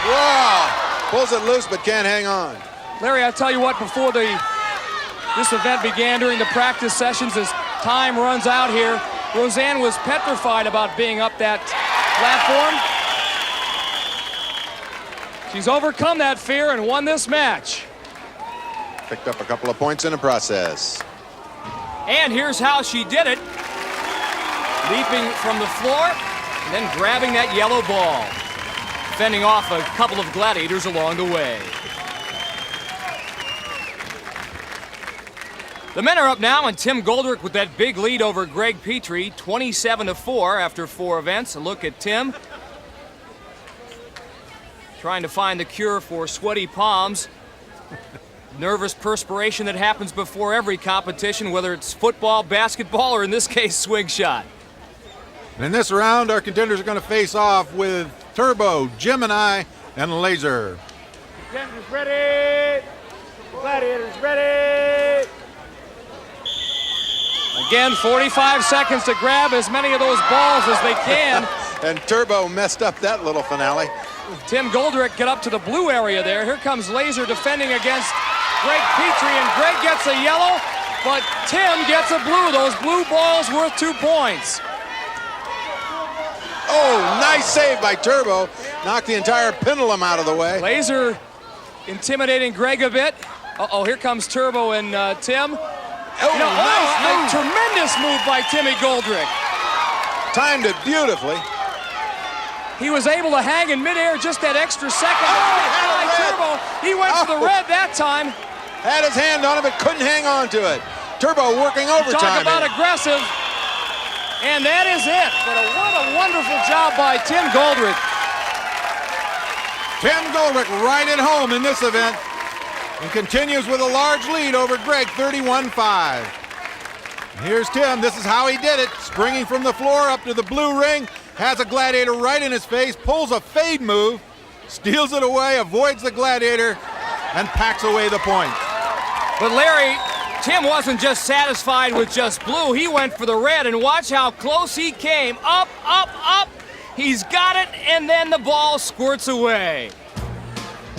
Wow! Pulls it loose, but can't hang on. Larry, I tell you what, before this event began during the practice sessions, as time runs out here, Roseanne was petrified about being up that platform. She's overcome that fear and won this match. Picked up a couple of points in the process. And here's how she did it. Leaping from the floor, and then grabbing that yellow ball. Fending off a couple of gladiators along the way. The men are up now, and Tim Goldrick with that big lead over Greg Petrie, 27-4 after 4 events. A look at Tim. Trying to find the cure for sweaty palms. Nervous perspiration that happens before every competition, whether it's football, basketball, or in this case, Swing Shot. And in this round, our contenders are going to face off with Turbo, Gemini, and Laser. Contenders ready! Gladiators ready! Again, 45 seconds to grab as many of those balls as they can. And Turbo messed up that little finale. Tim Goldrick get up to the blue area there. Here comes Laser defending against Greg Petrie, and Greg gets a yellow, but Tim gets a blue. Those blue balls worth 2 points. Oh, nice save by Turbo. Knocked the entire pendulum out of the way. Laser intimidating Greg a bit. Uh-oh, here comes Turbo and Tim. A tremendous move by Timmy Goldrick. Timed it beautifully. He was able to hang in midair just that extra second. Turbo. He went for the red that time. Had his hand on it, but couldn't hang on to it. Turbo working overtime. Talk about aggressive. And that is it. But what a wonderful job by Tim Goldrick. Tim Goldrick right at home in this event and continues with a large lead over Greg, 31-5. Here's Tim. This is how he did it. Springing from the floor up to the blue ring, has a Gladiator right in his face, pulls a fade move, steals it away, avoids the Gladiator, and packs away the point. But Larry, Tim wasn't just satisfied with just blue. He went for the red, and watch how close he came. Up, up, up. He's got it, and then the ball squirts away.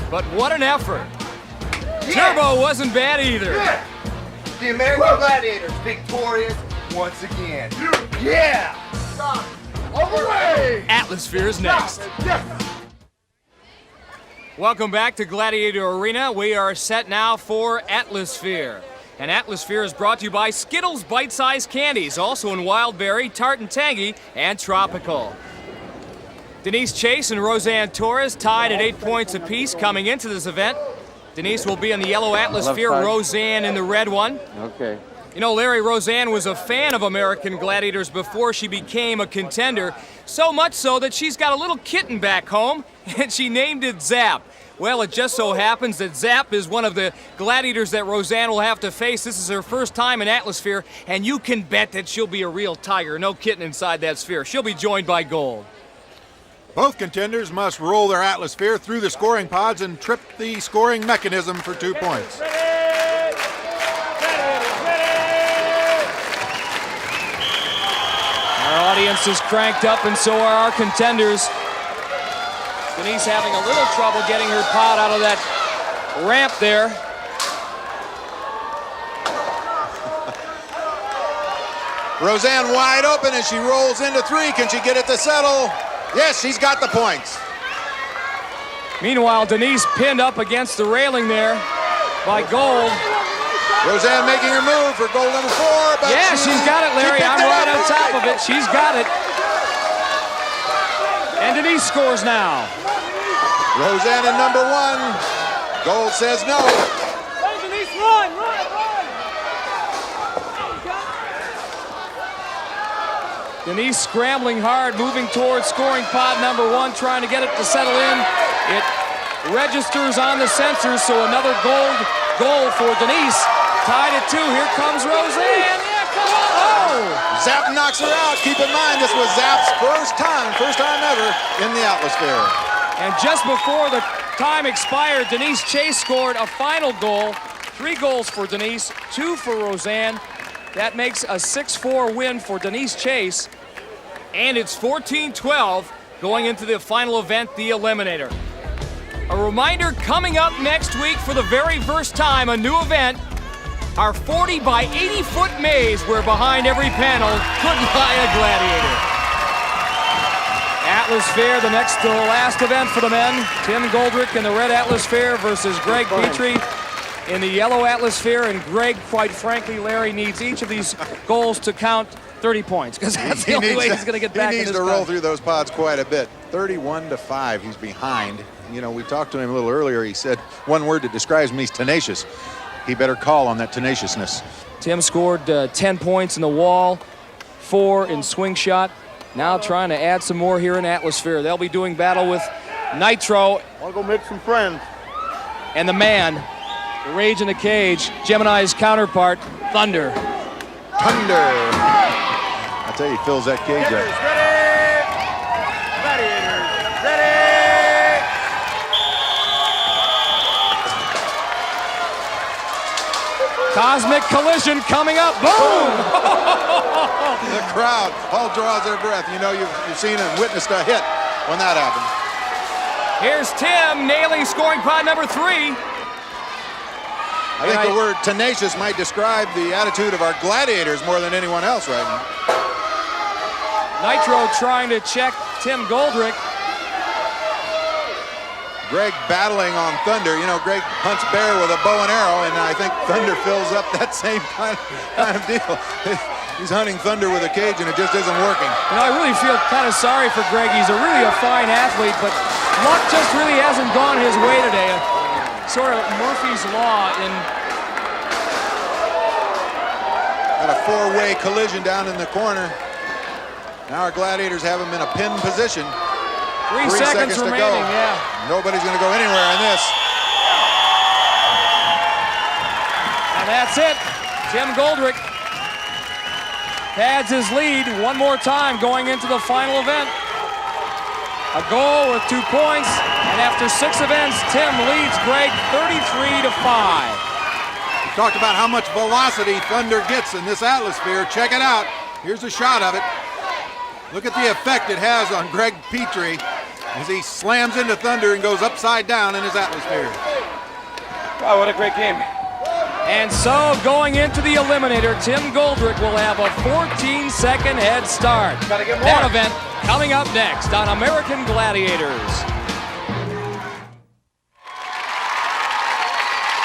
But what an effort. Yeah. Turbo wasn't bad either. Yeah. The American Gladiators victorious once again. Yeah! All the way! Atmosphere is next. Welcome back to Gladiator Arena. We are set now for Atmosphere. And Atmosphere is brought to you by Skittles Bite-Sized Candies, also in Wild Berry, Tart and Tangy, and Tropical. Denise Chase and Roseanne Torres tied at 8 points apiece coming into this event. Denise will be in the yellow Atmosphere, Roseanne in the red one. Okay. You know, Larry, Roseanne was a fan of American Gladiators before she became a contender, so much so that she's got a little kitten back home, and she named it Zap. Well, it just so happens that Zap is one of the Gladiators that Roseanne will have to face. This is her first time in Atmosphere, and you can bet that she'll be a real tiger. No kitten inside that sphere. She'll be joined by Gold. Both contenders must roll their Atmosphere through the scoring pods and trip the scoring mechanism for 2 points. Our audience is cranked up, and so are our contenders. Denise having a little trouble getting her pod out of that ramp there. Roseanne wide open as she rolls into three. Can she get it to settle? Yes, she's got the points. Meanwhile, Denise pinned up against the railing there by Gold. Roseanne making her move for goal number 4. But yeah, she's got it, Larry. I'm right on top of it. She's got it. And Denise scores now. Roseanne in number 1. Gold says no. Hey, Denise, run, run, run! Denise scrambling hard, moving towards scoring pod number 1, trying to get it to settle in. It registers on the sensors, so another goal for Denise. Tied at 2. Here comes Roseanne. Yeah, come on. Oh! Zap knocks her out. Keep in mind, this was Zap's first time ever in the Atmosphere. And just before the time expired, Denise Chase scored a final goal. 3 goals for Denise, 2 for Roseanne. That makes a 6-4 win for Denise Chase. And it's 14-12 going into the final event, the Eliminator. A reminder coming up next week for the very first time, a new event. Our 40 by 80 foot maze where behind every panel could lie a gladiator. Atmosphere, the next to last event for the men. Tim Goldrick in the red Atmosphere versus Greg Petrie in the yellow Atmosphere. And Greg, quite frankly, Larry, needs each of these goals to count 30 points because that's the only way he's going to get back in this He needs to roll through those pods quite a bit. 31-5, he's behind. You know, we talked to him a little earlier. He said one word that describes him, he's tenacious. He better call on that tenaciousness. Tim scored 10 points in the wall, 4 in swing shot. Now trying to add some more here in Atmosphere. They'll be doing battle with Nitro. Want to go make some friends. And the man, the rage in the cage, Gemini's counterpart, Thunder. Thunder. I tell you, he fills that cage up. Cosmic collision coming up. Boom! The crowd all draws their breath. You know, you've seen and witnessed a hit when that happened. Here's Tim nailing scoring pod number 3. I think the word tenacious might describe the attitude of our gladiators more than anyone else right now. Nitro trying to check Tim Goldrick. Greg battling on Thunder. You know, Greg hunts bear with a bow and arrow, and I think Thunder fills up that same kind of deal. He's hunting Thunder with a cage, and it just isn't working. You know, I really feel kind of sorry for Greg. He's really a fine athlete, but luck just really hasn't gone his way today. Sort of Murphy's Law in Got a four-way collision down in the corner. Now our Gladiators have them in a pin position. 3 seconds to remaining, go. yeah. Nobody's going to go anywhere in this. And that's it. Tim Goldrick pads his lead one more time going into the final event. A goal with 2 points, and after 6 events, Tim leads Greg 33-5. We talked about how much velocity Thunder gets in this atmosphere. Check it out. Here's a shot of it. Look at the effect it has on Greg Petrie as he slams into Thunder and goes upside down in his atmosphere. Wow, what a great game. And so, going into the Eliminator, Tim Goldrick will have a 14-second head start. Gotta get more. That event coming up next on American Gladiators.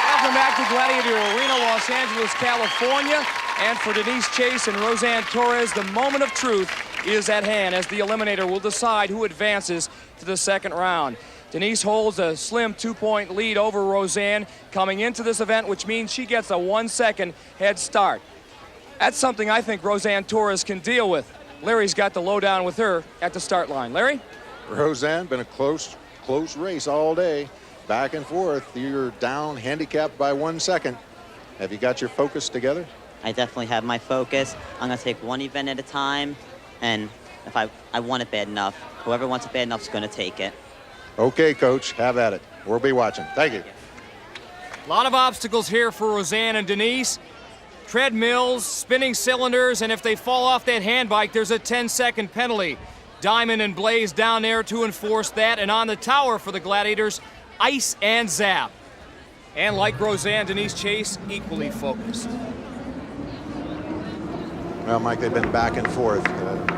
Welcome back to Gladiator Arena, Los Angeles, California. And for Denise Chase and Roseanne Torres, the moment of truth is at hand as the Eliminator will decide who advances to the second round. Denise holds a slim 2-point lead over Roseanne coming into this event, which means she gets a 1-second head start. That's something I think Roseanne Torres can deal with. Larry's got the lowdown with her at the start line. Larry? Roseanne, been a close race all day. Back and forth. You're down, handicapped by 1 second. Have you got your focus together? I definitely have my focus. I'm going to take one event at a time, and if I want it bad enough, whoever wants it bad enough is going to take it. Okay, Coach, have at it. We'll be watching. Thank you. A lot of obstacles here for Roseanne and Denise. Treadmills, spinning cylinders, and if they fall off that hand bike, there's a 10-second penalty. Diamond and Blaze down there to enforce that, and on the tower for the Gladiators, Ice and Zap. And like Roseanne, Denise Chase, equally focused. Well, Mike, they've been back and forth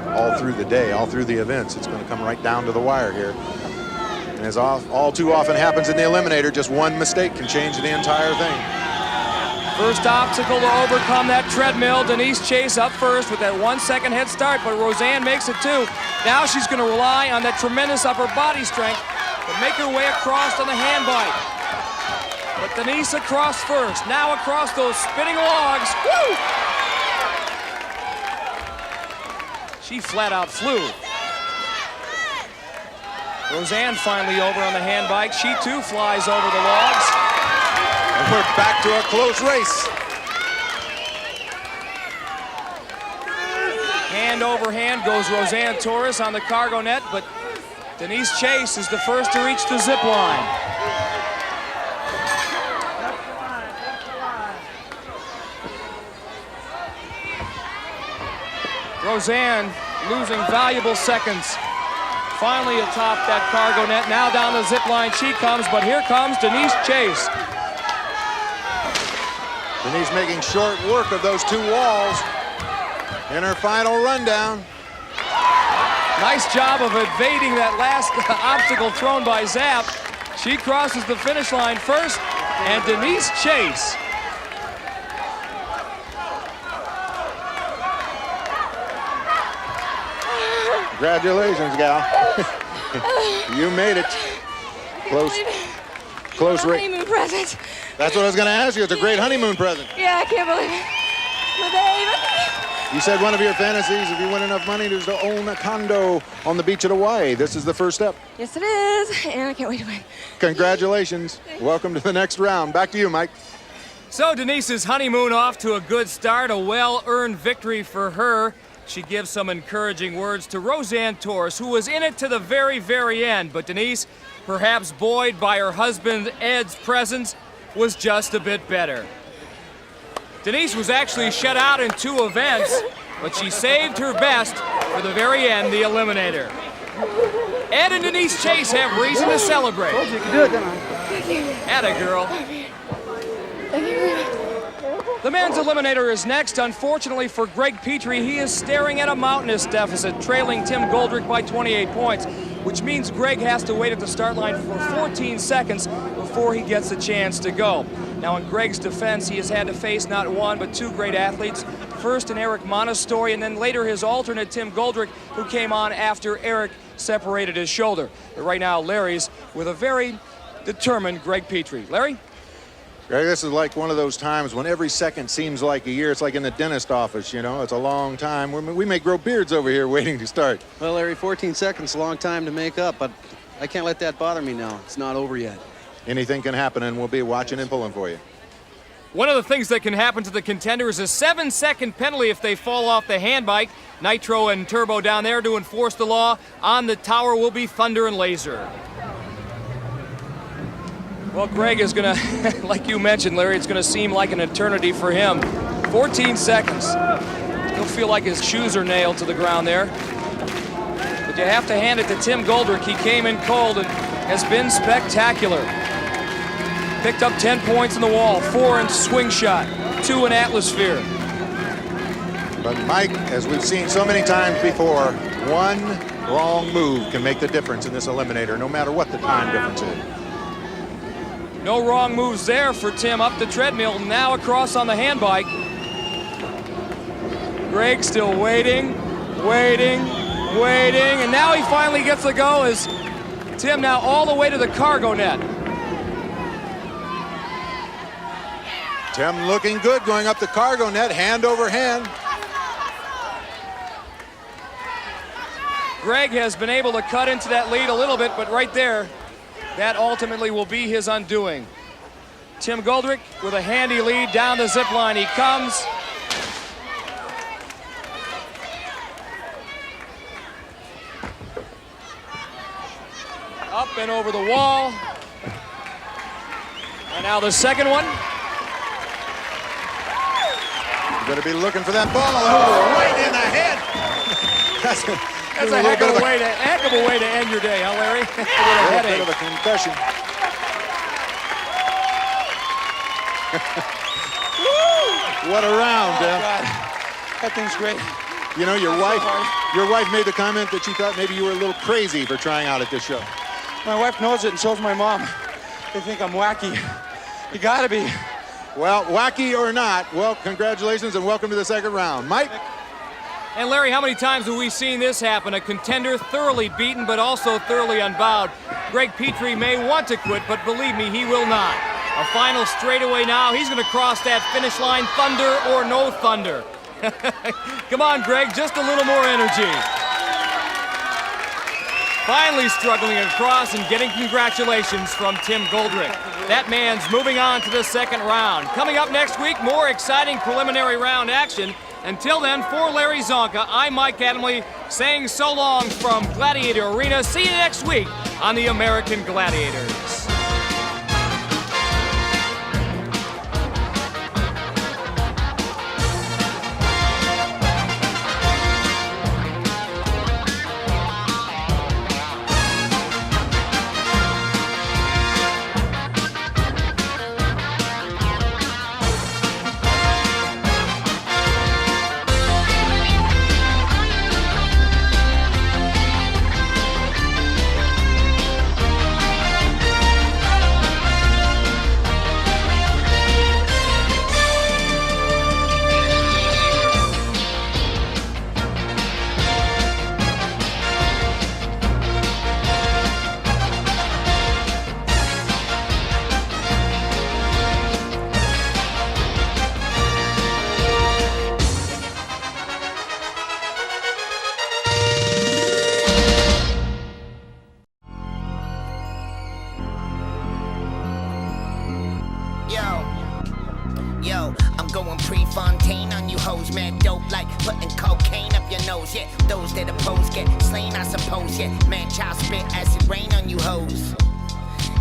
all through the day, all through the events. It's going to come right down to the wire here. And as all too often happens in the Eliminator, just one mistake can change the entire thing. First obstacle to overcome that treadmill. Denise Chase up first with that 1-second head start, but Roseanne makes it 2. Now she's going to rely on that tremendous upper body strength to make her way across on the hand bike. But Denise across first, now across those spinning logs. Woo! She flat out flew. Roseanne finally over on the hand bike. She too flies over the logs. And we're back to a close race. Hand over hand goes Roseanne Torres on the cargo net, but Denise Chase is the first to reach the zip line. Roseanne losing valuable seconds. Finally atop that cargo net, now down the zip line she comes, but here comes Denise Chase. Denise making short work of those 2 walls in her final rundown. Nice job of evading that last obstacle thrown by Zap. She crosses the finish line first, and Denise Chase. Congratulations, gal. You made it. Close race. Honeymoon present. That's what I was going to ask you. It's a great honeymoon present. Yeah, I can't believe it. The baby. You said one of your fantasies, if you win enough money, is to own a condo on the beach at Hawaii. This is the first step. Yes, it is, and I can't wait to win. Congratulations. Welcome to the next round. Back to you, Mike. So Denise's honeymoon off to a good start, a well-earned victory for her. She gives some encouraging words to Roseanne Torres, who was in it to the very, very end. But Denise, perhaps buoyed by her husband Ed's presence, was just a bit better. Denise was actually shut out in 2 events, but she saved her best for the very end, the Eliminator. Ed and Denise Chase have reason to celebrate. Told you could do it, didn't I? Atta girl. Thank you. The men's Eliminator is next. Unfortunately for Greg Petrie, he is staring at a mountainous deficit, trailing Tim Goldrick by 28 points, which means Greg has to wait at the start line for 14 seconds before he gets a chance to go. Now, in Greg's defense, he has had to face not 1, but 2 great athletes. First, in Eric Montessori, and then later his alternate, Tim Goldrick, who came on after Eric separated his shoulder. But right now, Larry's with a very determined Greg Petrie. Larry? Greg, this is like one of those times when every second seems like a year. It's like in the dentist office, you know. It's a long time. We may grow beards over here waiting to start. Well, Larry, 14 seconds, a long time to make up, but I can't let that bother me now. It's not over yet. Anything can happen, and we'll be watching and pulling for you. One of the things that can happen to the contenders is a 7-second penalty if they fall off the hand bike. Nitro and Turbo down there to enforce the law. On the tower will be Thunder and Laser. Well, Greg is going to, like you mentioned, Larry, it's going to seem like an eternity for him. 14 seconds. He'll feel like his shoes are nailed to the ground there. But you have to hand it to Tim Goldrick. He came in cold and has been spectacular. Picked up 10 points in the wall, 4 in swing shot, 2 in atmosphere. But Mike, as we've seen so many times before, one wrong move can make the difference in this eliminator, no matter what the time difference is. No wrong moves there for Tim up the treadmill, now across on the hand bike. Greg still waiting, and now he finally gets the go as Tim now all the way to the cargo net. Tim looking good going up the cargo net, hand over hand. Greg has been able to cut into that lead a little bit, but right there, that ultimately will be his undoing. Tim Goldrick with a handy lead down the zip line. He comes. Up and over the wall. And now the second one. You're going to be looking for that ball. Oh, right in the head. That's a heck of a way to end your day, huh, Larry? A bit of a concussion. What a round, God. That thing's great. You know, your wife made the comment that she thought maybe you were a little crazy for trying out at this show. My wife knows it, and so's my mom. They think I'm wacky. You gotta be. Well, wacky or not, well, congratulations and welcome to the second round. Mike? And Larry, how many times have we seen this happen? A contender thoroughly beaten, but also thoroughly unbowed. Greg Petrie may want to quit, but believe me, he will not. A final straightaway now. He's going to cross that finish line, thunder or no thunder. Come on, Greg, just a little more energy. Finally struggling across and getting congratulations from Tim Goldrick. That man's moving on to the second round. Coming up next week, more exciting preliminary round action. Until then, for Larry Zonka, I'm Mike Adamley, saying so long from Gladiator Arena. See you next week on the American Gladiators. Yo, I'm going Prefontaine on you hoes, man. Dope like putting cocaine up your nose. Yeah, those that oppose get slain, I suppose. Yeah, man, child spit acid rain on you hoes.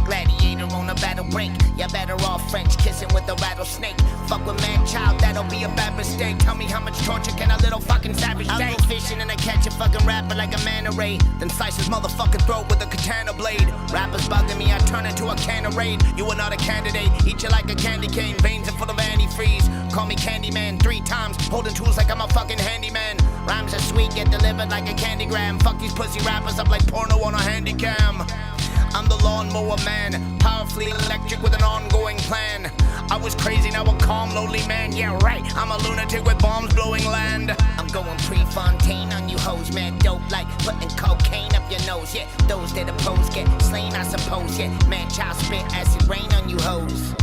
Gladiator on a battle break. You better off French kissing with a rattlesnake. Fuck with man child, that'll be a bad mistake. Tell me how much torture can a little fucking savage take? I go fishing and I catch a fucking rapper like a manta ray. Then slice his motherfucking throat with a katana blade. Rappers bugging me, I turn into a can of raid. You are not a candidate, eat you like a candy cane. Veins are full of antifreeze. Call me Candyman 3 times, holding tools like I'm a fucking handyman. Rhymes are sweet, get delivered like a candygram. Fuck these pussy rappers up like porno on a handy cam. I'm the lawnmower man, powerfully electric with an ongoing plan. I was crazy, now a calm, lonely man. Yeah, right, I'm a lunatic with bombs blowing land. I'm going Prefontaine on you hoes, man. Dope like putting cocaine up your nose. Yeah, those that oppose get slain, I suppose. Yeah, man, child spit acid rain on you hoes.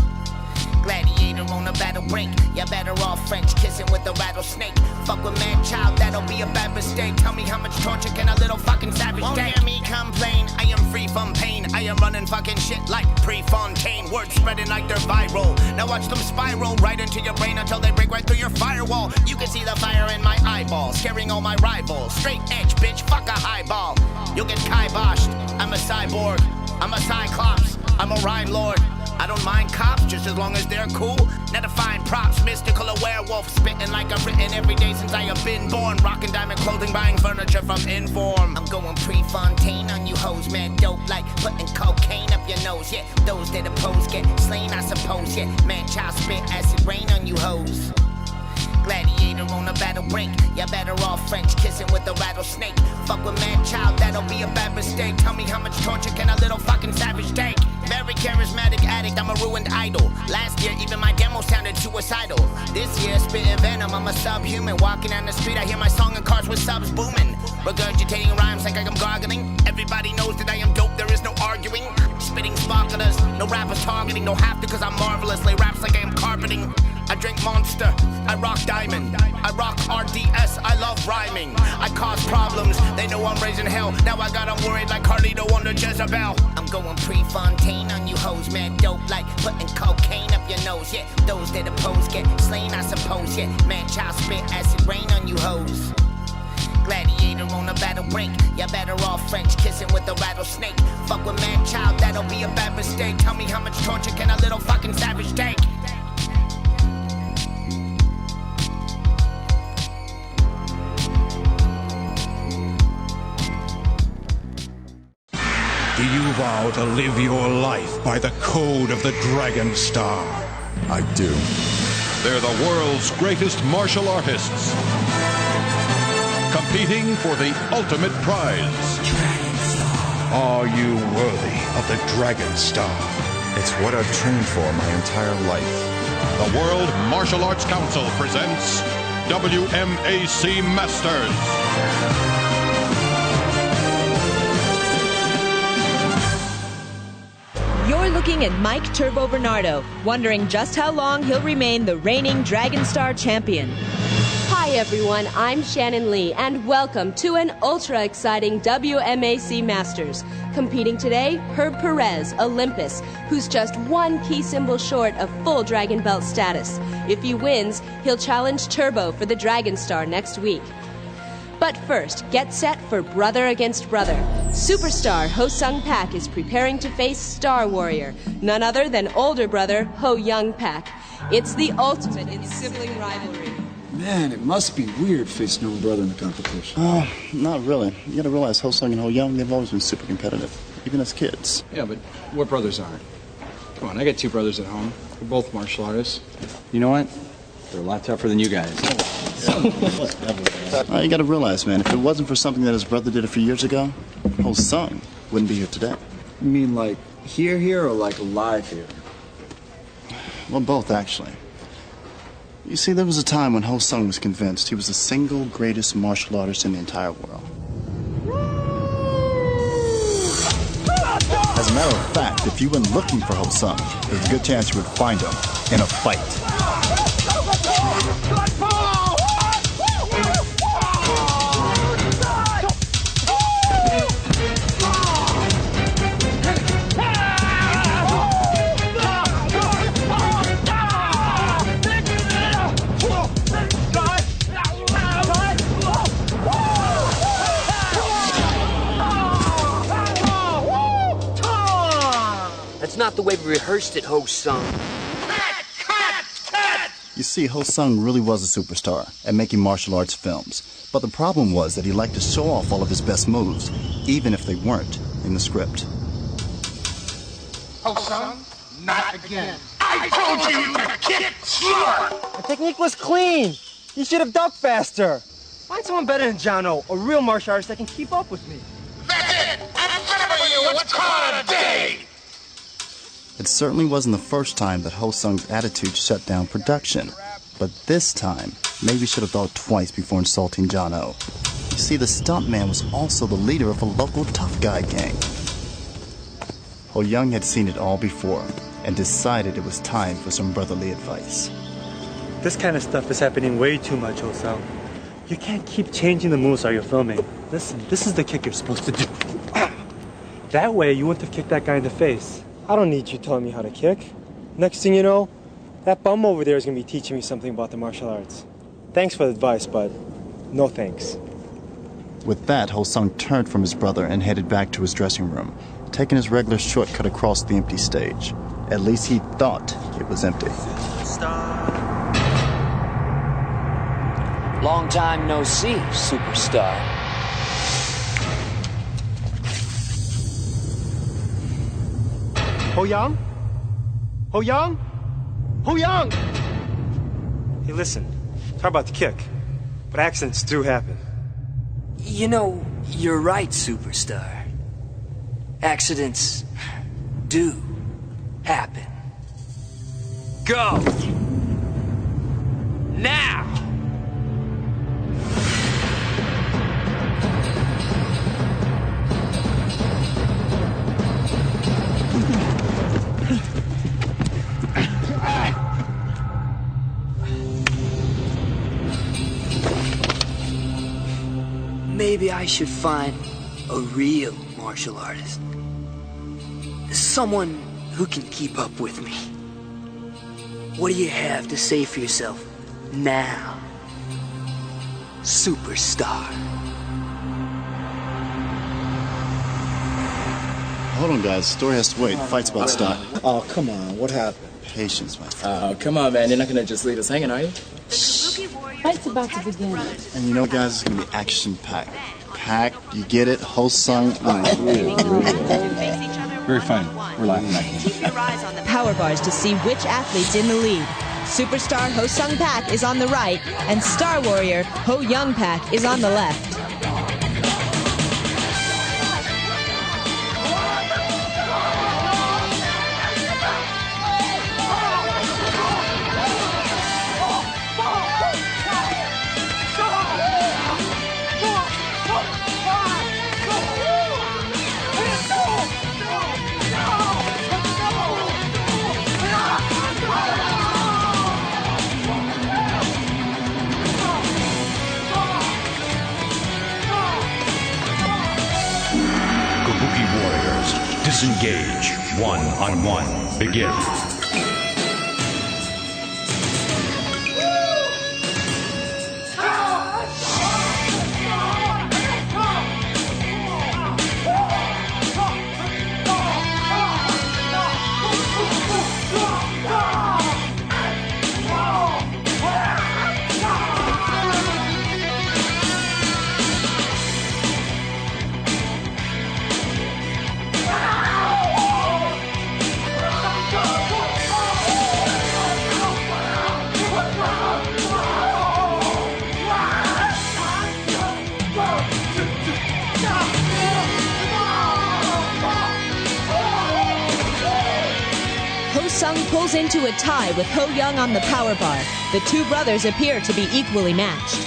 Gladiator on a battle break. You're better off French kissing with a rattlesnake. Fuck with man child, that'll be a bad mistake. Tell me how much torture can a little fucking savage take? Won't hear me complain, I am free from pain. I am running fucking shit like Prefontaine. Words spreading like they're viral. Now watch them spiral right into your brain until they break right through your firewall. You can see the fire in my eyeball, scaring all my rivals. Straight edge, bitch, fuck a highball. You'll get kiboshed. I'm a cyborg, I'm a cyclops, I'm a rhyme lord. I don't mind cops, just as long as they're cool. Now to find props, mystical, a werewolf, spitting like I've written every day since I have been born. Rocking diamond clothing, buying furniture from Inform. I'm going Prefontaine on you hoes, man, dope like putting cocaine up your nose. Yeah, those that oppose get slain, I suppose. Yeah, man, child spit acid rain on you hoes. Gladiator on a battle break. You're better off French kissing with a rattlesnake. Fuck with man child, that'll be a bad mistake. Tell me how much torture can a little fucking savage take? Very charismatic addict, I'm a ruined idol. Last year, even my demo sounded suicidal. This year, spitting venom, I'm a subhuman. Walking down the street, I hear my song in cars with subs booming. Regurgitating rhymes like I'm gargling. Everybody knows that I am dope, there is no arguing. Spitting sparklers, no rappers targeting. No have to, cause I'm marvelous. Lay raps like I am carpeting. I drink Monster, I rock Diamond, I rock RDS, I love rhyming. I cause problems, they know I'm raising hell. Now I got 'em worried like Carlito under Jezebel. I'm going Prefontaine on you hoes, man, dope like putting cocaine up your nose. Yeah, those that oppose get slain, I suppose. Yeah, man, child spit acid rain on you hoes. Gladiator on a battle break. You're better off French kissing with a rattlesnake. Fuck with man child, that'll be a bad mistake. Tell me how much torture can a little fucking savage take? Do you vow to live your life by the code of the Dragon Star? I do. They're the world's greatest martial artists, competing for the ultimate prize. Are you worthy of the Dragon Star? It's what I've trained for my entire life. The World Martial Arts Council presents WMAC Masters. You're looking at Mike Turbo Bernardo, wondering just how long he'll remain the reigning Dragon Star champion. Hi everyone, I'm Shannon Lee, and welcome to an ultra-exciting WMAC Masters. Competing today, Herb Perez, Olympus, who's just one key symbol short of full Dragon Belt status. If he wins, he'll challenge Turbo for the Dragon Star next week. But first, get set for brother against brother. Superstar Ho Sung Pak is preparing to face Star Warrior, none other than older brother Ho Young Pak. It's the ultimate in sibling rivalry. Man, it must be weird facing your brother in the competition. Oh, not really. You gotta realize Ho Sung and Ho Young, they've always been super competitive, even as kids. Yeah, but what brothers aren't? Come on, I got two brothers at home. We're both martial artists. You know what? They're a lot tougher than you guys. You gotta realize, man, if it wasn't for something that his brother did a few years ago, Ho Sung wouldn't be here today. You mean like here, or like live here? Well, both, actually. You see, there was a time when Ho Sung was convinced he was the single greatest martial artist in the entire world. As a matter of fact, if you went looking for Ho Sung, there's a good chance you would find him in a fight. That's not the way we rehearsed it, Ho Sung. You see, Ho Sung really was a superstar at making martial arts films. But the problem was that he liked to show off all of his best moves, even if they weren't in the script. Ho Sung, not again. I told you to kick slower! The technique was clean. You should have ducked faster. Find someone better than Jono, a real martial artist that can keep up with me. That's it! I'm better for you! What's called a day! It certainly wasn't the first time that Ho Sung's attitude shut down production. But this time, maybe should have thought twice before insulting Jono. You see, the stuntman was also the leader of a local tough guy gang. Ho Young had seen it all before. and decided it was time for some brotherly advice. This kind of stuff is happening way too much, Ho-Sung. You can't keep changing the moves while you're filming. Listen, this is the kick you're supposed to do. That way, you wouldn't have kicked that guy in the face. I don't need you telling me how to kick. Next thing you know, that bum over there is going to be teaching me something about the martial arts. Thanks for the advice, but no thanks. With that, Ho-Sung turned from his brother and headed back to his dressing room, taking his regular shortcut across the empty stage. At least he thought it was empty. Long time no see, superstar. Ho-Young? Ho-Young? Ho-Young! Hey, listen. Talk about the kick. But accidents do happen. You know, you're right, superstar. Accidents do happen. Go! Now! Maybe I should find a real martial artist. Someone who can keep up with me. What do you have to say for yourself now, superstar? Hold on, guys. The story has to wait. The fight's about to start. Oh, come on. What happened? Patience, my friend. Oh, come on, man. You're not going to just leave us hanging, are you? Fight's about to begin. And you know, guys, it's going to be action-packed. Packed, you get it? Ho-Sung. Very funny. We're laughing back here. Keep your eyes on the power bars to see which athlete's in the lead. Superstar Ho-Sung Pak is on the right, and Star Warrior Ho-Young Pak is on the left. Disengage. 1-on-1. Begin. Ho-Sung pulls into a tie with Ho-Young on the power bar. The two brothers appear to be equally matched.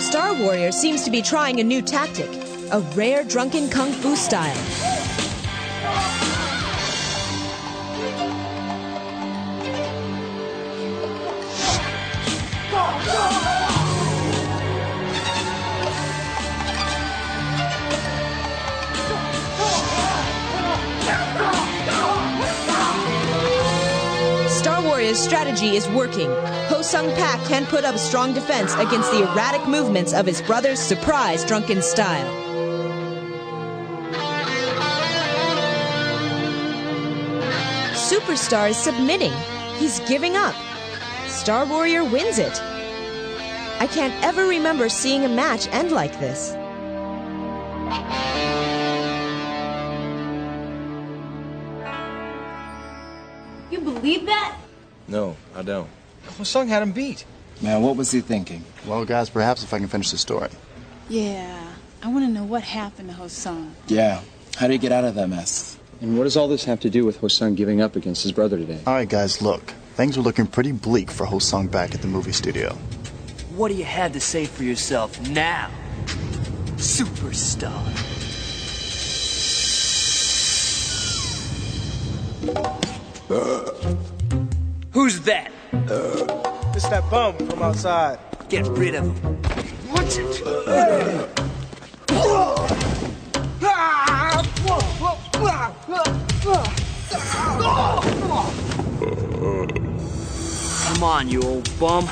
Star Warrior seems to be trying a new tactic, a rare drunken kung fu style. Star Warrior's strategy is working. Ho-Sung Pak can put up a strong defense against the erratic movements of his brother's surprise drunken style. Superstar is submitting. He's giving up. Star Warrior wins it. I can't ever remember seeing a match end like this. You believe that? No, I don't. Ho-Sung had him beat. Man, what was he thinking? Well, guys, perhaps if I can finish the story. Yeah, I want to know what happened to Ho-Sung. Yeah. How did he get out of that mess? And what does all this have to do with Ho-Sung giving up against his brother today? All right, guys, look. Things were looking pretty bleak for Ho-Sung back at the movie studio. What do you have to say for yourself now, superstar. Who's that? It's that bum from outside. Get rid of him. Watch it. Come on, you old bum.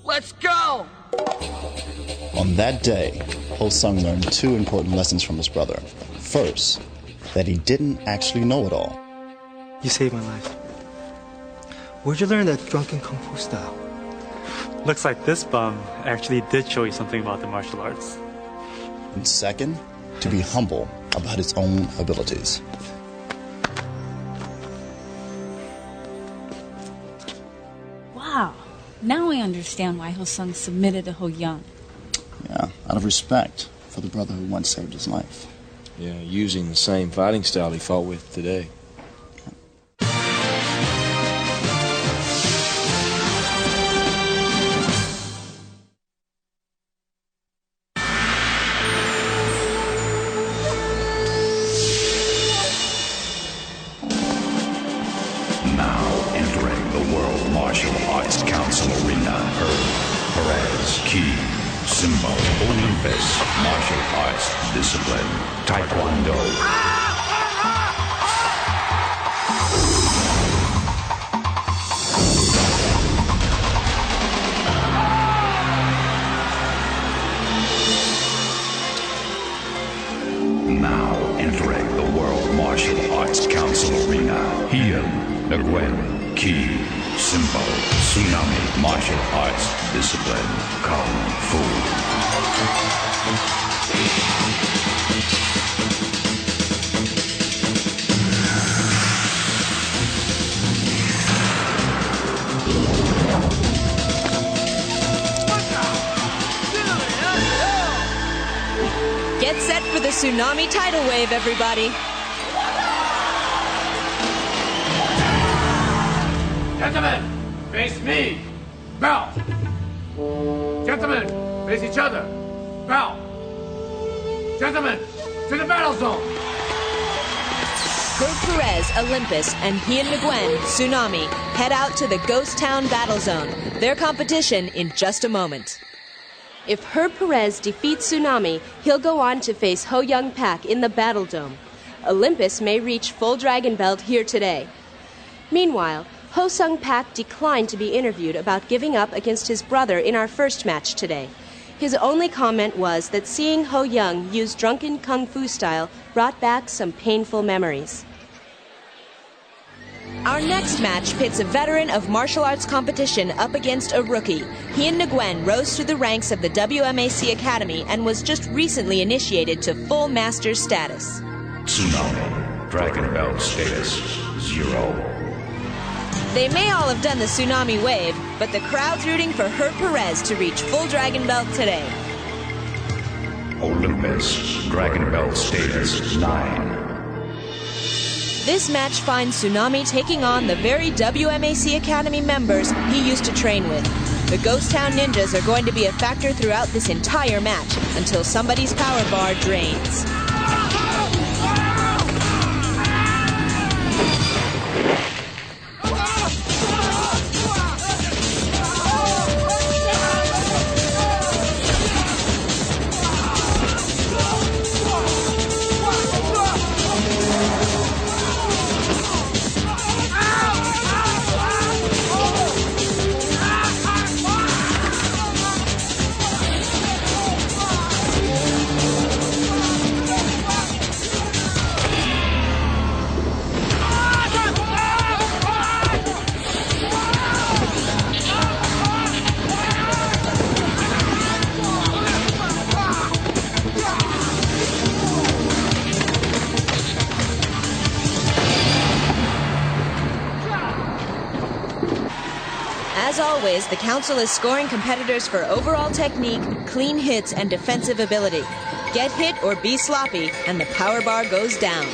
Let's go! On that day, Ho-sung learned two important lessons from his brother. First, that he didn't actually know it all. You saved my life. Where'd you learn that drunken kung fu style? Looks like this bum actually did show you something about the martial arts. And second, to be humble about his own abilities. Wow. Now I understand why Ho-sung submitted to Ho-young. Yeah, out of respect for the brother who once saved his life. Yeah, using the same fighting style he fought with today. Discipline, Taekwondo. Now entering the World Martial Arts Council Arena, Heian, Nguyen, Ki, Simbo, Tsunami, Martial Arts, Discipline, Kung Fu. Get set for the Tsunami tidal wave, everybody. Gentlemen, face me. Bow. Gentlemen, face each other. Bow. Gentlemen, to the battle zone. Herb Perez, Olympus, and Heian Nguyen, Tsunami, head out to the Ghost Town Battle Zone. Their competition in just a moment. If Herb Perez defeats Tsunami, he'll go on to face Ho Young Pak in the Battle Dome. Olympus may reach full Dragon Belt here today. Meanwhile, Ho Sung Pak declined to be interviewed about giving up against his brother in our first match today. His only comment was that seeing Ho Young use drunken kung fu style brought back some painful memories. Our next match pits a veteran of martial arts competition up against a rookie. Heian Nguyen rose through the ranks of the WMAC Academy and was just recently initiated to full master status. Tsunami, Dragon Belt status 0. They may all have done the Tsunami wave, but the crowd's rooting for Herb Perez to reach full Dragon Belt today. Olympus, Dragon Belt status 9. This match finds Tsunami taking on the very WMAC Academy members he used to train with. The Ghost Town Ninjas are going to be a factor throughout this entire match until somebody's power bar drains. As always, the council is scoring competitors for overall technique, clean hits, and defensive ability. Get hit or be sloppy, and the power bar goes down.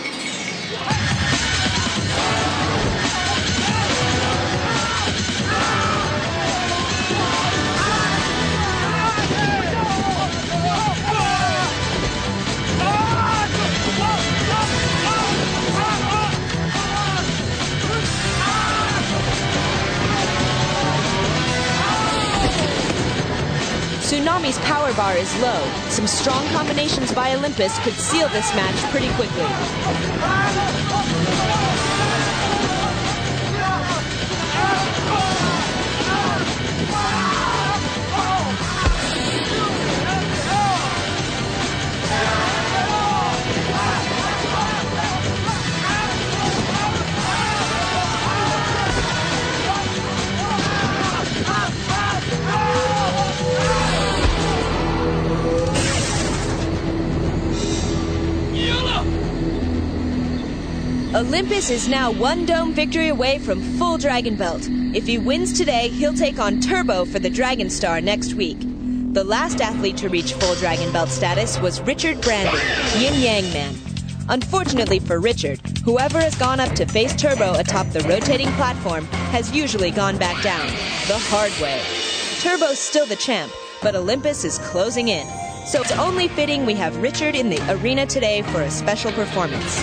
Tsunami's power bar is low. Some strong combinations by Olympus could seal this match pretty quickly. Olympus is now one dome victory away from full Dragon Belt. If he wins today, he'll take on Turbo for the Dragon Star next week. The last athlete to reach full Dragon Belt status was Richard Brandon, Yin Yang Man. Unfortunately for Richard, whoever has gone up to face Turbo atop the rotating platform has usually gone back down, the hard way. Turbo's still the champ, but Olympus is closing in. So it's only fitting we have Richard in the arena today for a special performance.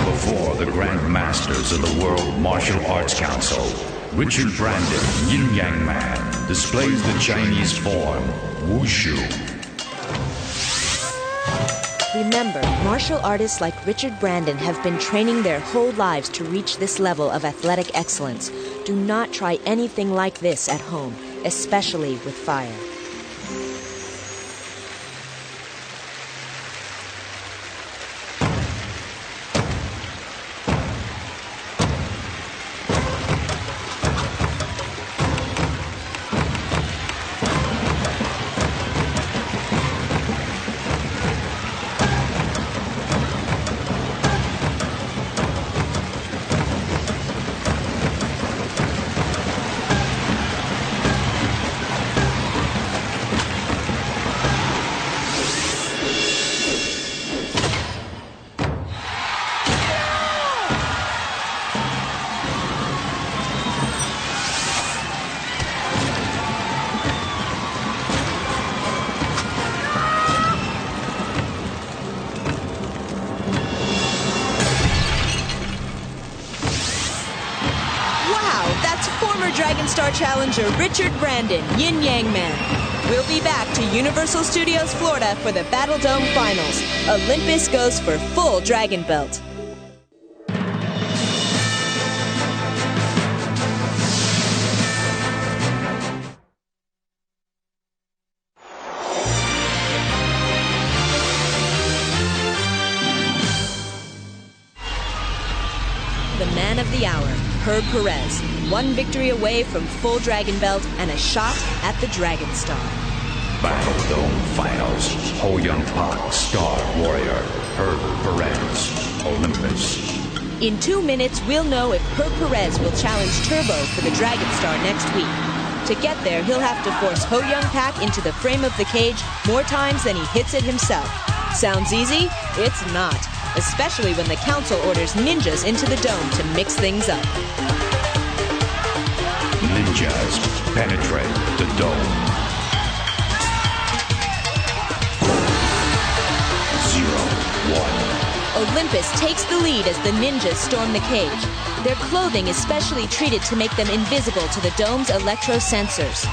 Before the Grand Masters of the World Martial Arts Council, Richard Brandon, Yin Yang Man, displays the Chinese form, Wushu. Remember, martial artists like Richard Brandon have been training their whole lives to reach this level of athletic excellence. Do not try anything like this at home, especially with fire. Dragon Star challenger Richard Brandon, Yin Yang Man. We'll be back to Universal Studios Florida for the Battle Dome Finals. Olympus goes for full Dragon Belt. The man of the hour, Herb Perez. One victory away from full Dragon Belt and a shot at the Dragon Star. Battle Dome Finals. Ho Young Pak, Star Warrior. Herb Perez, Olympus. In 2 minutes, we'll know if Herb Perez will challenge Turbo for the Dragon Star next week. To get there, he'll have to force Ho Young Pak into the frame of the cage more times than he hits it himself. Sounds easy? It's not. Especially when the council orders ninjas into the dome to mix things up. Ninjas penetrate the dome. 0-1. Olympus takes the lead as the ninjas storm the cage. Their clothing is specially treated to make them invisible to the dome's electro sensors.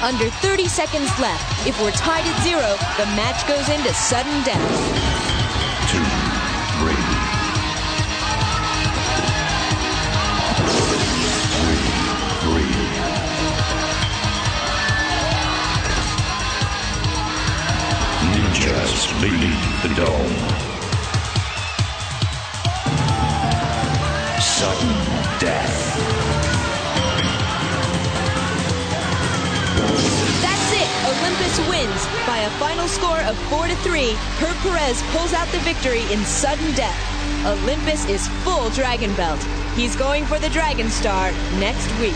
Under 30 seconds left. If we're tied at 0, the match goes into sudden death. 2, 3. 3. Ninjas leave the dome. Sudden death. That's it. Olympus wins. By a final score of 4-3, Herb Perez pulls out the victory in sudden death. Olympus is full Dragon Belt. He's going for the Dragon Star next week.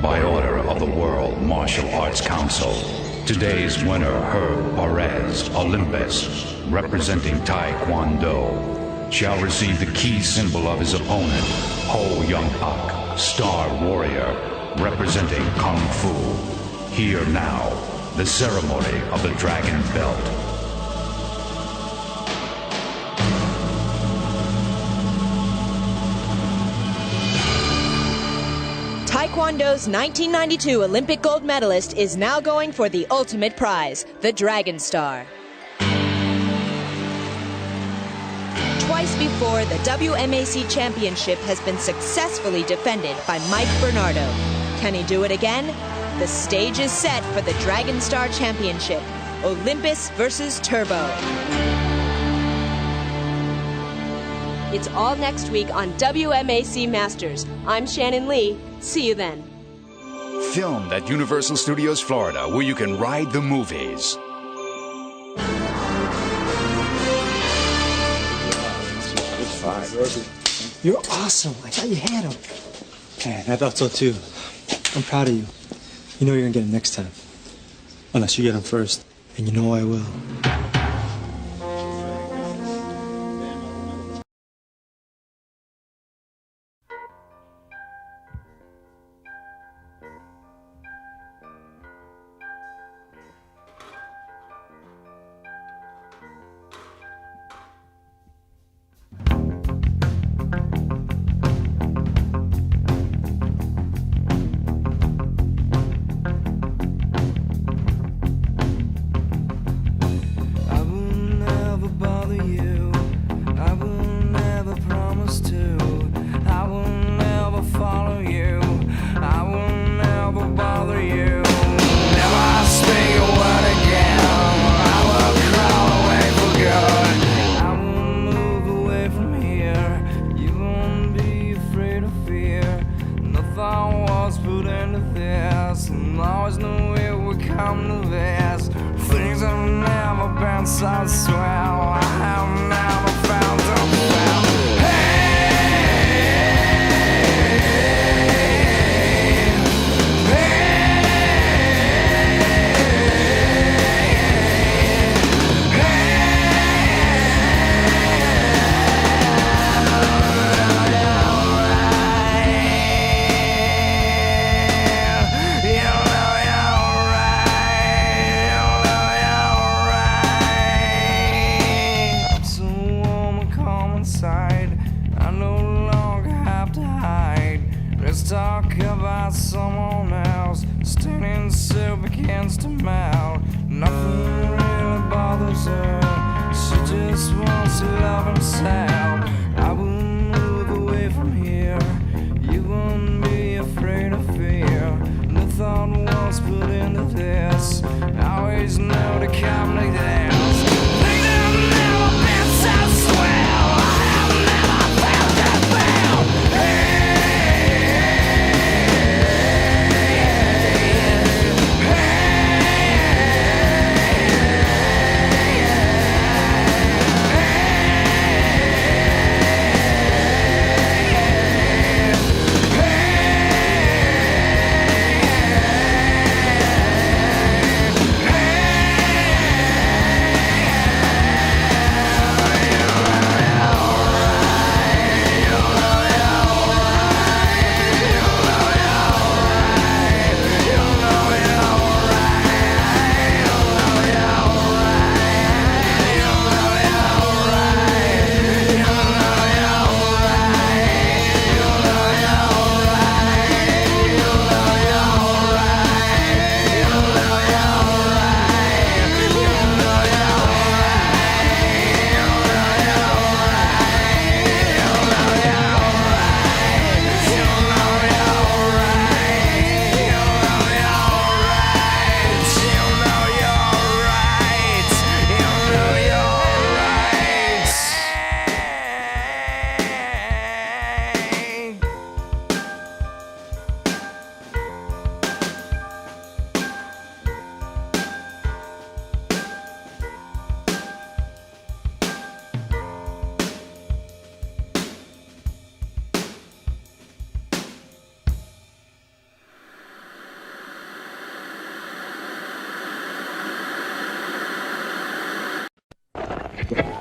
By order of the World Martial Arts Council, today's winner, Herb Perez, Olympus, representing Taekwondo, shall receive the key symbol of his opponent, Ho Young Ak, Star Warrior, representing Kung Fu. Hear now the ceremony of the Dragon Belt. Taekwondo's 1992 Olympic gold medalist is now going for the ultimate prize, the Dragon Star. Twice before, the WMAC championship has been successfully defended by Mike Bernardo. Can he do it again? The stage is set for the Dragon Star Championship, Olympus versus Turbo. It's all next week on WMAC Masters. I'm Shannon Lee. See you then. Filmed at Universal Studios Florida, where you can ride the movies. You're awesome. I thought you had him. Man, I thought so too. I'm proud of you. You know you're gonna get him next time. Unless you get him first. And you know I will.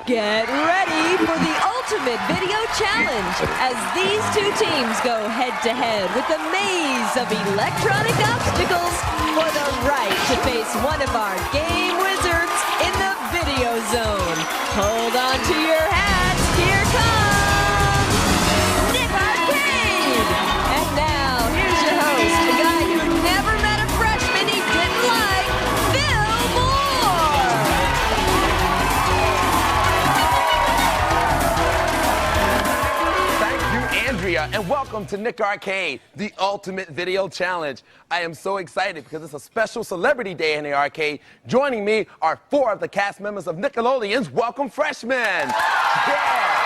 Get ready for the ultimate video challenge as these two teams go head-to-head with a maze of electronic obstacles for the right to face one of our game wizards in the video zone. Hold on to your hats. Here comes Nick Arcade! And now, here's your host, the guy who never met a freshman he didn't like, Phil Moore! Thank you, Andrea, and welcome to Nick Arcade, the ultimate video challenge. I am so excited because it's a special celebrity day in the arcade. Joining me are 4 of the cast members of Nickelodeon's Welcome Freshmen. Yeah!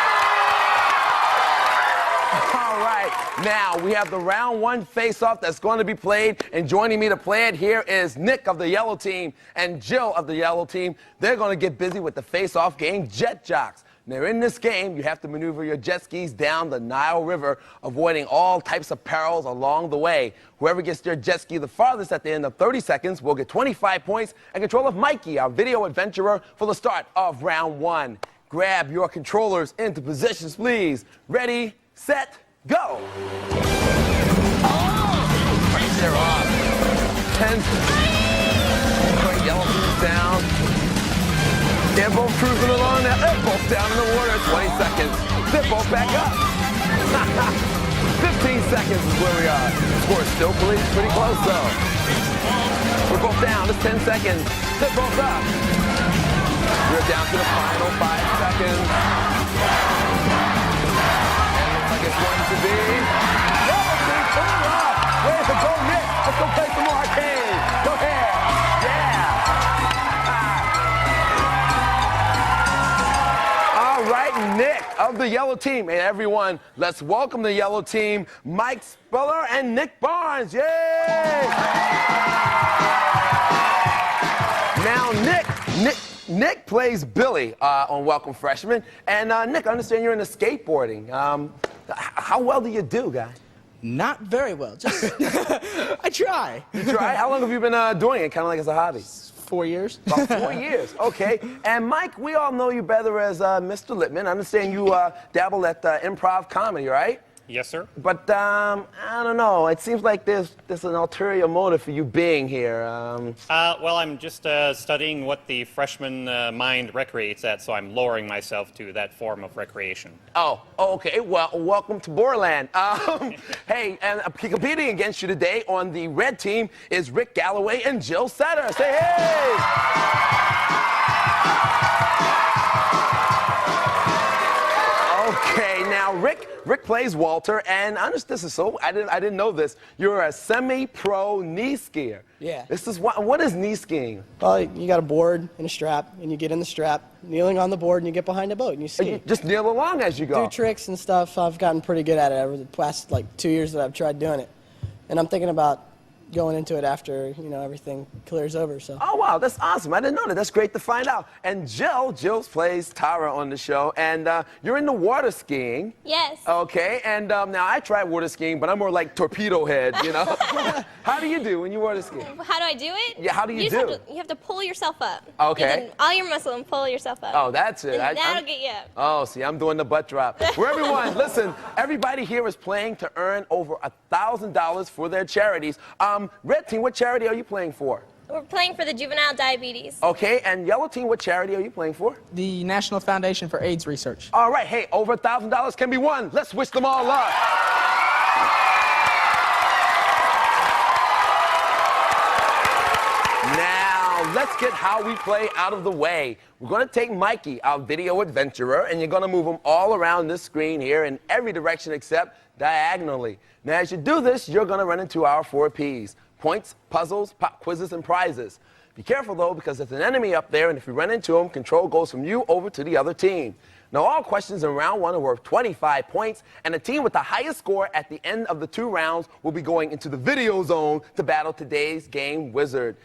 All right, now we have the round 1 face-off that's going to be played, and joining me to play it here is Nick of the yellow team and Jill of the yellow team. They're going to get busy with the face-off game, Jet Jocks. Now, in this game, you have to maneuver your jet skis down the Nile River, avoiding all types of perils along the way. Whoever gets their jet ski the farthest at the end of 30 seconds will get 25 points and control of Mikey, our video adventurer, for the start of round 1. Grab your controllers into positions, please. Ready, set, go. Oh! Right there off. 10. Put yellow teams down. They're both cruising along now. They're both down in the water. 20 seconds. They're both back up. 15 seconds is where we are. Score is still pretty close, though. We're both down. It's 10 seconds. They're both up. We're down to the final 5 seconds. And looks like it's one to be. Yellow team, pull it off. Way to go, Nick. Let's go play some more arcade. Go ahead. Yeah. All right, Nick of the yellow team. Hey, everyone, let's welcome the yellow team, Mike Speller and Nick Barnes. Yay! Now, Nick plays Billy on Welcome Freshmen. And Nick, I understand you're into skateboarding. How well do you do, guy? Not very well. Just I try. You try? How long have you been doing it, kind of like as a hobby? 4 years. About 4 years, okay. And Mike, we all know you better as Mr. Lippman. I understand you dabble at improv comedy, right? Yes, sir. But I don't know. It seems like there's an ulterior motive for you being here. Well, I'm just studying what the freshman mind recreates at, so I'm lowering myself to that form of recreation. Oh, okay. Well, welcome to Borland. Hey, and competing against you today on the red team is Rick Galloway and Jill Setter. Say hey! Okay, now Rick plays Walter, and I didn't know this. You're a semi-pro knee skier. Yeah. This is what is knee skiing? Well, you got a board and a strap, and you get in the strap, kneeling on the board, and you get behind a boat, and you ski. You just kneel along as you go. Do tricks and stuff. I've gotten pretty good at it over the past 2 years that I've tried doing it, and I'm thinking about going into it after everything clears over. So. Oh wow, that's awesome! I didn't know that. That's great to find out. And Jill plays Tara on the show, and you're into water skiing. Yes. Okay, and now I tried water skiing, but I'm more like torpedo head, you know. How do you do when you water ski? How do I do it? Yeah, how do you do? You have to pull yourself up. Okay. All your muscle and pull yourself up. Oh, that's it. And that'll get you up. Oh, see, I'm doing the butt drop. Well, everyone, listen, everybody here is playing to earn over $1,000 for their charities. Red team, what charity are you playing for? We're playing for the juvenile diabetes. Okay, and yellow team, what charity are you playing for? The National Foundation for AIDS Research. All right, hey, over $1,000 can be won. Let's wish them all luck. Now, let's get how we play out of the way. We're going to take Mikey, our video adventurer, and you're going to move him all around this screen here in every direction except diagonally. Now, as you do this, you're going to run into our 4 Ps. Points, puzzles, pop quizzes, and prizes. Be careful, though, because there's an enemy up there, and if you run into him, control goes from you over to the other team. Now, all questions in round 1 are worth 25 points, and the team with the highest score at the end of the 2 rounds will be going into the video zone to battle today's game wizard.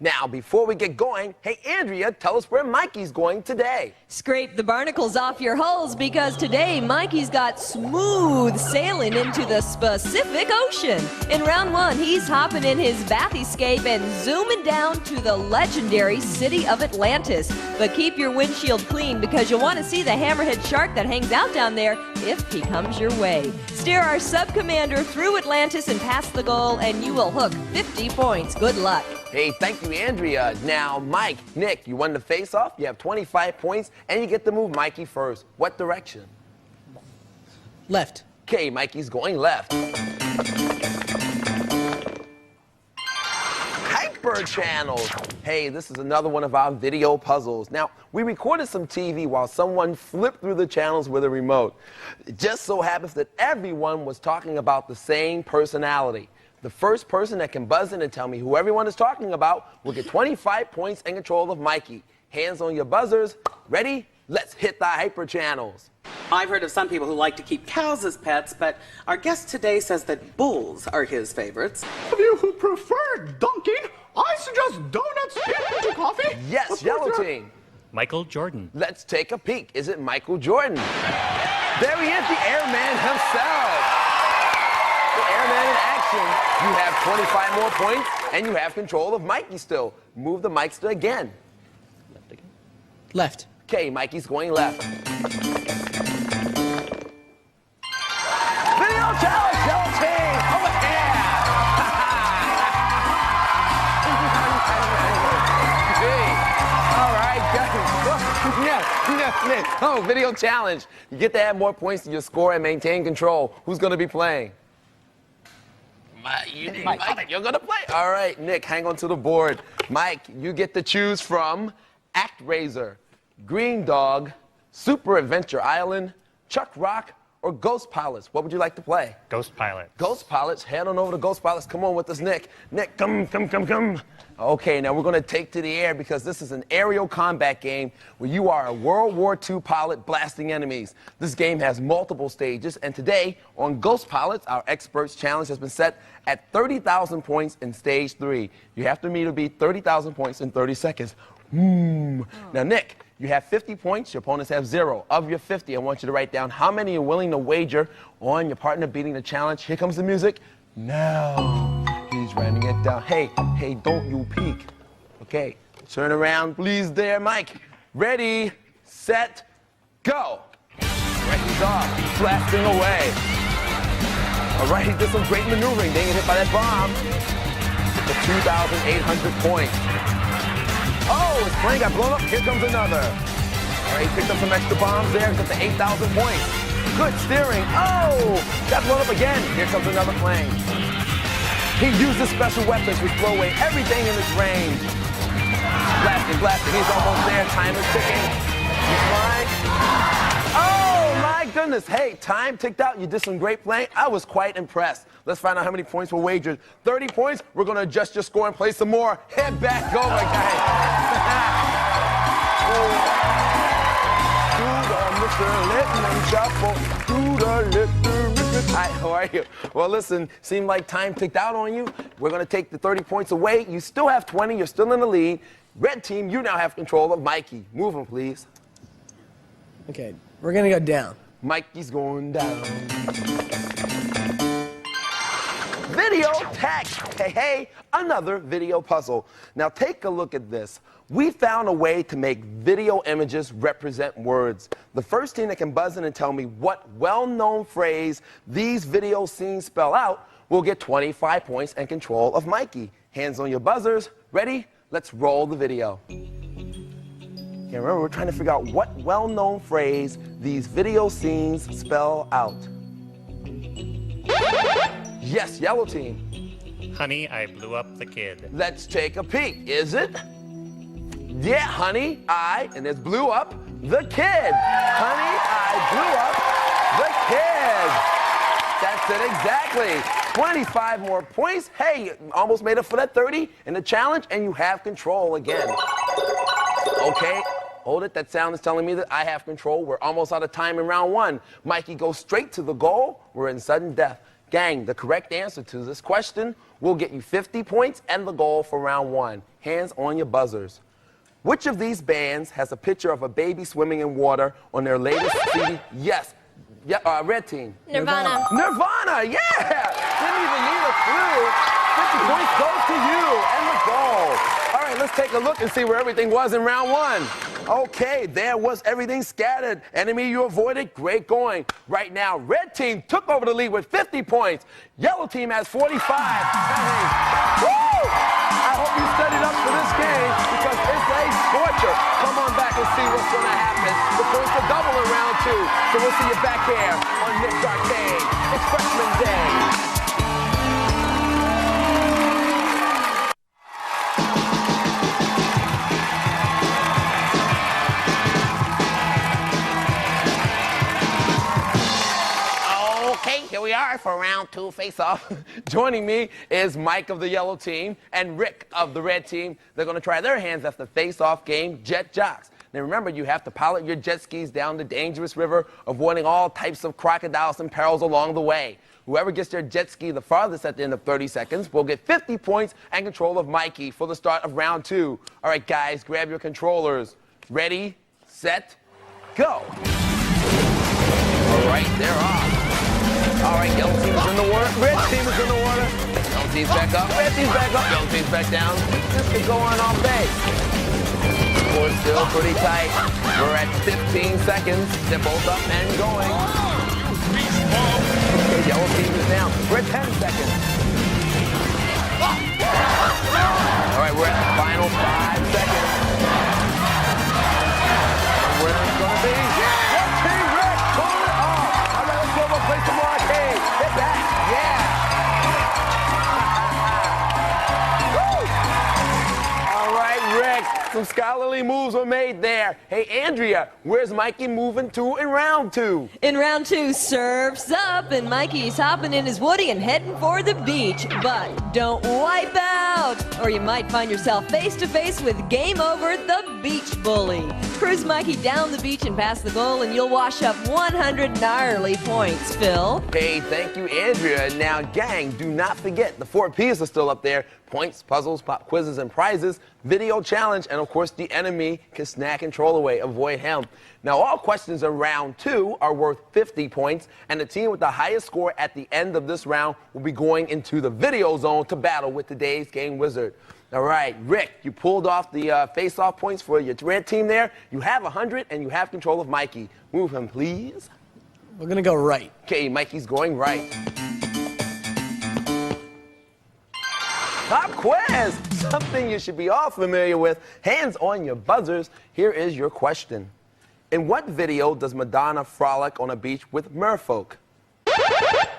Now, before we get going, hey, Andrea, tell us where Mikey's going today. Scrape the barnacles off your hulls because today Mikey's got smooth sailing into the Pacific Ocean. In round 1, he's hopping in his Bathyscape and zooming down to the legendary city of Atlantis. But keep your windshield clean because you'll want to see the hammerhead shark that hangs out down there if he comes your way. Steer our sub-commander through Atlantis and past the goal, and you will hook 50 points. Good luck. Hey, thank you, Andrea. Now, Mike, Nick, you won the face-off. You have 25 points, and you get to move Mikey first. What direction? Left. Okay, Mikey's going left. Hyper channels. Hey, this is another one of our video puzzles. Now, we recorded some TV while someone flipped through the channels with a remote. It just so happens that everyone was talking about the same personality. The first person that can buzz in and tell me who everyone is talking about will get 25 points and control of Mikey. Hands on your buzzers. Ready? Let's hit the hyper channels. I've heard of some people who like to keep cows as pets, but our guest today says that bulls are his favorites. Of you who prefer dunking, I suggest donuts into coffee. Yes, yellow team. Michael Jordan. Let's take a peek. Is it Michael Jordan? There he is, the airman himself. The airman in action. You have 25 more points, and you have control of Mikey still. Move the mics to again. Left again. Left. Okay, Mikey's going left. Video challenge, yellow team. Over here. All right, guys. Oh, video challenge. You get to add more points to your score and maintain control. Who's going to be playing? Mike, you're going to play. All right, Nick, hang on to the board. Mike, you get to choose from ActRaiser, Green Dog, Super Adventure Island, Chuck Rock, or Ghost Pilots. What would you like to play? Ghost Pilot. Ghost Pilots. Head on over to Ghost Pilots. Come on with us, Nick. Nick, come. Okay, now we're going to take to the air because this is an aerial combat game where you are a World War II pilot blasting enemies. This game has multiple stages, and today on Ghost Pilots, our experts challenge has been set at 30,000 points in stage 3. You have to meet or beat 30,000 points in 30 seconds. Now, Nick, you have 50 points. Your opponents have 0. Of your 50, I want you to write down how many you're willing to wager on your partner beating the challenge. Here comes the music. Now. He's writing it down. Hey, don't you peek. Okay, turn around, please there, Mike. Ready, set, go. Right, he's off, blasting away. All right, he did some great maneuvering. Didn't get hit by that bomb. For 2,800 points. Oh, his plane got blown up. Here comes another. All right, he picked up some extra bombs there. He's up to 8,000 points. Good steering. Oh, got blown up again. Here comes another plane. He uses special weapons which blow away everything in his range. Blasting. He's almost there. Time is ticking. He's flying. Oh, my goodness. Hey, time ticked out. You did some great playing. I was quite impressed. Let's find out how many points were wagered. 30 points. We're going to adjust your score and play some more. Head back over, guys. Hi, how are you? Well, listen, seemed like time ticked out on you. We're going to take the 30 points away. You still have 20. You're still in the lead. Red team, you now have control of Mikey. Move him, please. Okay, we're going to go down. Mikey's going down. Video text. Hey, another video puzzle. Now take a look at this. We found a way to make video images represent words. The first team that can buzz in and tell me what well-known phrase these video scenes spell out will get 25 points and control of Mikey. Hands on your buzzers. Ready? Let's roll the video. Yeah, remember, we're trying to figure out what well-known phrase these video scenes spell out. Yes, yellow team. Honey, I blew up the kid. Let's take a peek. Is it? Yeah, honey, and there's blew up the kid. Honey, I blew up the kid. That's it exactly. 25 more points. Hey, almost made up for that 30 in the challenge, and you have control again. Okay, hold it. That sound is telling me that I have control. We're almost out of time in round 1. Mikey goes straight to the goal. We're in sudden death. Gang, the correct answer to this question will get you 50 points and the goal for round 1. Hands on your buzzers. Which of these bands has a picture of a baby swimming in water on their latest CD? Yes. Yeah, red team. Nirvana. Nirvana, yeah! Didn't even need a clue. 50 points goes to you and the goal. All right, let's take a look and see where everything was in round 1. Okay, there was everything scattered. Enemy you avoided, great going. Right now, red team took over the lead with 50 points. Yellow team has 45. Woo! I hope you studied up for this game because it's a scorcher. Come on back and see what's going to happen. The points are double in round 2. So we'll see you back here on Nick Starcade. It's Freshman Day. Okay, here we are for round 2 face-off. Joining me is Mike of the yellow team and Rick of the red team. They're going to try their hands at the face-off game, Jet Jocks. Now remember, you have to pilot your jet skis down the dangerous river, avoiding all types of crocodiles and perils along the way. Whoever gets their jet ski the farthest at the end of 30 seconds will get 50 points and control of Mikey for the start of round 2. All right, guys, grab your controllers. Ready, set, go. All right, they're off. All right, yellow team is in the water. Red team is in the water. Yellow team's back up. Red team's back up. Yellow team's back down. This could go on all day. Score's still pretty tight. We're at 15 seconds. They're both up and going. Okay, yellow team is down. We're at 10 seconds. All right, we're at the final 5 seconds. Where it's going to be? Red team, Rick, pulling it off. All right, let's go play some more arcade. Hit that. Yeah. All right, Rick, some scholarly moves were made there. Hey, Andrea, where's Mikey moving to in round 2? In round 2, surf's up, and Mikey's hopping in his woody and heading for the beach. But don't wipe out, or you might find yourself face to face with Game Over, the Beach Bully. Cruise Mikey down the beach and past the goal, and you'll wash up 100 gnarly points, Phil. Hey, thank you, Andrea. Now, gang, do not forget, the 4 P's are still up there. Points, puzzles, pop quizzes, and prizes, video challenge, and of course, the enemy can snag control away. Avoid him. Now, all questions in round 2 are worth 50 points, and the team with the highest score at the end of this round will be going into the video zone to battle with today's game wizard. All right, Rick, you pulled off the face-off points for your red team there. You have 100, and you have control of Mikey. Move him, please. We're going to go right. Okay, Mikey's going right. Pop quiz, something you should be all familiar with. Hands on your buzzers. Here is your question. In what video does Madonna frolic on a beach with merfolk?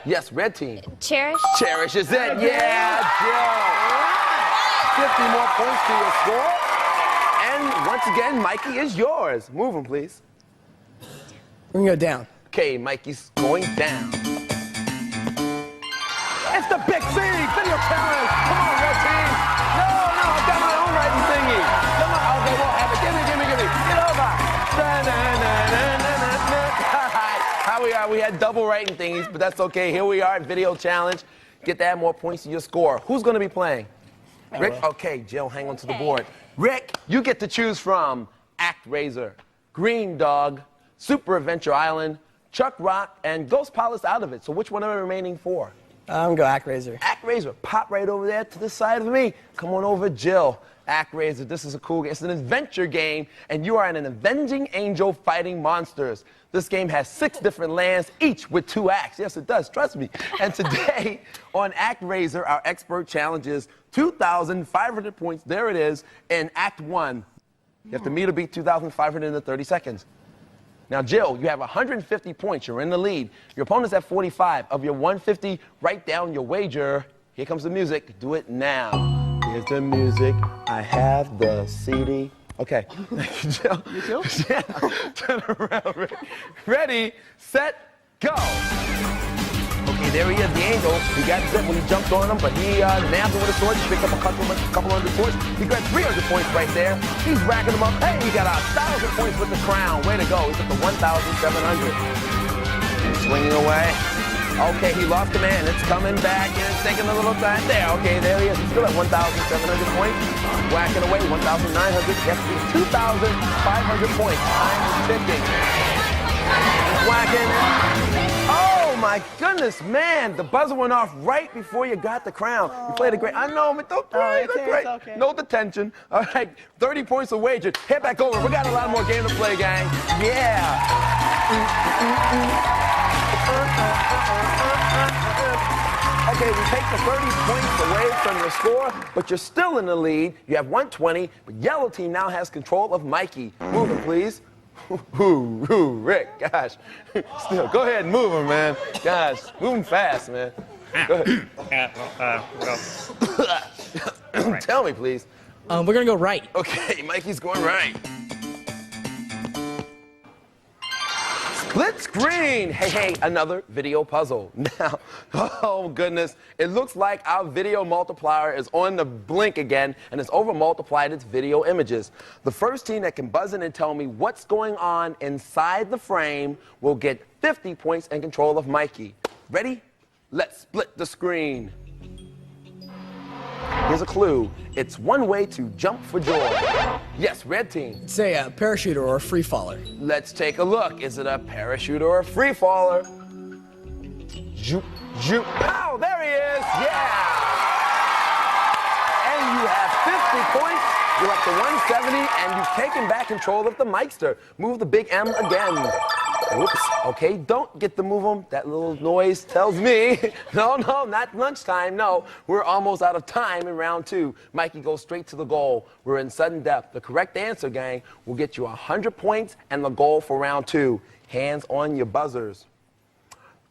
Yes, red team. Cherish. Cherish is it. Yeah, Joe. 50 more points to your score. And once again, Mikey is yours. Move him, please. We're going to go down. Okay, Mikey's going down. It's the Big C video challenge. Come on, red team. No, I've got my own writing thingy. Come on. Okay, we'll have it. Give me. Get over. How we are? We had double writing thingies, but that's okay. Here we are at video challenge. Get to add more points to your score. Who's going to be playing? Rick? Okay, Jill, hang on to the board. Rick, you get to choose from ActRaiser, Green Dog, Super Adventure Island, Chuck Rock, and Ghost Palace out of it. So which one are the remaining 4? I'm going to go ActRaiser. ActRaiser, pop right over there to the side of me. Come on over, Jill. ActRaiser, this is a cool game. It's an adventure game, and you are an avenging angel fighting monsters. This game has 6 different lands, each with 2 acts. Yes, it does, trust me. And today on ActRaiser, our expert challenges 2,500 points. There it is in Act 1. You have to meet or beat 2,500 in 30 seconds. Now, Jill, you have 150 points. You're in the lead. Your opponent's at 45. Of your 150, write down your wager. Here comes the music. Do it now. Here's the music. I have the CD. Okay. Thank you, Jill. You too? Yeah. Turn around. Ready, set, go. Okay, there he is, the angel. He got zipped when he jumped on him, but he nabbed him with a sword. He picked up a couple hundred points. He got 300 points right there. He's racking them up. Hey, he got 1,000 points with the crown. Way to go. He's at the 1,700. He's swinging away. Okay, he lost command. It's coming back, and it's taking a little time there. Okay, there he is. He's still at 1,700 points. Whacking away, 1,900. Yes, 2,500 points. Time is ticking. He's whacking. Oh, my goodness, man. The buzzer went off right before you got the crown. You played a great... I know, but don't worry. That's great. Okay. No detention. All right, 30 points of wager. Head back over. We got a lot more game to play, gang. Yeah. Okay, we take the 30 points away from your score, but you're still in the lead. You have 120, but yellow team now has control of Mikey. Move him, please. Rick, gosh. Still, go ahead and move him, man. Gosh, move him fast, man. Go ahead. Tell me, please. We're gonna go right. Okay, Mikey's going right. Split screen! Hey, another video puzzle. Now, oh goodness, it looks like our video multiplier is on the blink again, and it's over-multiplied its video images. The first team that can buzz in and tell me what's going on inside the frame will get 50 points and control of Mikey. Ready? Let's split the screen. Here's a clue. It's one way to jump for joy. Yes, red team. Say a parachuter or a free faller. Let's take a look. Is it a parachuter or a free faller? Zoop, zoop. Pow, there he is. Yeah. And you have 50 points. You're up to 170, and you've taken back control of the Mikester. Move the big M again. Whoops. Okay, don't get to move them. That little noise tells me. No, not lunchtime. No, we're almost out of time in round 2. Mikey goes straight to the goal. We're in sudden death. The correct answer, gang, will get you 100 points and the goal for round 2. Hands on your buzzers.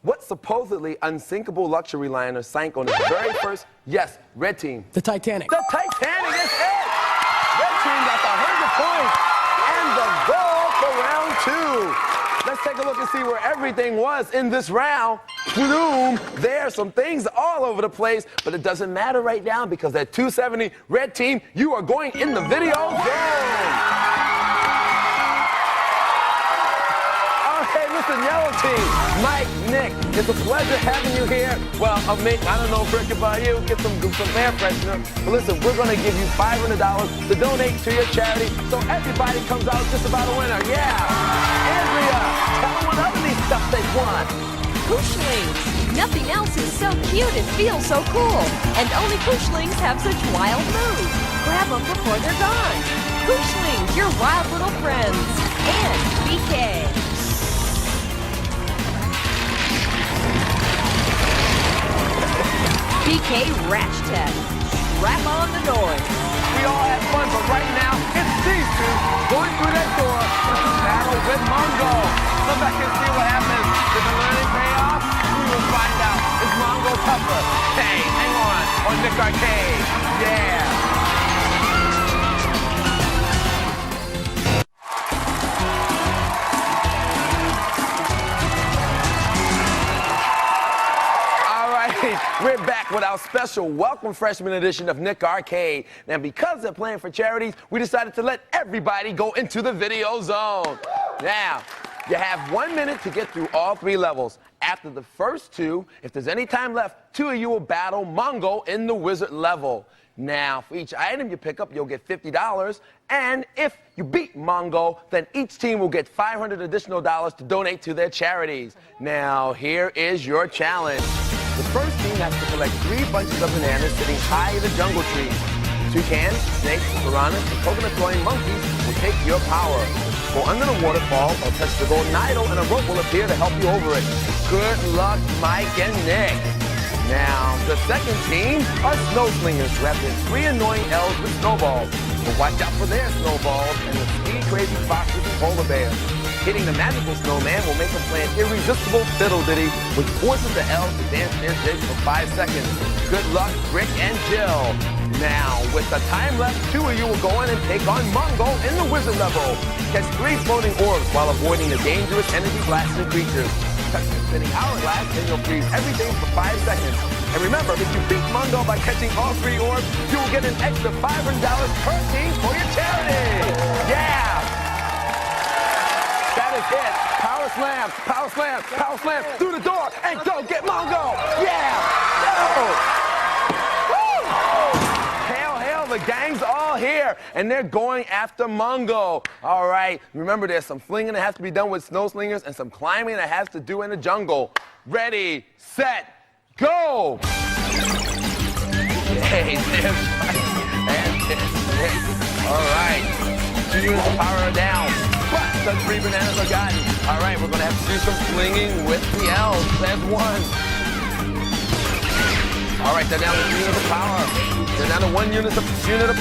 What supposedly unsinkable luxury liner sank on its very first... Yes, red team. The Titanic. The Titanic is it! Red team got the 100 points and the goal for round 2. Let's take a look and see where everything was in this round. Boom! There are some things all over the place, but it doesn't matter right now because at 270, red team, you are going in the video zone. Okay, listen, yellow team, Mike, Nick, it's a pleasure having you here. Well, I don't know if Rick can buy you, get some air freshener. But listen, we're going to give you $500 to donate to your charity, so everybody comes out just about a winner. Yeah! Tell them what other neat stuff they want. Poosh-lings. Nothing else is so cute and feels so cool. And only Poosh-lings have such wild moves. Grab them before they're gone. Poosh-lings, your wild little friends. And BK. BK Rash Test. Strap on the noise. We all had fun, but right now, it's these two going through that door versus battle with Mongo. Come back and see what happens. Did the learning pay off? We will find out. Is Mongo tougher? Hey, hang on Nick Arcade. Yeah. We're back with our special welcome freshman edition of Nick Arcade. Now, because they're playing for charities, we decided to let everybody go into the video zone. Now, you have 1 minute to get through all 3 levels. After the first 2, if there's any time left, 2 of you will battle Mongo in the wizard level. Now, for each item you pick up, you'll get $50. And if you beat Mongo, then each team will get $500 additional to donate to their charities. Now, here is your challenge. The first team has to collect 3 bunches of bananas sitting high in the jungle trees. Toucans, snakes, piranhas, and coconut-throwing monkeys will take your power. Go under the waterfall or touch the golden idol, and a rope will appear to help you over it. Good luck, Mike and Nick. Now, the second team are snow slingers wrapped in 3 annoying elves with snowballs. But watch out for their snowballs and the speed-crazy foxes and polar bears. Hitting the magical snowman will make them play an irresistible fiddle-ditty, which forces the elves to dance their jigs for 5 seconds. Good luck, Rick and Jill. Now, with the time left, 2 of you will go in and take on Mongo in the wizard level. Catch 3 floating orbs while avoiding the dangerous energy-blasting creatures. Touch the spinning hourglass, and you'll freeze everything for 5 seconds. And remember, if you beat Mongo by catching all 3 orbs, you will get an extra $500 per team for your charity. Yeah! That is it. Power slam, power slam, power slam through the door, and go get Mongo. Yeah. Go. Woo. Hail, hail, the gang's all here, and they're going after Mongo. All right, remember there's some flinging that has to be done with snow slingers and some climbing that has to do in the jungle. Ready, set, go. Hey, there's and all right, 2 units of power are down, but the 3 bananas are gotten. All right, we're gonna have to do some flinging with the L's. There's 1. All right, they're down to 3 units of power. They're down to 1 unit of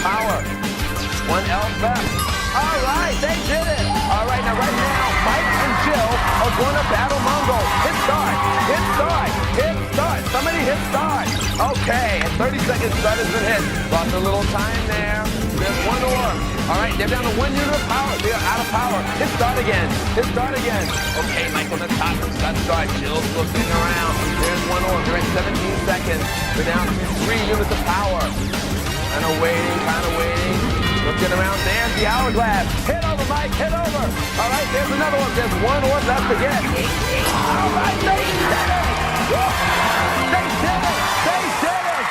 power. 1 L left. All right, they did it. All right, now right now, Mike and Jill are going to battle Mongo. Hit start, hit start, hit start. Somebody hit start. Okay, at 30 seconds, start has been hit. Lost a little time there. There's 1 orb. All right, they're down to 1 unit of power. They are out of power. Hit start again. Hit start again. Okay, Mike on the top. Got start. Jill's looking around. There's 1 orb. They're at 17 seconds. They're down to 3 units of power. Kind of waiting. Looking around. There's the hourglass. Hit over, Mike. Hit over. All right, there's another orb. There's 1 orb left to get. All right, they did it. Woo! They did it. They did it.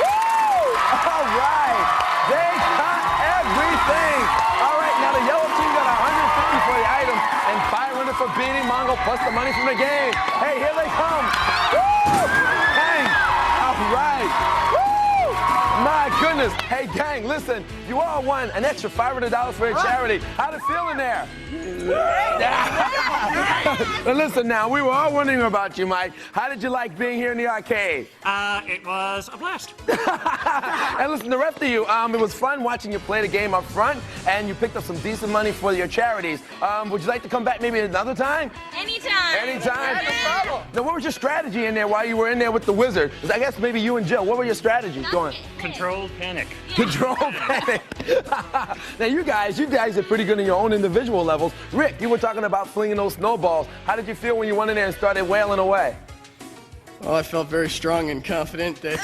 Woo! All right. They got everything. All right, now the yellow team got 150 for the item and 500 for beating Mongo plus the money from the game. Hey, here they come. Woo! Hey, all right. Woo! My goodness. Hey, gang, listen, you all won an extra $500 for a charity. How'd it feel in there? Now, listen now, we were all wondering about you, Mike. How did you like being here in the arcade? It was a blast. And listen, the rest of you, it was fun watching you play the game up front, and you picked up some decent money for your charities. Would you like to come back maybe another time? Anytime. Anytime? No problem. Now, what was your strategy in there while you were in there with the wizard? 'Cause I guess maybe you and Jill, what were your strategies going? Controlled panic. Controlled panic. Now, you guys are pretty good in your own individual levels. Rick, you were talking about flinging those snowballs. How did you feel when you went in there and started wailing away? Well, I felt very strong and confident that...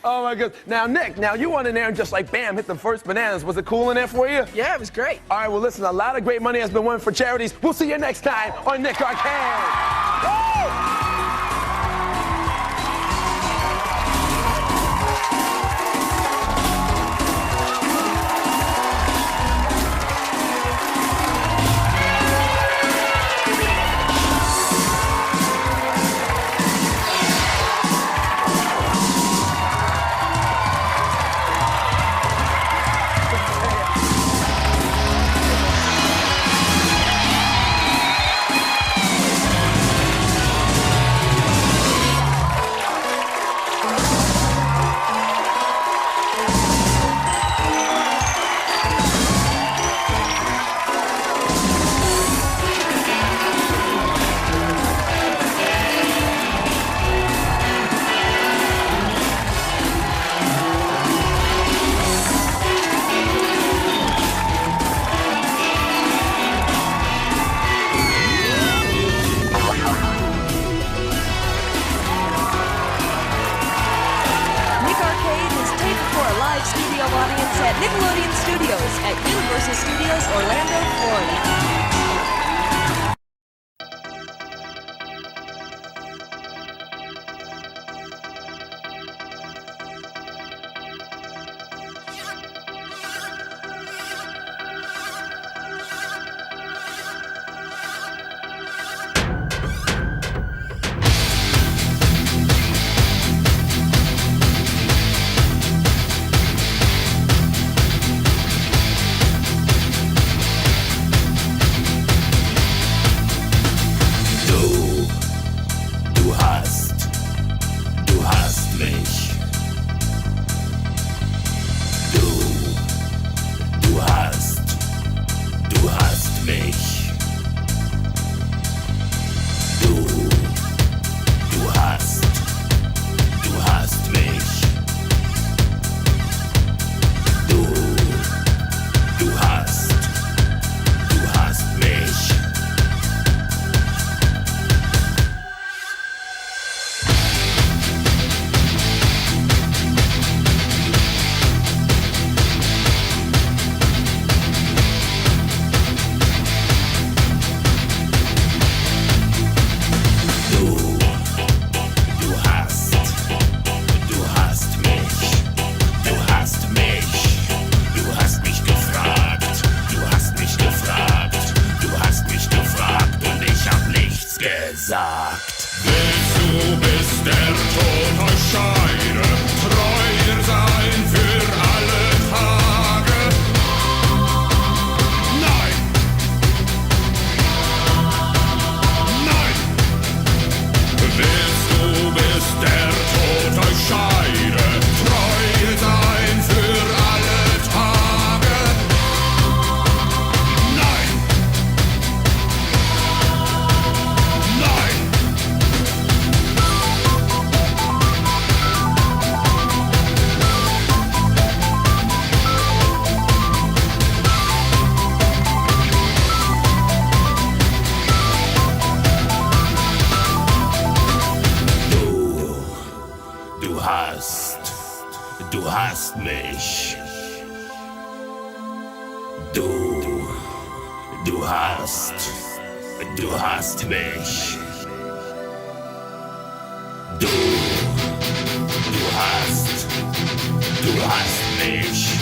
Oh, my goodness. Now, Nick, you went in there and just like, bam, hit the first bananas. Was it cool in there for you? Yeah, it was great. All right, well, listen, a lot of great money has been won for charities. We'll see you next time on Nick Arcade. Woo! Audience at Nickelodeon Studios at Universal Studios, Orlando, Florida. Du hast mich. Du hast mich. Du hast mich.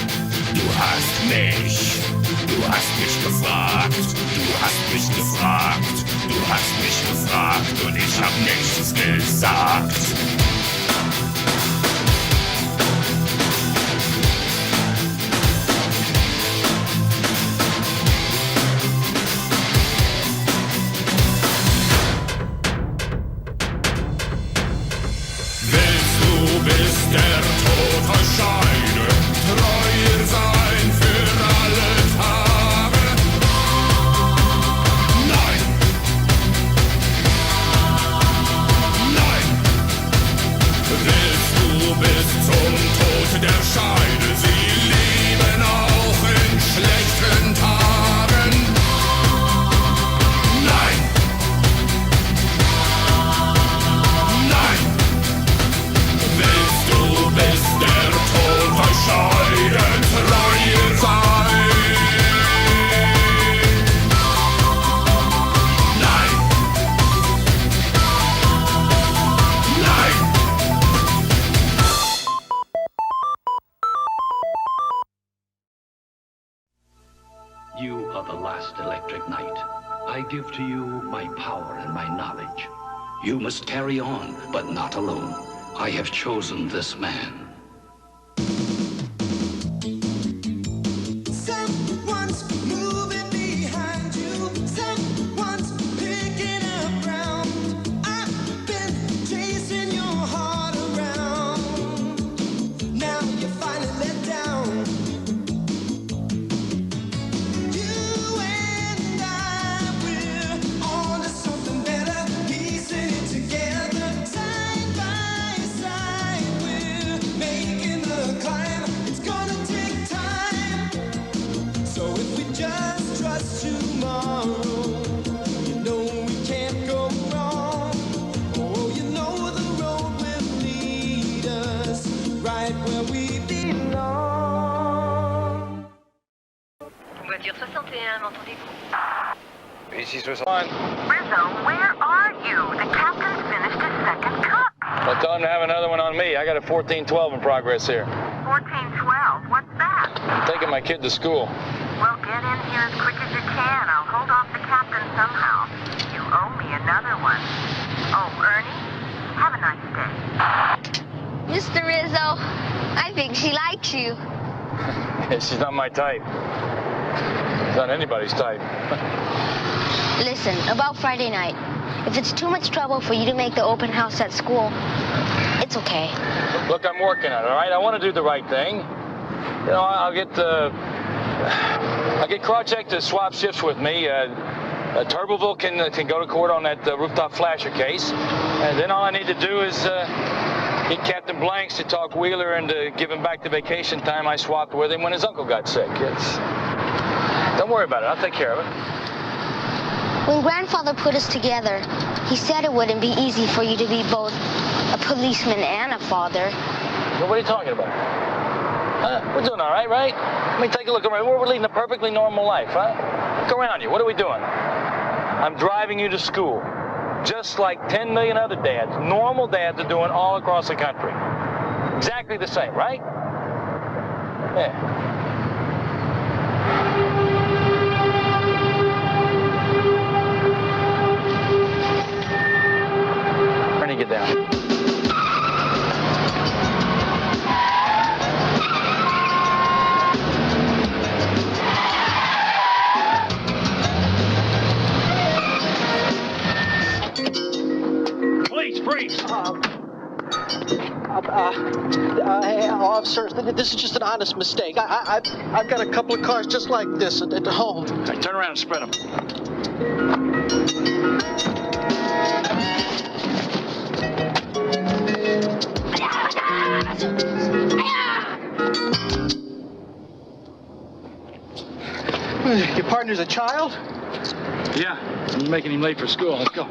Du hast mich. Du hast mich gefragt. Du hast mich gefragt. Du hast mich gefragt und ich hab nichts gesagt. You are the last electric knight. I give to you my power and my knowledge. You must carry on, but not alone. I have chosen this man. Someone's moving behind you. Someone's picking up ground. I've been chasing your heart around. Now you're finally let down. You and I, we're on to something better. Piecing it together, side by side. We're making the climb. It's gonna take time. So if we just trust tomorrow, you know we can't go wrong. Oh, you know the road will lead us right where we belong. Voiture 61, m'entendez-vous? Ici 61. Rizzo, where are you? The captain's finished his second cup. Well, tell him to have another one on me. I got a 14-12 in progress here. 14-12, what's that? I'm taking my kid to school. Well, get in here as quick as you can. I'll hold off the captain somehow. You owe me another one. Oh, Ernie, have a nice day. Mr. Rizzo, I think she likes you. She's not my type. She's not anybody's type. Listen, about Friday night. If it's too much trouble for you to make the open house at school, it's okay. Look, I'm working on it, all right? I want to do the right thing. You know, I'll get Krawcheck to swap shifts with me. Turboville can go to court on that rooftop flasher case. And then all I need to do is get Captain Blanks to talk Wheeler into giving back the vacation time I swapped with him when his uncle got sick. Don't worry about it. I'll take care of it. When Grandfather put us together, he said it wouldn't be easy for you to be both a policeman and a father. Well, what are you talking about? We're doing all right, right? I mean, take a look around. We're leading a perfectly normal life, huh? Look around you. What are we doing? I'm driving you to school, just like 10 million other dads, normal dads are doing all across the country. Exactly the same, right? Yeah. Ernie, get down. Please, freeze! Officer, this is just an honest mistake. I've got a couple of cars just like this at home. Hey, turn around and spread them. Your partner's a child? Yeah, I'm making him late for school. Let's go.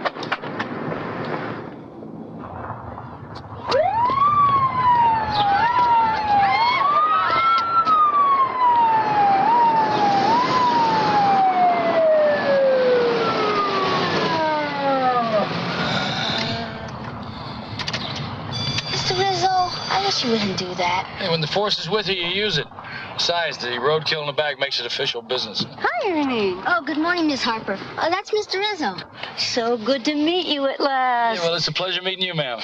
wouldn't do that. Hey, when the force is with you, you use it. Besides, the roadkill in the bag makes it official business. Hi, Ernie. Oh, good morning, Miss Harper. Oh, that's Mr. Rizzo. So good to meet you at last. Yeah, well, it's a pleasure meeting you, ma'am.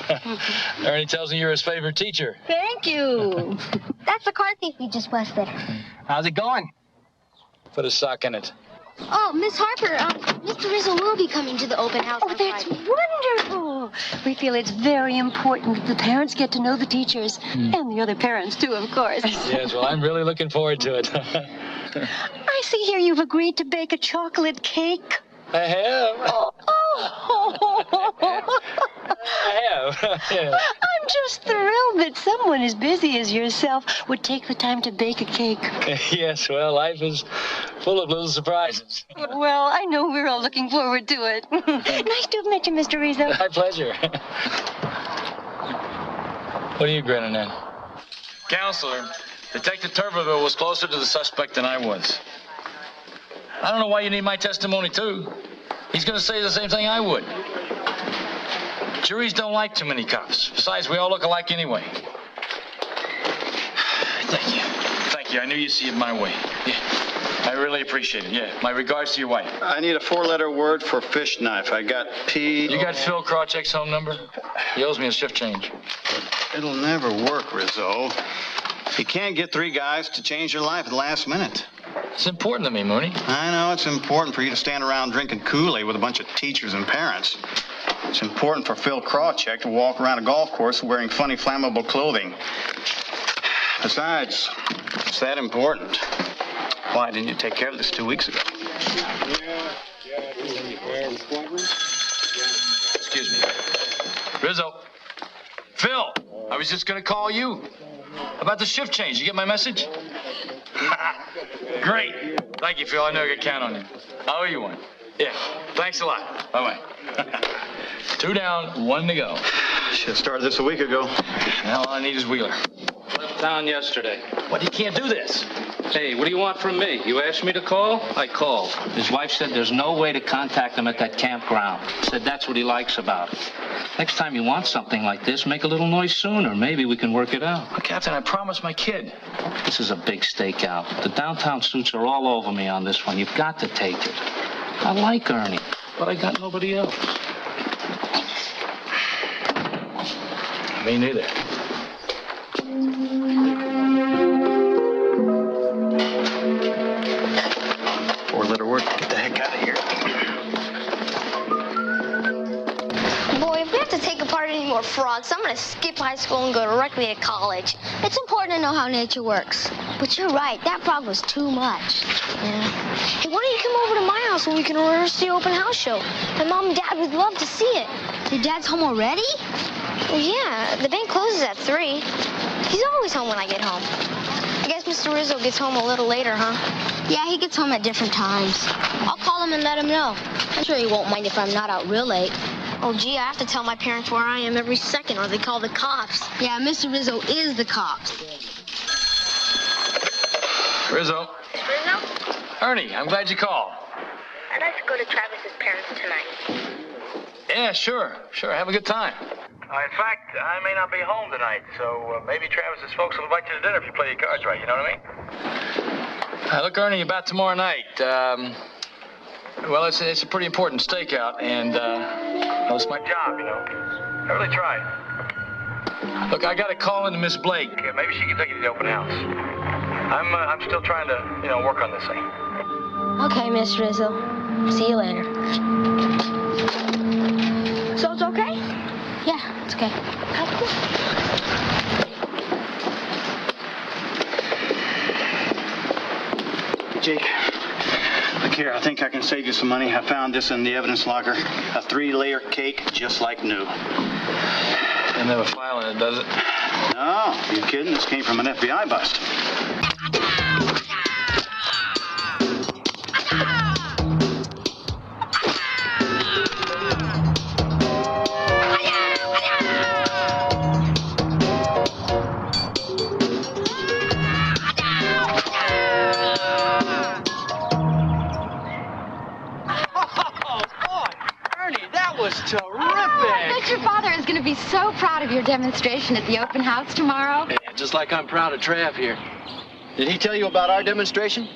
Ernie tells me you're his favorite teacher. Thank you. That's the car thief we just busted. How's it going? Put a sock in it. Oh, Miss Harper, Mr. Rizzo will be coming to the open house. Oh, that's wonderful. We feel it's very important that the parents get to know the teachers. And the other parents, too, of course. Yes, well, I'm really looking forward to it. I see here you've agreed to bake a chocolate cake. I have. I have. Yeah. I'm just thrilled that someone as busy as yourself would take the time to bake a cake. Yes, well, life is full of little surprises. Well, I know we're all looking forward to it. Nice to have met you, Mr. Rizzo. My pleasure. What are you grinning at? Counselor, Detective Turberville was closer to the suspect than I was. I don't know why you need my testimony, too. He's going to say the same thing I would. Juries don't like too many cops. Besides, we all look alike anyway. Thank you. Thank you. I knew you'd see it my way. Yeah. I really appreciate it. Yeah. My regards to your wife. I need a 4-letter word for fish knife. I got P... You got Phil Krawcheck's home number? He owes me a shift change. It'll never work, Rizzo. You can't get 3 guys to change your life at the last minute. It's important to me, Mooney. I know it's important for you to stand around drinking Kool-Aid with a bunch of teachers and parents. It's important for Phil Krawcheck to walk around a golf course wearing funny, flammable clothing. Besides, it's that important. Why didn't you take care of this 2 weeks ago? Excuse me. Rizzo. Phil, I was just going to call you. About the shift change. You get my message? Great. Thank you, Phil. I know I can count on you. I owe you one. Yeah. Thanks a lot. Bye-bye. 2 down, 1 to go. Should have started this a week ago. Now all I need is Wheeler. Left town yesterday. What, you can't do this? Hey, what do you want from me? You asked me to call? I called. His wife said there's no way to contact him at that campground. Said that's what he likes about it. Next time you want something like this, make a little noise sooner. Maybe we can work it out. Well, Captain, I promised my kid. This is a big stakeout. The downtown suits are all over me on this one. You've got to take it. I like Ernie, but I got nobody else. Me neither. Four-letter word. Get the heck out of here. Boy, if we have to take apart any more frogs, I'm going to skip high school and go directly to college. It's important to know how nature works. But you're right, that frog was too much. Yeah. Hey, why don't you come over to my house where we can rehearse the open house show? My mom and dad would love to see it. Your dad's home already? Well, yeah, the bank closes at 3. He's always home when I get home. I guess Mr. Rizzo gets home a little later, huh? Yeah, he gets home at different times. I'll call him and let him know. I'm sure he won't mind if I'm not out real late. Oh, gee, I have to tell my parents where I am every second or they call the cops. Yeah, Mr. Rizzo is the cops. Rizzo. Rizzo? Ernie, I'm glad you called. I'd like to go to Travis's parents tonight. Yeah, sure. Have a good time. In fact, I may not be home tonight, so maybe Travis's folks will invite you to dinner if you play your cards right, you know what I mean? Look, Ernie, about tomorrow night, well, it's a pretty important stakeout, and, well, it's my job, you know. I really tried. Look, I got to call into Miss Blake. Yeah, maybe she can take you to the open house. I'm still trying to, you know, work on this thing. Okay, Miss Rizzo. See you later. So it's okay? Yeah, it's okay. Jake, look here, I think I can save you some money. I found this in the evidence locker. A 3-layer cake, just like new. They never file in it, does it? No, you kidding? This came from an FBI bust. Terrific! I bet your father is going to be so proud of your demonstration at the open house tomorrow. Yeah, just just like I'm proud of Trav here. Did he tell you about our demonstration?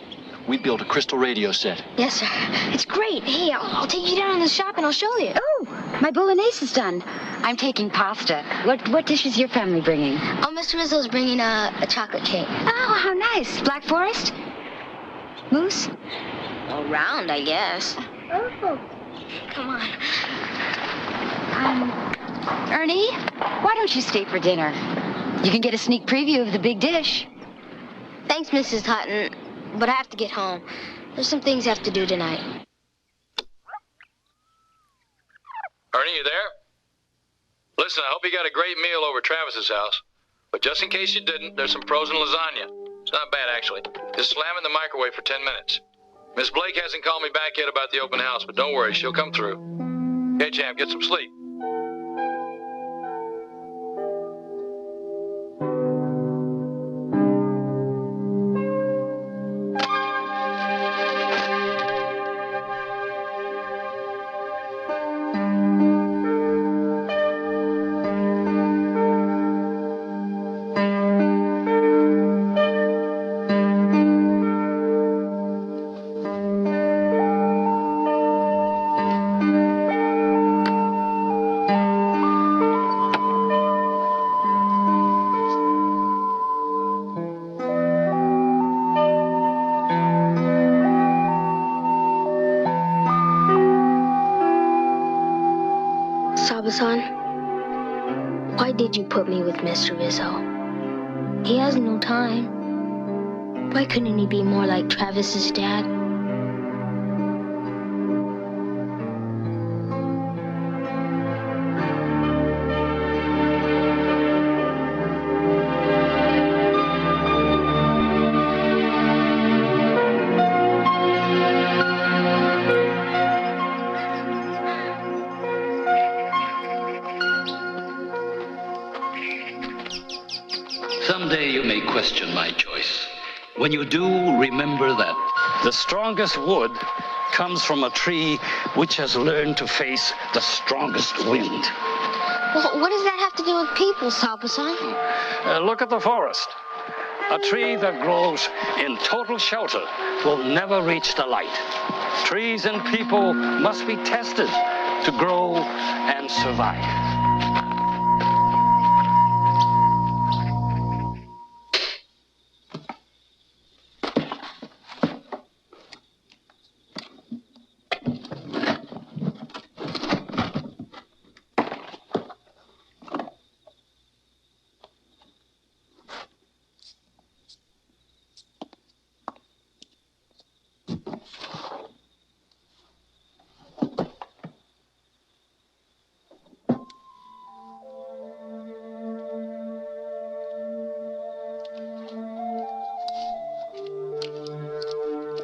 We built a crystal radio set. Yes, sir. It's great. Hey, I'll take you down in the shop and I'll show you. Oh, my bolognese is done. I'm taking pasta. What dish is your family bringing? Oh, Mr. Rizzo's bringing a chocolate cake. Oh, how nice. Black Forest? Mousse? All round, I guess. Oh. Come on. Ernie, why don't you stay for dinner? You can get a sneak preview of the big dish. Thanks, Mrs. Hutton, but I have to get home. There's some things I have to do tonight. Ernie, you there? Listen, I hope you got a great meal over Travis's house. But just in case you didn't, there's some frozen lasagna. It's not bad, actually. Just slam it in the microwave for 10 minutes. Miss Blake hasn't called me back yet about the open house, but don't worry, she'll come through. Hey, champ, get some sleep. Why did you put me with Mr. Rizzo? He has no time. Why couldn't he be more like Travis's dad? Someday you may question my choice. When you do, remember that the strongest wood comes from a tree which has learned to face the strongest wind. Well, what does that have to do with people, Sabasan? Look at the forest. A tree that grows in total shelter will never reach the light. Trees and people must be tested to grow and survive.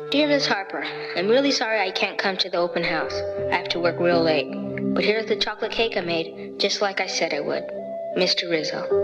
Dear Miss Harper, I'm really sorry I can't come to the open house. I have to work real late. But here's the chocolate cake I made, just like I said I would. Mr. Rizzo.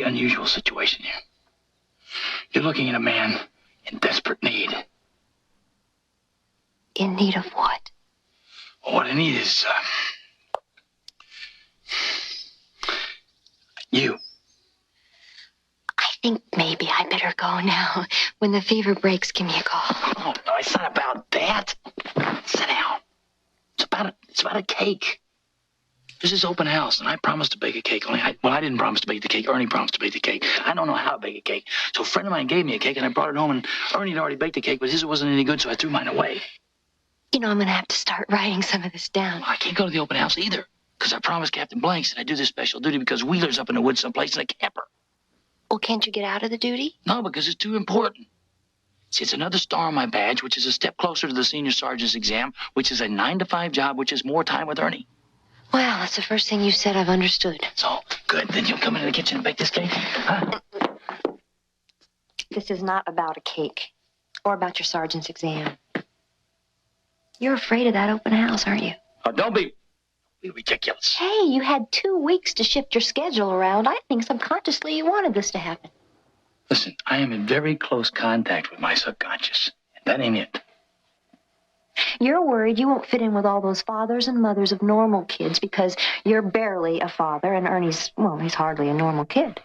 Unusual situation here. You're looking at a man in desperate need. In need of what? What I need is, you. I think maybe I better go now. When the fever breaks, give me a call. Oh, no, it's not about that. Sit down. about a cake. This is open house, and I promised to bake a cake. I didn't promise to bake the cake. Ernie promised to bake the cake. I don't know how to bake a cake. So a friend of mine gave me a cake, and I brought it home, and Ernie had already baked the cake, but his wasn't any good, so I threw mine away. You know, I'm going to have to start writing some of this down. Well, I can't go to the open house either, because I promised Captain Blanks that I'd do this special duty because Wheeler's up in the woods someplace in a camper. Well, can't you get out of the duty? No, because it's too important. See, it's another star on my badge, which is a step closer to the senior sergeant's exam, which is a 9-to-5 job, which is more time with Ernie. Well, that's the first thing you said I've understood. So, good. Then you'll come into the kitchen and bake this cake? Huh? This is not about a cake or about your sergeant's exam. You're afraid of that open house, aren't you? Oh, don't be ridiculous. Hey, you had 2 weeks to shift your schedule around. I think subconsciously you wanted this to happen. Listen, I am in very close contact with my subconscious. And that ain't it. You're worried you won't fit in with all those fathers and mothers of normal kids because you're barely a father and Ernie's, well, he's hardly a normal kid.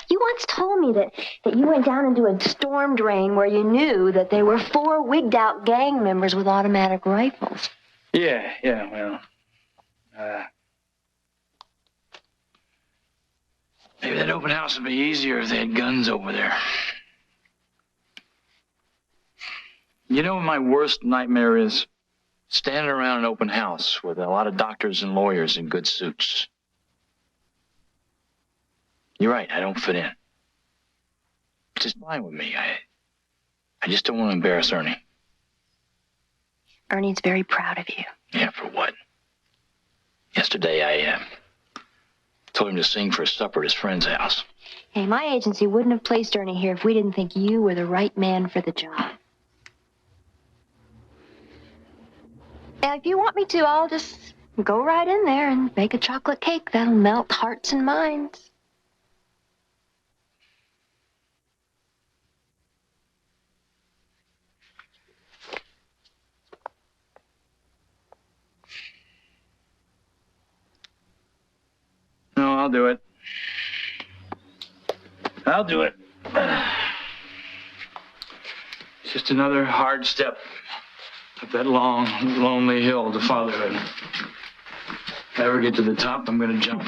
You once told me that you went down into a storm drain where you knew that they were 4 wigged-out gang members with automatic rifles. Yeah, well, maybe that open house would be easier if they had guns over there. You know what my worst nightmare is? Standing around an open house with a lot of doctors and lawyers in good suits. You're right, I don't fit in. Which is fine with me. I just don't want to embarrass Ernie. Ernie's very proud of you. Yeah, for what? Yesterday, I told him to sing for supper at his friend's house. Hey, my agency wouldn't have placed Ernie here if we didn't think you were the right man for the job. Now, if you want me to, I'll just go right in there and bake a chocolate cake that'll melt hearts and minds. No, I'll do it. I'll do it. It's just another hard step up that long, lonely hill to fatherhood. If I ever get to the top, I'm gonna jump.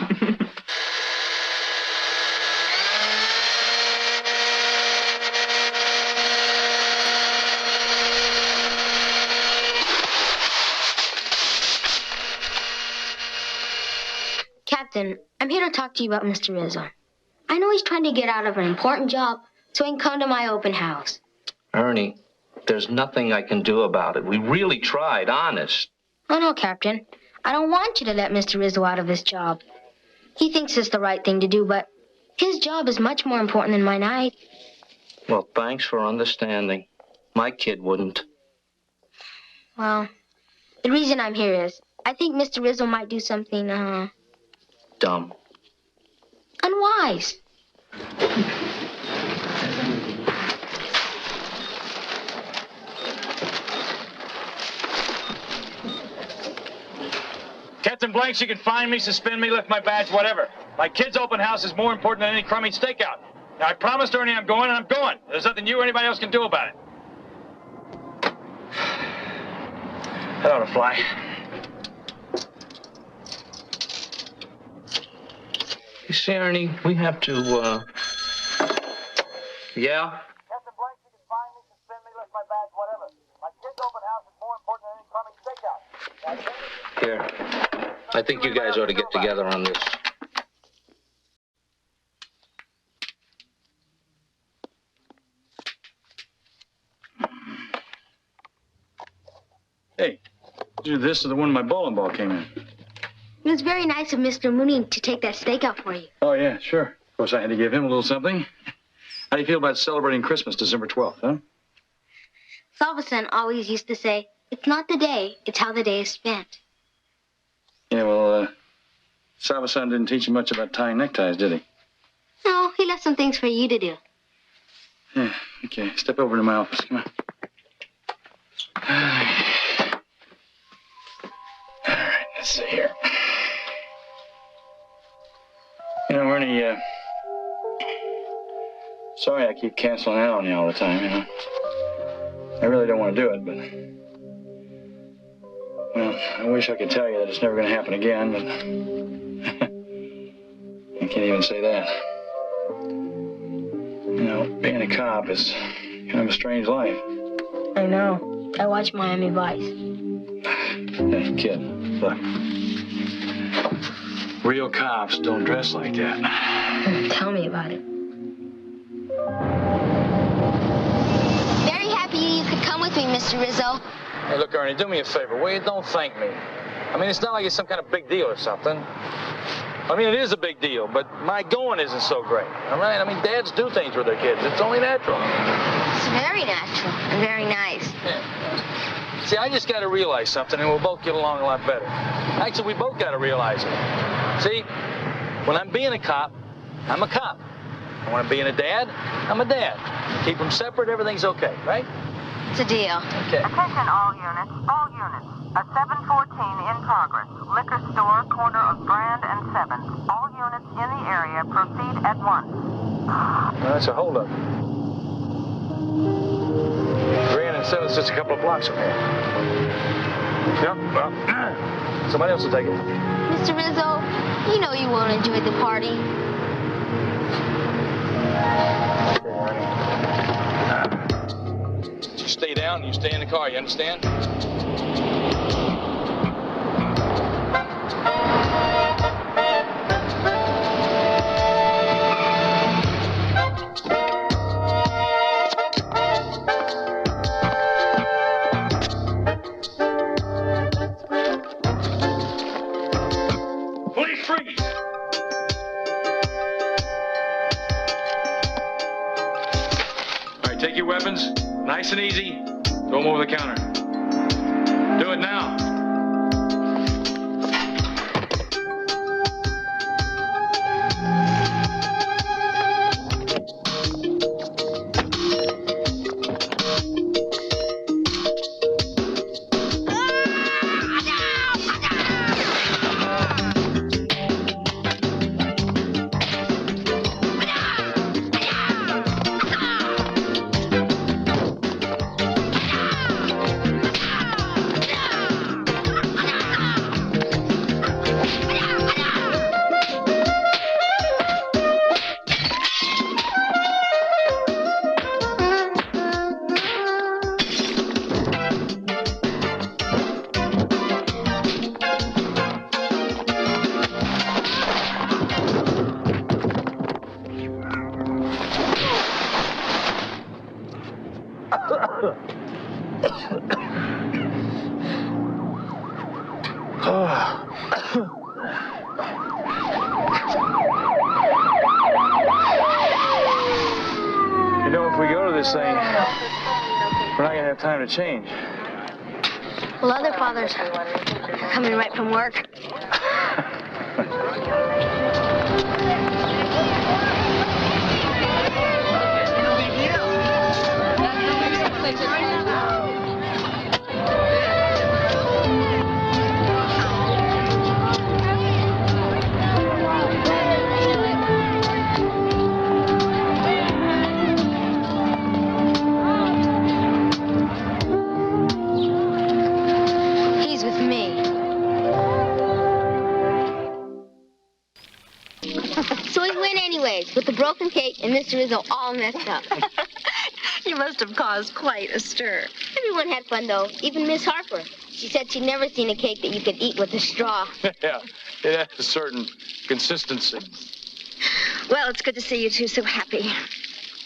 Captain, I'm here to talk to you about Mr. Rizzo. I know he's trying to get out of an important job so he can come to my open house. Ernie, there's nothing I can do about it. We really tried, honest. Oh, no, Captain. I don't want you to let Mr. Rizzo out of his job. He thinks it's the right thing to do, but his job is much more important than my night. Well, thanks for understanding. My kid wouldn't. Well, the reason I'm here is I think Mr. Rizzo might do something, Dumb. unwise. Captain Blanks, you can fine me, suspend me, lift my badge, whatever. My kid's open house is more important than any crummy stakeout. Now, I promised Ernie I'm going, and I'm going. There's nothing you or anybody else can do about it. That ought to fly. You see, Ernie, we have to, Yeah? Captain Blanks, you can fine me, suspend me, lift my badge, whatever. My kid's open house is more important than any crummy stakeout. Here. I think you guys ought to get together on this. Hey, do this to the one my bowling ball came in. It was very nice of Mr. Mooney to take that steak out for you. Oh, yeah, sure. Of course, I had to give him a little something. How do you feel about celebrating Christmas December 12th, huh? Salvason always used to say, it's not the day, it's how the day is spent. Yeah, well, Salvason didn't teach you much about tying neckties, did he? No, he left some things for you to do. Yeah, okay. Step over to my office. Come on. All right, let's see here. You know, Ernie, sorry I keep canceling out on you all the time, you know. I really don't want to do it, but Well, I wish I could tell you that it's never going to happen again, but I can't even say that. You know, being a cop is kind of a strange life. I know. I watch Miami Vice. Hey, kid, look. Real cops don't dress like that. Tell me about it. Very happy you could come with me, Mr. Rizzo. Hey, look, Ernie, do me a favor, will you? Don't thank me. I mean, it's not like it's some kind of big deal or something. I mean, it is a big deal, but my going isn't so great, all right? I mean, dads do things with their kids. It's only natural. It's very natural and very nice. Yeah. See, I just got to realize something, and we'll both get along a lot better. Actually, we both got to realize it. See, when I'm being a cop, I'm a cop. And when I'm being a dad, I'm a dad. Keep them separate, everything's okay, right? It's a deal. Okay. Attention all units, all units. A 714 in progress. Liquor store, corner of Brand and 7th. All units in the area proceed at once. Well, that's a holdup. Brand and 7th's just a couple of blocks from here. Yep, well, somebody else will take it. Mr. Rizzo, you know you won't enjoy the party. You stay down and you stay in the car, you understand? Police freeze! All right, take your weapons, nice and easy. Throw them over the counter. Do it now. You know, if we go to this thing, we're not gonna have time to change. Well, other fathers are coming right from work. He's with me. So we win anyways, with the broken cake and Mr. Rizzo all messed up. You must have caused quite a stir. Everyone had fun, though, even Miss Harper. She said she'd never seen a cake that you could eat with a straw. Yeah, it has a certain consistency. Well, it's good to see you two so happy.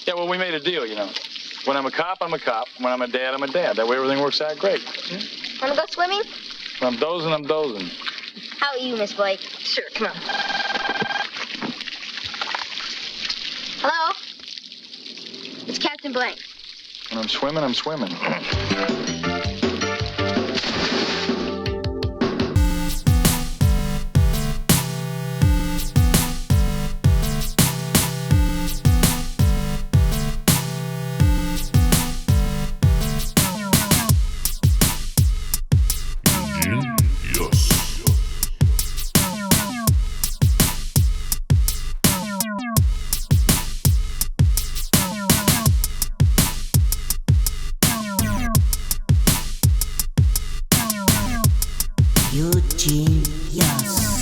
Yeah, well, we made a deal, you know. When I'm a cop, I'm a cop. When I'm a dad, I'm a dad. That way everything works out great. Want to go swimming? When I'm dozing, I'm dozing. How about you, Miss Blake? Sure, come on. Hello? It's Captain Blank. When I'm swimming, I'm swimming. Eugene Yes.